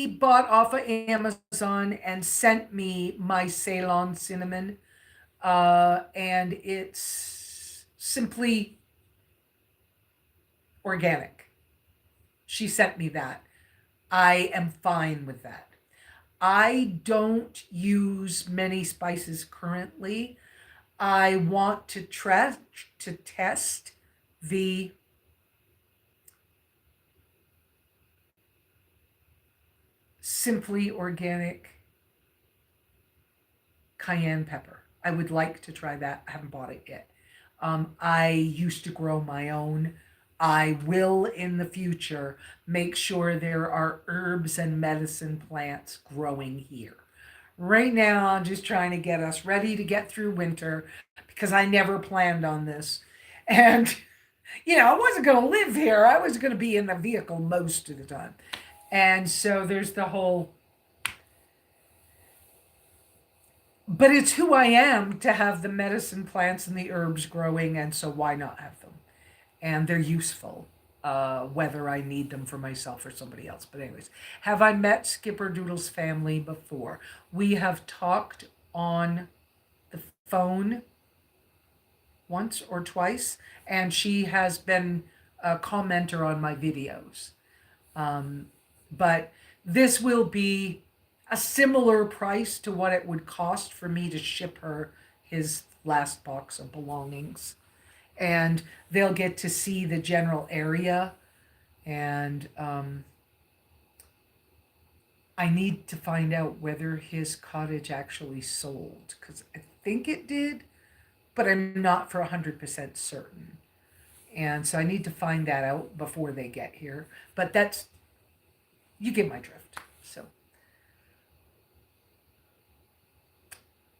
bought off of Amazon and sent me my Ceylon cinnamon, and it's simply organic. She sent me that. I am fine with that. I don't use many spices currently. I want to test the Simply Organic cayenne pepper. I would like to try that. I haven't bought it yet. I used to grow my own. I will in the future make sure there are herbs and medicine plants growing here. Right now, I'm just trying to get us ready to get through winter because I never planned on this. And, I wasn't going to live here. I was going to be in the vehicle most of the time. And so there's the whole, but it's who I am to have the medicine plants and the herbs growing. And so why not have them? And they're useful, whether I need them for myself or somebody else. But anyways, have I met Skipperdoodle's family before? We have talked on the phone once or twice, and she has been a commenter on my videos. But this will be a similar price to what it would cost for me to ship her his last box of belongings. And they'll get to see the general area. And I need to find out whether his cottage actually sold, because I think it did, but I'm not for 100% certain. And so I need to find that out before they get here. But that's, you get my drift. So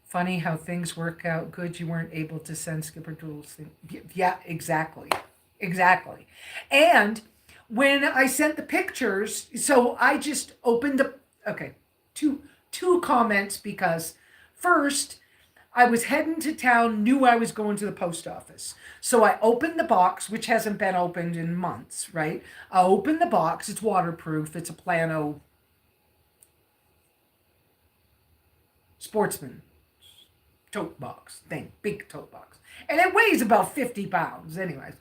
funny how things work out good. You weren't able to send Skipperdoodle's thing. Yeah, exactly. Exactly. And when I sent the pictures, so I just opened the, okay, two comments, because first, I was heading to town, knew I was going to the post office. So I opened the box, which hasn't been opened in months, right? I opened the box. It's waterproof. It's a Plano Sportsman tote box thing, big tote box. And it weighs about 50 pounds anyways.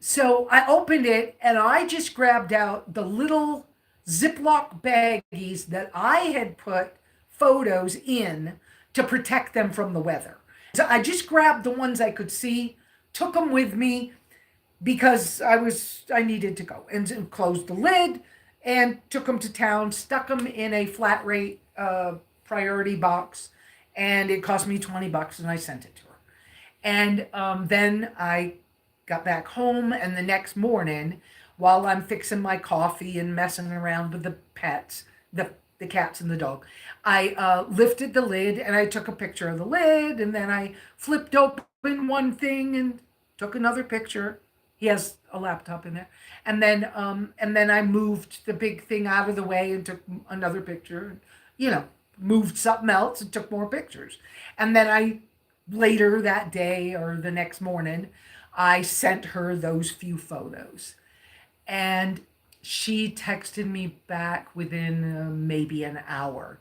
So I opened it and I just grabbed out the little Ziploc baggies that I had put photos in to protect them from the weather. So I just grabbed the ones I could see, took them with me because I needed to go, and closed the lid and took them to town, stuck them in a flat rate priority box, and it cost me $20 and I sent it to her. And then I got back home, and the next morning, while I'm fixing my coffee and messing around with the pets, the cats and the dog, I lifted the lid and I took a picture of the lid, and then I flipped open one thing and took another picture. He has a laptop in there. And then I moved the big thing out of the way and took another picture, moved something else and took more pictures. And then I later that day or the next morning, I sent her those few photos. And she texted me back within maybe an hour.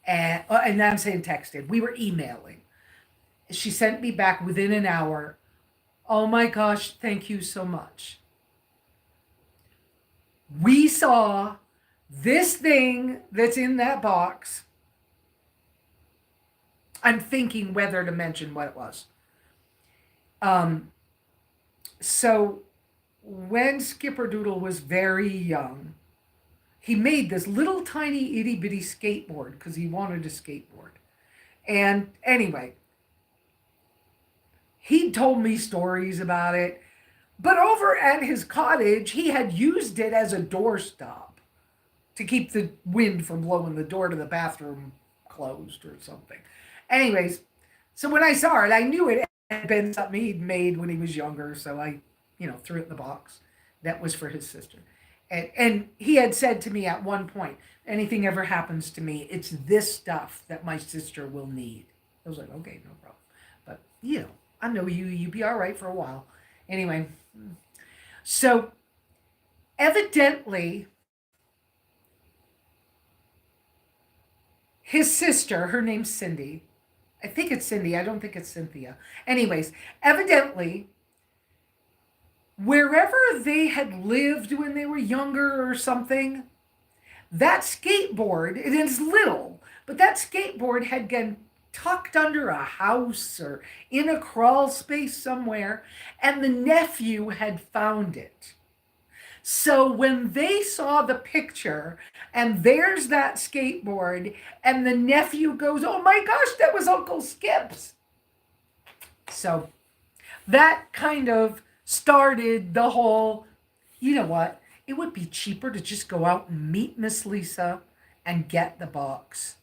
And I'm saying texted, we were emailing. She sent me back within an hour. Oh my gosh, thank you so much. We saw this thing that's in that box. I'm thinking whether to mention what it was. So when Skipper Doodle was very young, he made this little tiny itty bitty skateboard because he wanted a skateboard. And anyway, he told me stories about it. But over at his cottage, he had used it as a doorstop to keep the wind from blowing the door to the bathroom closed or something. Anyways, so when I saw it, I knew it had been something he'd made when he was younger. So I, threw it in the box. That was for his sister. And he had said to me at one point, anything ever happens to me, it's this stuff that my sister will need. I was like, okay, no problem. But, I know you'll be all right for a while. Anyway, so evidently, his sister, her name's Cindy. I think it's Cindy. I don't think it's Cynthia. Anyways, evidently, wherever they had lived when they were younger or something, that skateboard, it is little, but that skateboard had been tucked under a house or in a crawl space somewhere, and the nephew had found it. So when they saw the picture and there's that skateboard and the nephew goes, oh my gosh, that was Uncle Skip's. So that kind of started the whole, you know what, it would be cheaper to just go out and meet Miss Lesa and get the box.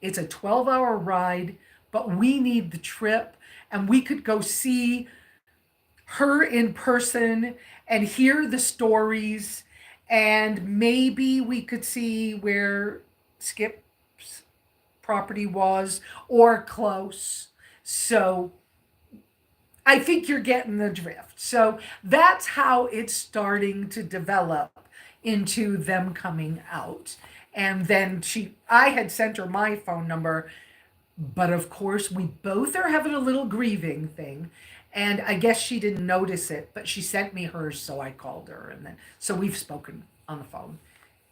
It's a 12-hour ride, but we need the trip and we could go see her in person and hear the stories, and maybe we could see where Skip's property was or close. So I think you're getting the drift. So that's how it's starting to develop into them coming out. And then I had sent her my phone number, but of course we both are having a little grieving thing. And I guess she didn't notice it, but she sent me hers, so I called her. And then, so we've spoken on the phone.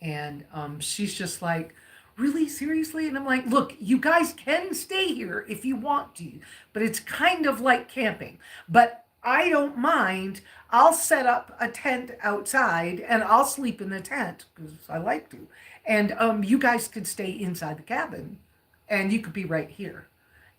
And she's just like, really, seriously? And I'm like, look, you guys can stay here if you want to, but it's kind of like camping. But I don't mind. I'll set up a tent outside and I'll sleep in the tent because I like to. And you guys could stay inside the cabin and you could be right here.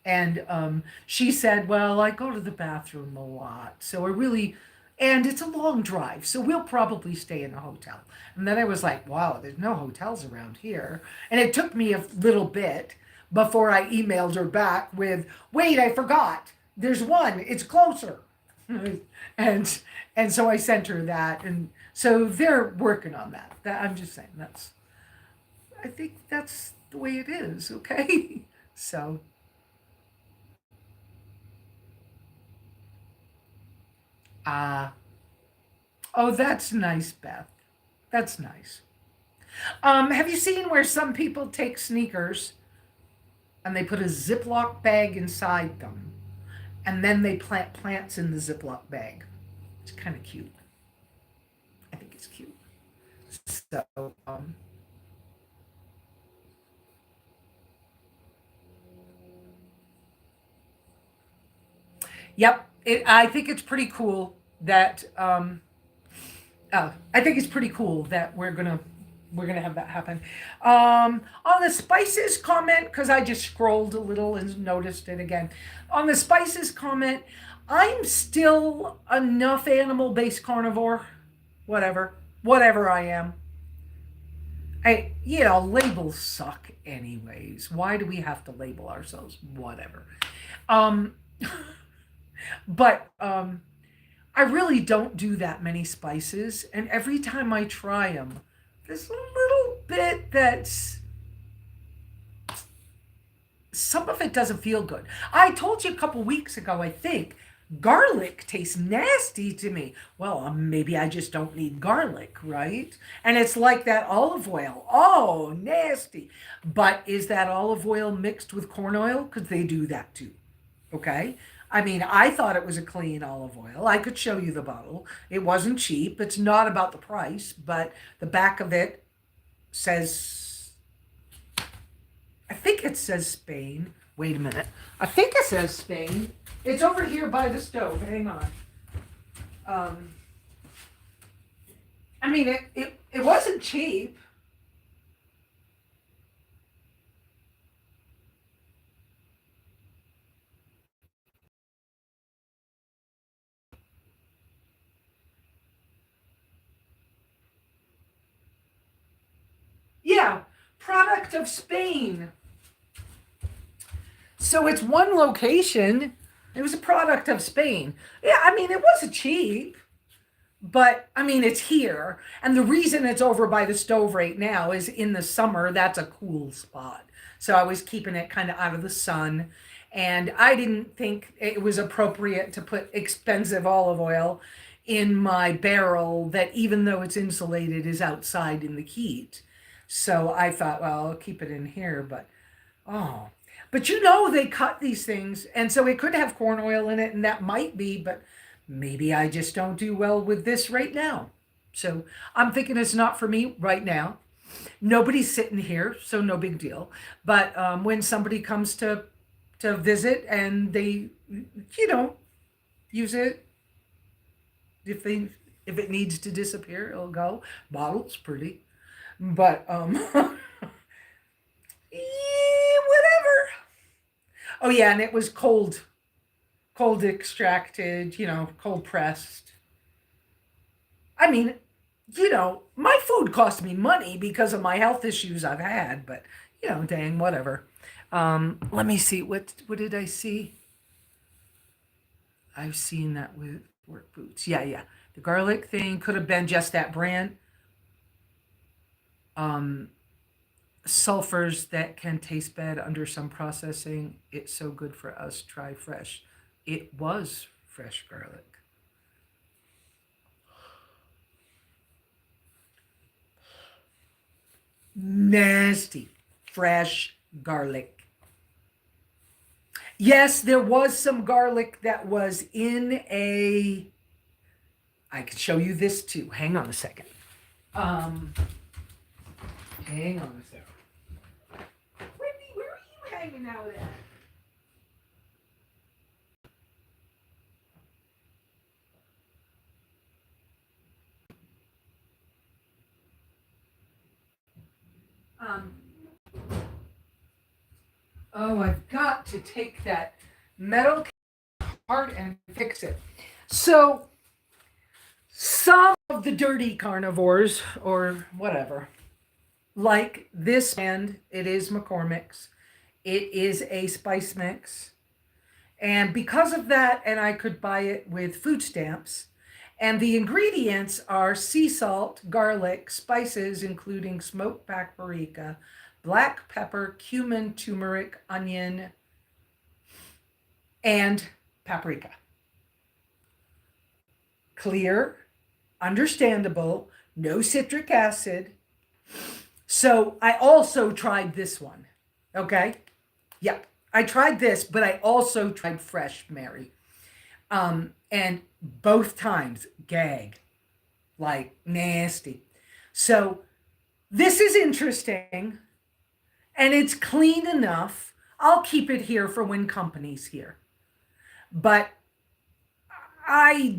And she said, well, I go to the bathroom a lot. So and it's a long drive. So we'll probably stay in a hotel. And then I was like, wow, there's no hotels around here. And it took me a little bit before I emailed her back with, wait, I forgot. There's one. It's closer. and so I sent her that. And so they're working on that. I'm just saying I think that's the way it is. Okay. So. Oh, that's nice, Beth. That's nice. Have you seen where some people take sneakers and they put a Ziploc bag inside them and then they plant plants in the Ziploc bag? It's kind of cute. I think it's cute. So, yep. I think it's pretty cool that I think it's pretty cool that we're gonna have that happen. On the spices comment, because I just scrolled a little and noticed it again. On the spices comment, I'm still enough animal-based carnivore. Whatever I am. Labels suck anyways. Why do we have to label ourselves? Whatever. But I really don't do that many spices, and every time I try them, there's a little bit that's some of it doesn't feel good. I told you a couple weeks ago, I think, garlic tastes nasty to me. Well, maybe I just don't need garlic, right? And it's like that olive oil. Oh, nasty. But is that olive oil mixed with corn oil? Because they do that too. Okay. I mean, I thought it was a clean olive oil. I could show you the bottle. It wasn't cheap. It's not about the price, but the back of it says, I think it says Spain. Wait a minute. I think it says Spain. It's over here by the stove. Hang on. Um, I mean, it wasn't cheap. Yeah, product of Spain. So it's one location. It was a product of Spain. Yeah, I mean, it wasn't cheap, but I mean, it's here. And the reason it's over by the stove right now is in the summer, that's a cool spot. So I was keeping it kind of out of the sun. And I didn't think it was appropriate to put expensive olive oil in my barrel that, even though it's insulated, is outside in the heat. So I thought, well, I'll keep it in here. But oh, but they cut these things, and so it could have corn oil in it, and that might be, but maybe I just don't do well with this right now. So I'm thinking it's not for me right now. Nobody's sitting here, so no big deal. But when somebody comes to visit and they, use it, if it needs to disappear, it'll go. Bottle's pretty, but whatever. Oh yeah, and it was cold extracted, cold pressed. I mean, my food cost me money because of my health issues I've had, but dang, whatever. Let me see. What did I see? I've seen that with work boots. Yeah, yeah. The garlic thing could have been just that brand. Um, Sulfurs that can taste bad under some processing. It's so good for us. Try fresh. It was fresh garlic. Nasty. Fresh garlic. Yes, there was some garlic that was in a. I could show you this too. Hang on a second. Um, Hang on a second. Wendy, where are you hanging out at? Um, oh, I've got to take that metal apart and fix it. So, some of the dirty carnivores, or whatever, like this brand, it is McCormick's. It is a spice mix. And because of that, and I could buy it with food stamps, and the ingredients are sea salt, garlic, spices, including smoked paprika, black pepper, cumin, turmeric, onion, and paprika. Clear, understandable, no citric acid. So I also tried this one. Okay? Yep. I tried this, but I also tried Fresh Mary. And both times, gag. Like, nasty. So this is interesting. And it's clean enough. I'll keep it here for when company's here. But I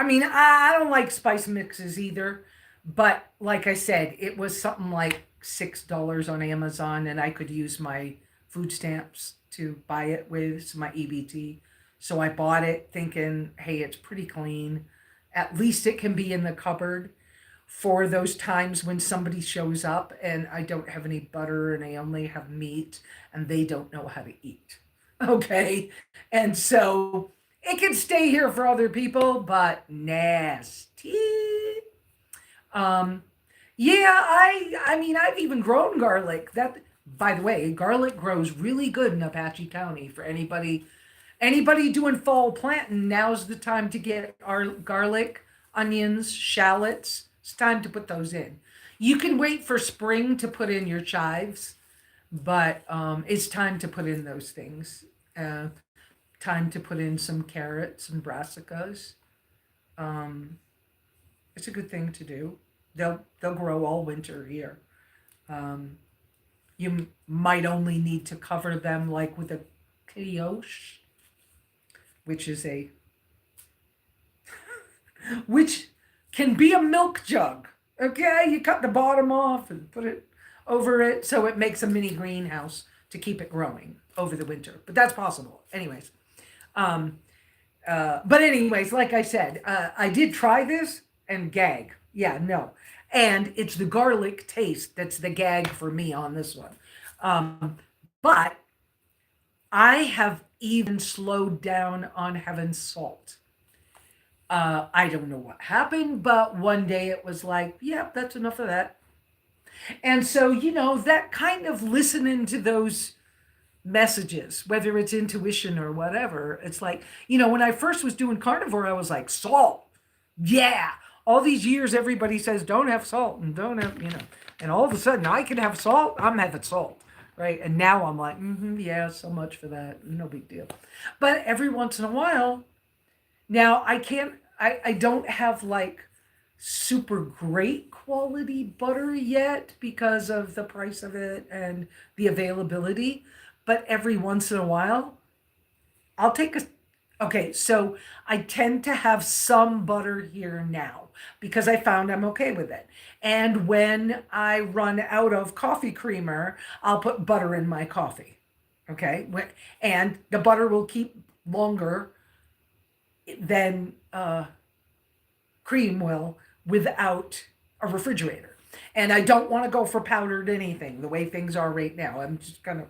mean, I don't like spice mixes either. But like I said, it was something like $6 on Amazon, and I could use my food stamps to buy it with, so my EBT. So I bought it thinking, hey, it's pretty clean. At least it can be in the cupboard for those times when somebody shows up and I don't have any butter and I only have meat and they don't know how to eat. Okay. And so it can stay here for other people, but nasty. Um, yeah, I mean, I've even grown garlic. That By the way, garlic grows really good in Apache County for anybody doing fall planting. Now's the time to get our garlic, onions, shallots. It's time to put those in. You can wait for spring to put in your chives, but it's time to put in those things. Uh, Time to put in some carrots and brassicas. Um, it's a good thing to do. They'll grow all winter here. Um, you might only need to cover them like with a cloche, which is which can be a milk jug. Okay, you cut the bottom off and put it over it so it makes a mini greenhouse to keep it growing over the winter. But that's possible. Anyways, like I said, I did try this and gag. Yeah, no. And it's the garlic taste that's the gag for me on this one. But I have even slowed down on having salt. I don't know what happened, but one day it was like, yeah, that's enough of that. And so, that kind of listening to those messages, whether it's intuition or whatever, it's like, when I first was doing carnivore, I was like, salt. Yeah. All these years, everybody says, don't have salt and don't have, and all of a sudden I can have salt. I'm having salt. Right. And now I'm like, yeah, so much for that. No big deal. But every once in a while, now I don't have like super great quality butter yet because of the price of it and the availability. But every once in a while, I'll take okay, so I tend to have some butter here now because I found I'm okay with it. And when I run out of coffee creamer, I'll put butter in my coffee. Okay. And the butter will keep longer than cream will without a refrigerator. And I don't want to go for powdered anything the way things are right now. I'm just gonna,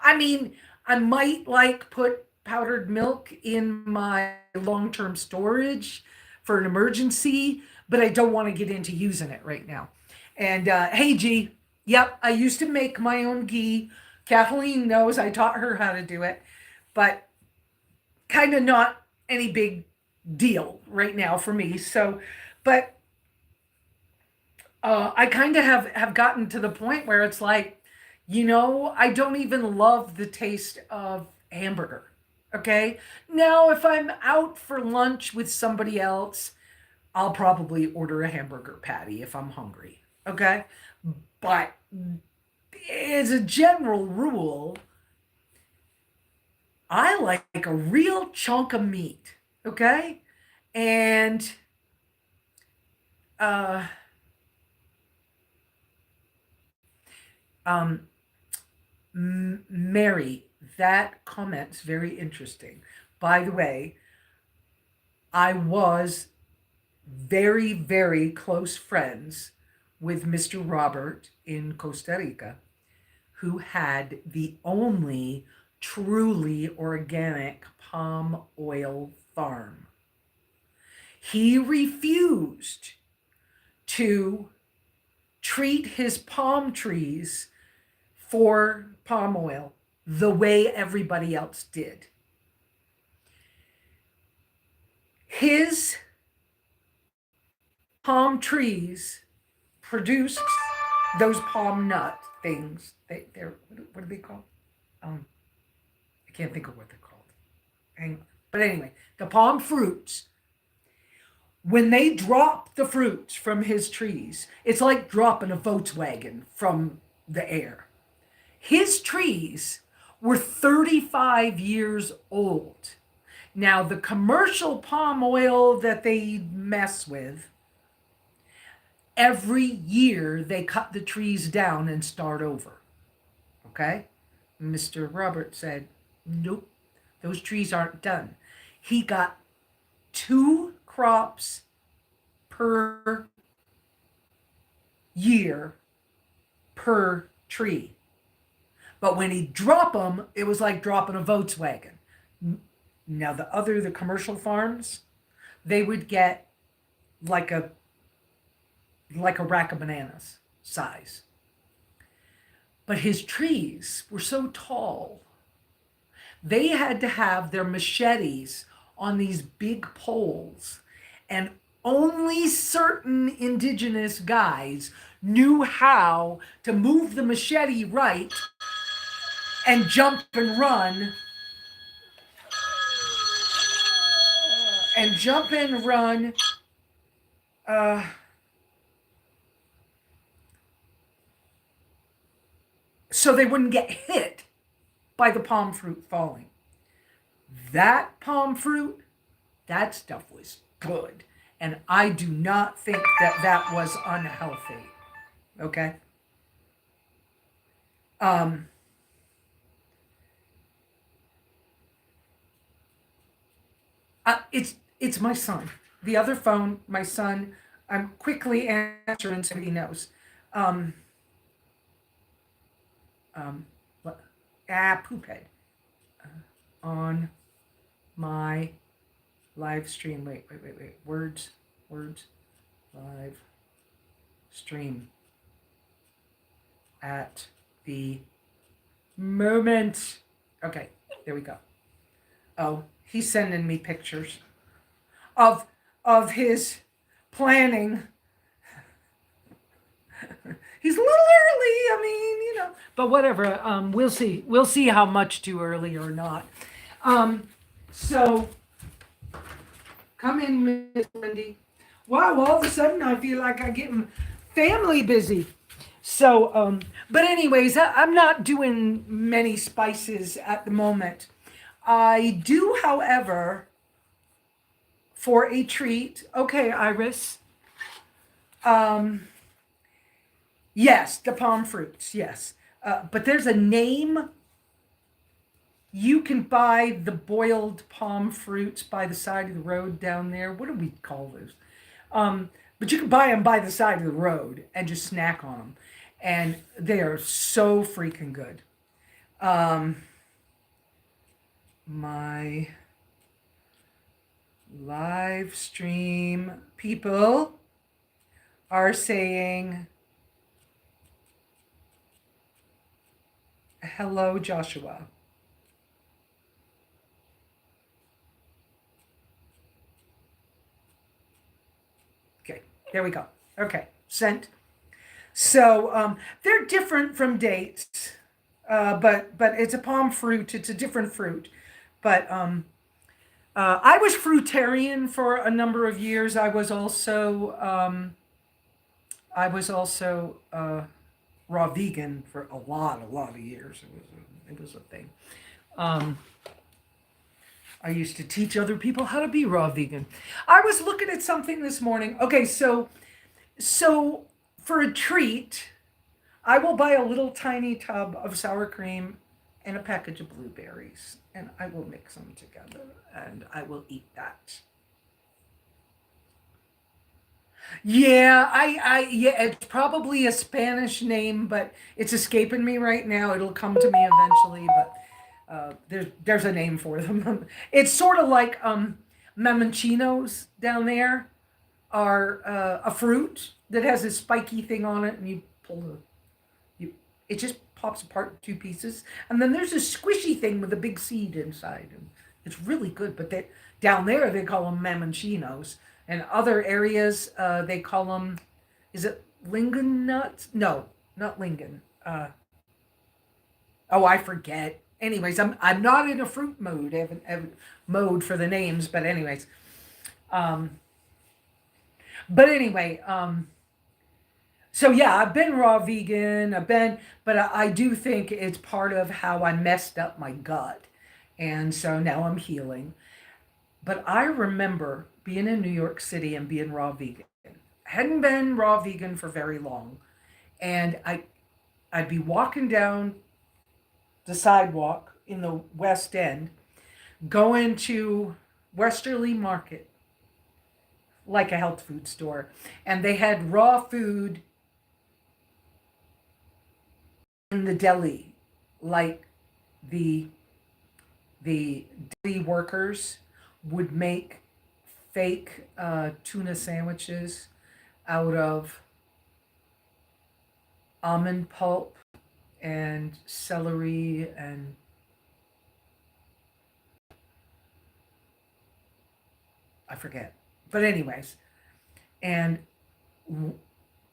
I mean, I might put powdered milk in my long-term storage for an emergency, but I don't want to get into using it right now. And hey, G, yep, I used to make my own ghee. Kathleen knows I taught her how to do it, but kind of not any big deal right now for me. So, but I kind of have gotten to the point where it's like, I don't even love the taste of hamburger. Okay. Now, if I'm out for lunch with somebody else, I'll probably order a hamburger patty if I'm hungry. Okay. But as a general rule, I like a real chunk of meat. Okay. And, Mary, that comment's very interesting. By the way, I was very, very close friends with Mr. Robert in Costa Rica, who had the only truly organic palm oil farm. He refused to treat his palm trees for palm oil the way everybody else did. His palm trees produced those palm nut things. They're what are they called? I can't think of what they're called. But anyway, the palm fruits, when they drop the fruits from his trees, it's like dropping a Volkswagen from the air. His trees were 35 years old. Now, the commercial palm oil that they mess with, every year they cut the trees down and start over. Okay? Mr. Robert said, nope, those trees aren't done. He got 2 crops per year per tree. But when he dropped them, it was like dropping a Volkswagen. Now the commercial farms, they would get like a rack of bananas size. But his trees were so tall, they had to have their machetes on these big poles. And only certain indigenous guys knew how to move the machete right and jump and run. And jump and run. So they wouldn't get hit by the palm fruit falling. That palm fruit, that stuff was good. And I do not think that that was unhealthy. Okay? It's my son. The other phone, my son, I'm quickly answering so he knows. Poophead. On my live stream. Wait. Words. Live stream. At the moment. Okay, there we go. Oh, he's sending me pictures of his planning. He's a little early, I mean, you know, but whatever. We'll see. We'll see how much too early or not. So come in, Miss Wendy. Wow, all of a sudden I feel like I'm getting family busy. So, but anyways, I'm not doing many spices at the moment. I do, however, for a treat. Okay, Iris. Yes, the palm fruits, yes. But there's a name. You can buy the boiled palm fruits by the side of the road down there. What do we call those? But you can buy them by the side of the road and just snack on them. And they are so freaking good. My live stream people are saying, hello, Joshua. Okay, there we go. Okay, sent. So they're different from dates, but it's a palm fruit. It's a different fruit. But I was fruitarian for a number of years. I was also raw vegan for a lot of years. It was a thing. I used to teach other people how to be raw vegan. I was looking at something this morning. Okay, so for a treat, I will buy a little tiny tub of sour cream and a package of blueberries, and I will mix them together, and I will eat that. Yeah, yeah, it's probably a Spanish name, but it's escaping me right now. It'll come to me eventually, but there's a name for them. It's sort of like mamanchinos down there are a fruit that has a spiky thing on it, and you pull it just pops apart in two pieces, and then there's a squishy thing with a big seed inside, and it's really good. But down there they call them mamanchinos. And other areas, they call them, is it lingon nuts? No, not lingon. I forget. Anyways, I'm not in a fruit mode for the names, but anyways. So yeah, I've been raw vegan. But I do think it's part of how I messed up my gut. And so now I'm healing. But I remember being in New York City and being raw vegan. I hadn't been raw vegan for very long. And I'd be walking down the sidewalk in the West End, going to Westerly Market, like a health food store. And they had raw food in the deli, like the deli workers would make fake tuna sandwiches out of almond pulp and celery and I forget. But anyways, and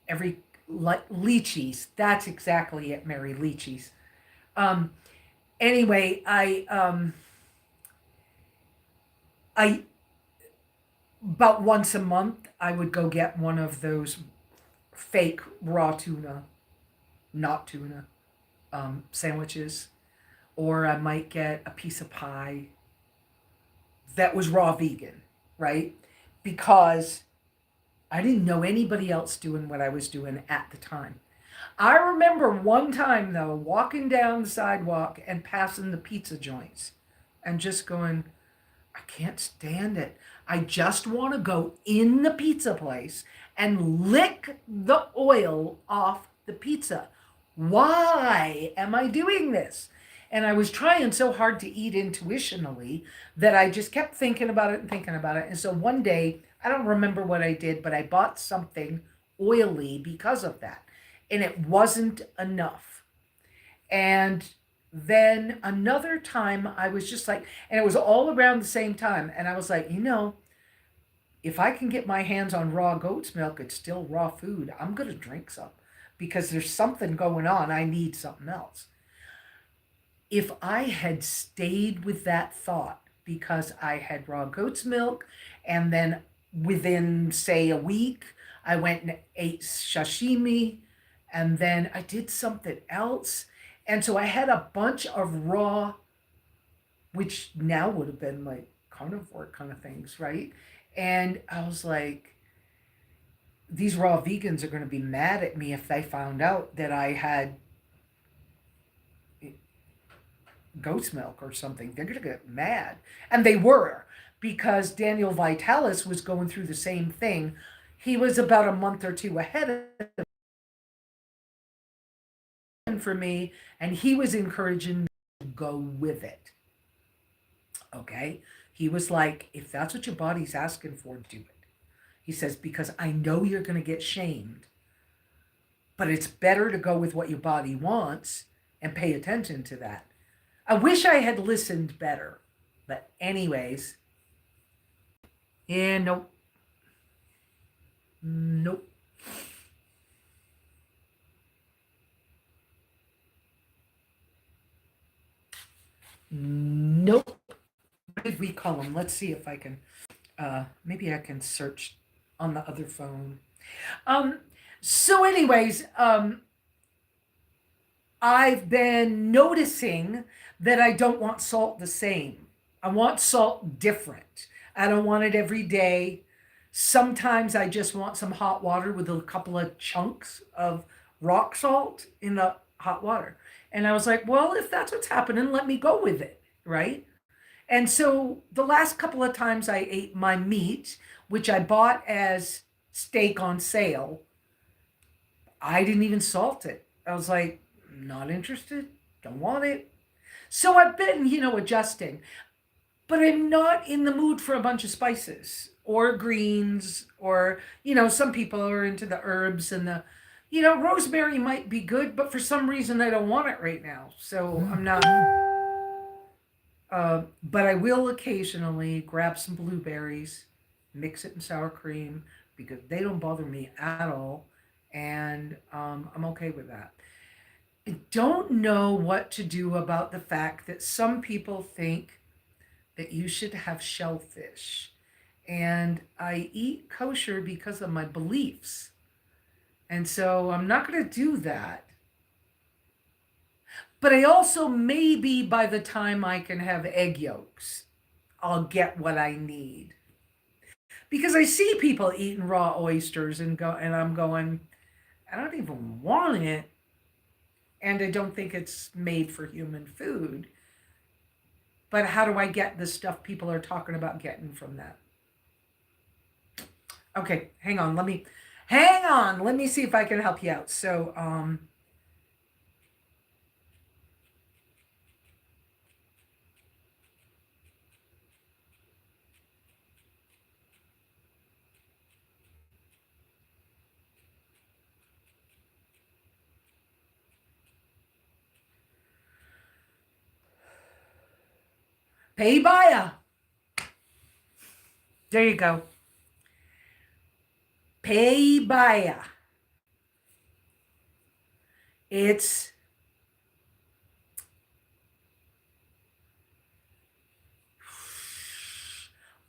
every lychees. That's exactly it, Mary. Lychees. Um, anyway, I about once a month I would go get one of those fake raw tuna, not tuna, sandwiches, or I might get a piece of pie that was raw vegan, right? Because I didn't know anybody else doing what I was doing at the time. I remember one time though, walking down the sidewalk and passing the pizza joints and just going, I can't stand it. I just want to go in the pizza place and lick the oil off the pizza. Why am I doing this? And I was trying so hard to eat intuitionally that I just kept thinking about it and thinking about it. And so one day, I don't remember what I did, but I bought something oily because of that. And it wasn't enough. And then another time I was just like, and it was all around the same time. And I was like, if I can get my hands on raw goat's milk, it's still raw food. I'm going to drink some because there's something going on. I need something else. If I had stayed with that thought because I had raw goat's milk and then within, say, a week, I went and ate sashimi and then I did something else. And so I had a bunch of raw, which now would have been like carnivore kind of things, right? And I was like, these raw vegans are going to be mad at me if they found out that I had goat's milk or something. They're going to get mad. And they were, because Daniel Vitalis was going through the same thing. He was about a month or two ahead for me, and he was encouraging me to go with it. Okay? He was like, if that's what your body's asking for, do it. He says, because I know you're going to get shamed, but it's better to go with what your body wants and pay attention to that. I wish I had listened better. But anyways, yeah, nope. Nope. Nope. What did we call them? Let's see if I can, maybe I can search on the other phone. Um, so anyways, I've been noticing that I don't want salt the same. I want salt different. I don't want it every day. Sometimes I just want some hot water with a couple of chunks of rock salt in the hot water. And I was like, well, if that's what's happening, let me go with it, right? And so the last couple of times I ate my meat, which I bought as steak on sale, I didn't even salt it. I was like, not interested, don't want it. So I've been, adjusting, but I'm not in the mood for a bunch of spices or greens or, some people are into the herbs and rosemary might be good, but for some reason I don't want it right now. So I'm not. But I will occasionally grab some blueberries, mix it in sour cream because they don't bother me at all. And I'm okay with that. I don't know what to do about the fact that some people think that you should have shellfish. And I eat kosher because of my beliefs. And so I'm not going to do that. But I also, maybe by the time I can have egg yolks, I'll get what I need. Because I see people eating raw oysters and I'm going, I don't even want it. And I don't think it's made for human food. But how do I get the stuff people are talking about getting from that? Okay, hang on. Let me see if I can help you out. So, Paya. There you go. Paya. It's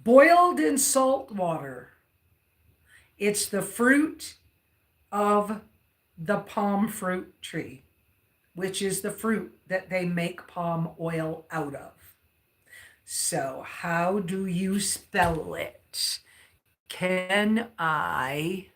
boiled in salt water. It's the fruit of the palm fruit tree, which is the fruit that they make palm oil out of. So how do you spell it? Can I?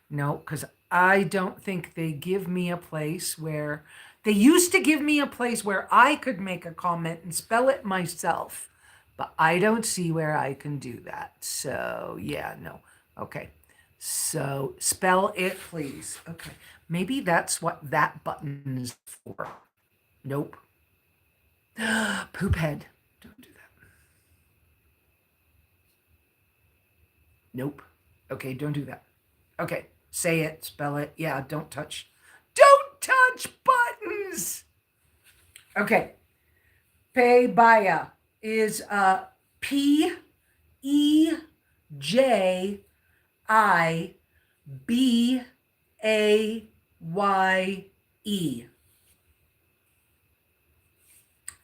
No, because I don't think they give me a place where, they used to give me a place where I could make a comment and spell it myself, but I don't see where I can do that. So yeah, no. Okay. So spell it, please. Okay. Maybe that's what that button is for. Nope. Poop head. Don't do that. Nope. Okay, don't do that. Okay. Say it, spell it. Yeah, don't touch. Don't touch buttons. Okay. Paya is P-E-J-I-B-A-Y-E.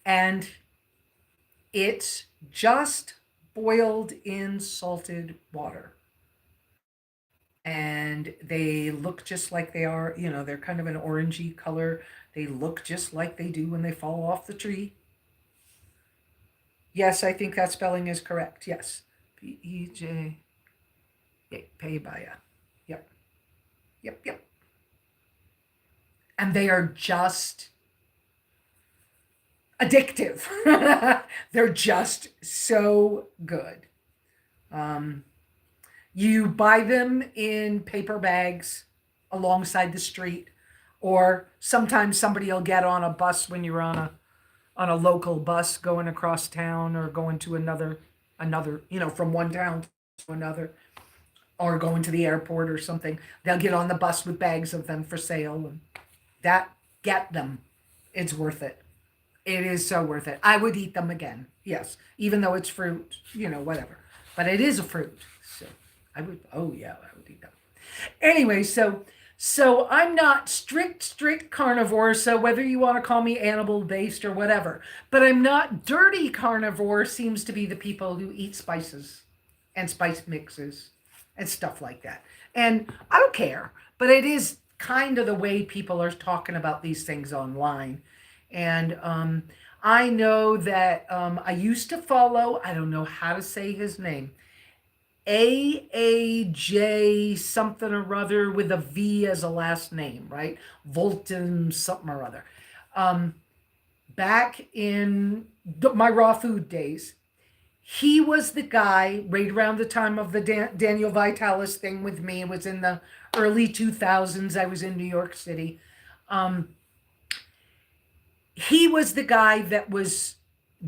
And it's just boiled in salted water. And they look just like they are, you know, they're kind of an orangey color. They look just like they do when they fall off the tree. Yes, I think that spelling is correct. Yes. P-E-J. Paya. Yep. Yep, yep. And they are just addictive. They're just so good. You buy them in paper bags alongside the street, or sometimes somebody will get on a bus when you're on a local bus going across town, or going to another, you know, from one town to another, or going to the airport or something. They'll get on the bus with bags of them for sale, and get them. It's worth it. It is so worth it. I would eat them again. Yes. Even though it's fruit, you know, whatever. But it is a fruit. So I would, oh yeah, I would eat them. Anyway, so I'm not strict carnivore. So whether you want to call me animal based or whatever, but I'm not dirty carnivore. Seems to be the people who eat spices and spice mixes and stuff like that. And I don't care, but it is kind of the way people are talking about these things online. And I know that I used to follow, I don't know how to say his name, AAJ something or other with a V as a last name, right? Volton something or other. Back in my raw food days, he was the guy right around the time of the Daniel Vitalis thing with me. It was in the early 2000s. I was in New York City. He was the guy that was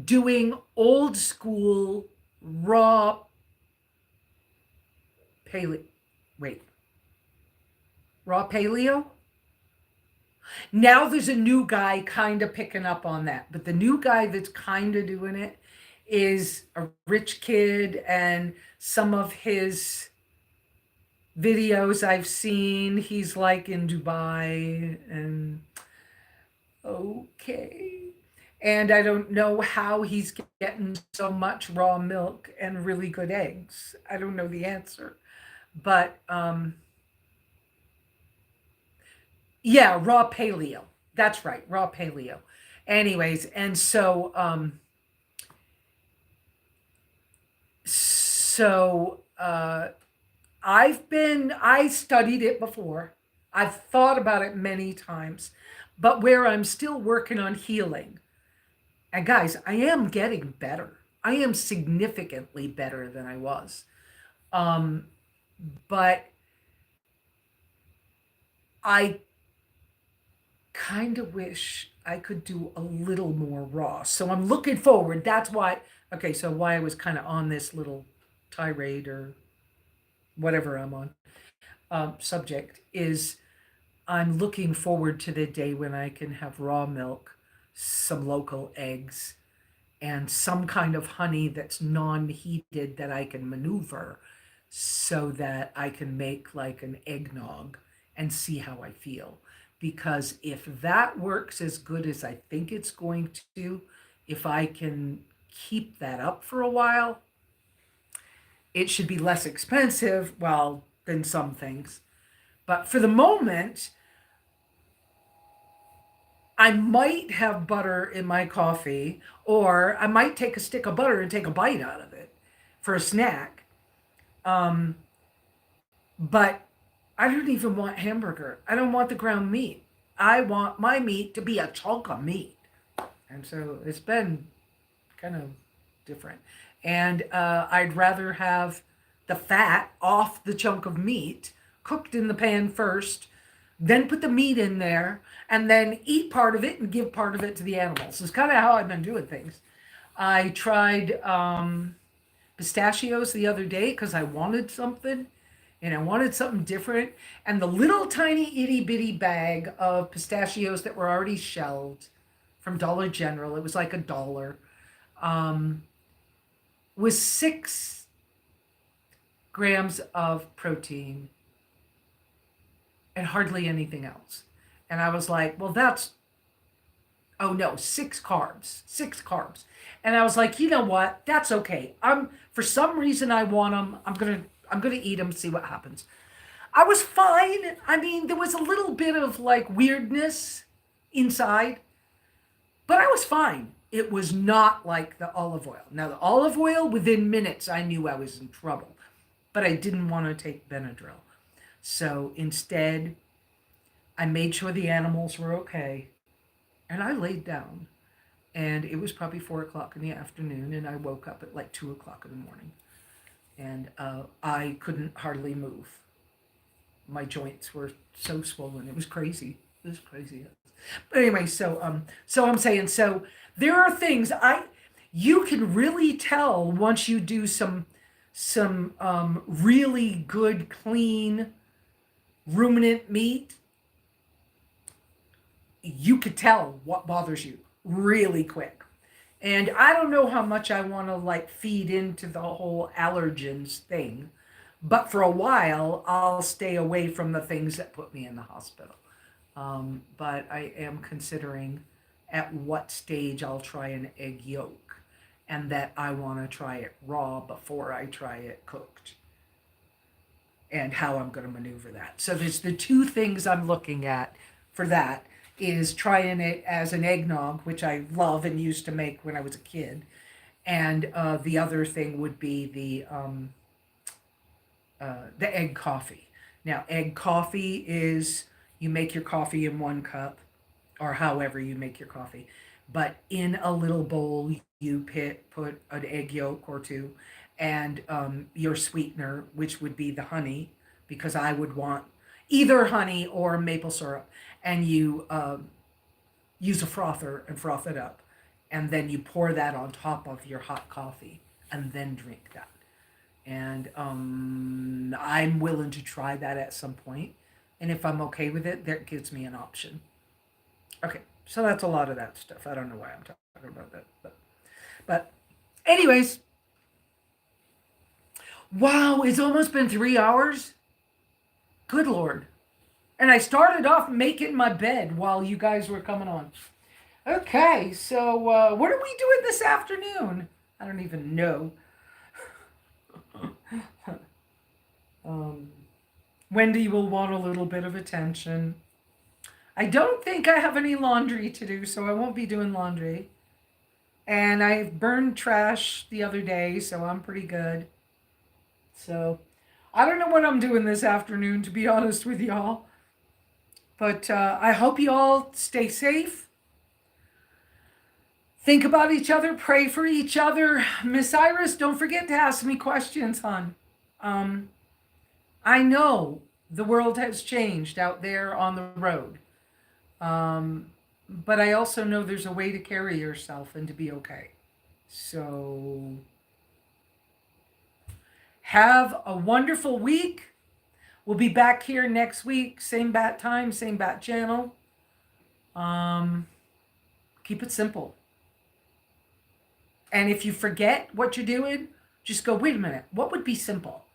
doing old school raw paleo. Wait. Raw paleo? Now there's a new guy kind of picking up on that. But the new guy that's kind of doing it is a rich kid, and some of his videos I've seen, he's like in Dubai, and okay. And I don't know how he's getting so much raw milk and really good eggs. I don't know the answer. But yeah, raw paleo. That's right, raw paleo. Anyways, and so I studied it before. I've thought about it many times, but where I'm still working on healing. And guys, I am getting better. I am significantly better than I was. But I kind of wish I could do a little more raw. So I'm looking forward. That's why, okay, so why I was kind of on this little tirade or whatever I'm on subject is I'm looking forward to the day when I can have raw milk some local eggs, and some kind of honey that's non-heated that I can maneuver so that I can make like an eggnog and see how I feel. Because if that works as good as I think it's going to, if I can keep that up for a while, it should be less expensive, well, than some things. But for the moment, I might have butter in my coffee, or I might take a stick of butter and take a bite out of it for a snack. Um, but I don't even want hamburger. I don't want the ground meat. I want my meat to be a chunk of meat. And so it's been kind of different. And I'd rather have the fat off the chunk of meat, cooked in the pan first, then put the meat in there, and then eat part of it and give part of it to the animals. It's kind of how I've been doing things. I tried pistachios the other day because I wanted something, and I wanted something different. And the little tiny itty bitty bag of pistachios that were already shelled from Dollar General, it was like $1, was 6 grams of protein and hardly anything else. And I was like, well, oh no, 6 carbs. And I was like, you know what? That's okay. For some reason I want them. I'm going to eat them, see what happens. I was fine. I mean, there was a little bit of like weirdness inside, but I was fine. It was not like the olive oil. Now, the olive oil, within minutes, I knew I was in trouble, but I didn't want to take Benadryl. So instead, I made sure the animals were okay, and I laid down. And it was probably 4 o'clock in the afternoon, and I woke up at like 2 o'clock in the morning. And I couldn't hardly move. My joints were so swollen. It was crazy. It was crazy. But anyway, so I'm saying, so there are things you can really tell once you do some really good, clean ruminant meat. You could tell what bothers you really quick. And I don't know how much I want to like feed into the whole allergens thing, but for a while I'll stay away from the things that put me in the hospital. But I am considering at what stage I'll try an egg yolk, and that I want to try it raw before I try it cooked, and how I'm going to maneuver that. So there's the two things I'm looking at for that, is trying it as an eggnog, which I love and used to make when I was a kid. And the other thing would be the egg coffee. Now, egg coffee is you make your coffee in 1 cup, or however you make your coffee. But in a little bowl, you put an egg yolk or 2, and your sweetener, which would be the honey, because I would want either honey or maple syrup, and you use a frother and froth it up, and then you pour that on top of your hot coffee, and then drink that. And I'm willing to try that at some point, and if I'm okay with it, that gives me an option. Okay, so that's a lot of that stuff. I don't know why I'm talking about that, but anyways, wow, it's almost been 3 hours. Good Lord. And I started off making my bed while you guys were coming on. Okay, so what are we doing this afternoon? I don't even know. Wendy will want a little bit of attention. I don't think I have any laundry to do, so I won't be doing laundry. And I burned trash the other day, so I'm pretty good. So I don't know what I'm doing this afternoon, to be honest with y'all. But I hope you all stay safe. Think about each other. Pray for each other. Miss Iris, don't forget to ask me questions, hon. I know the world has changed out there on the road. But I also know there's a way to carry yourself and to be okay. So have a wonderful week. We'll be back here next week. Same bat time, same bat channel. Keep Keep it simple. And if you forget what you're doing, just go, wait a minute, what would be simple?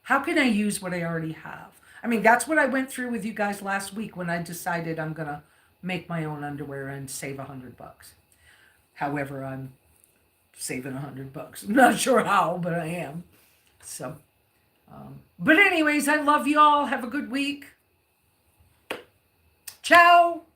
How can I use what I already have? I mean, that's what I went through with you guys last week when I decided I'm going to make my own underwear and save $100. However, I'm saving $100. I'm not sure how, but I am. So, but anyways, I love you all. Have a good week. Ciao.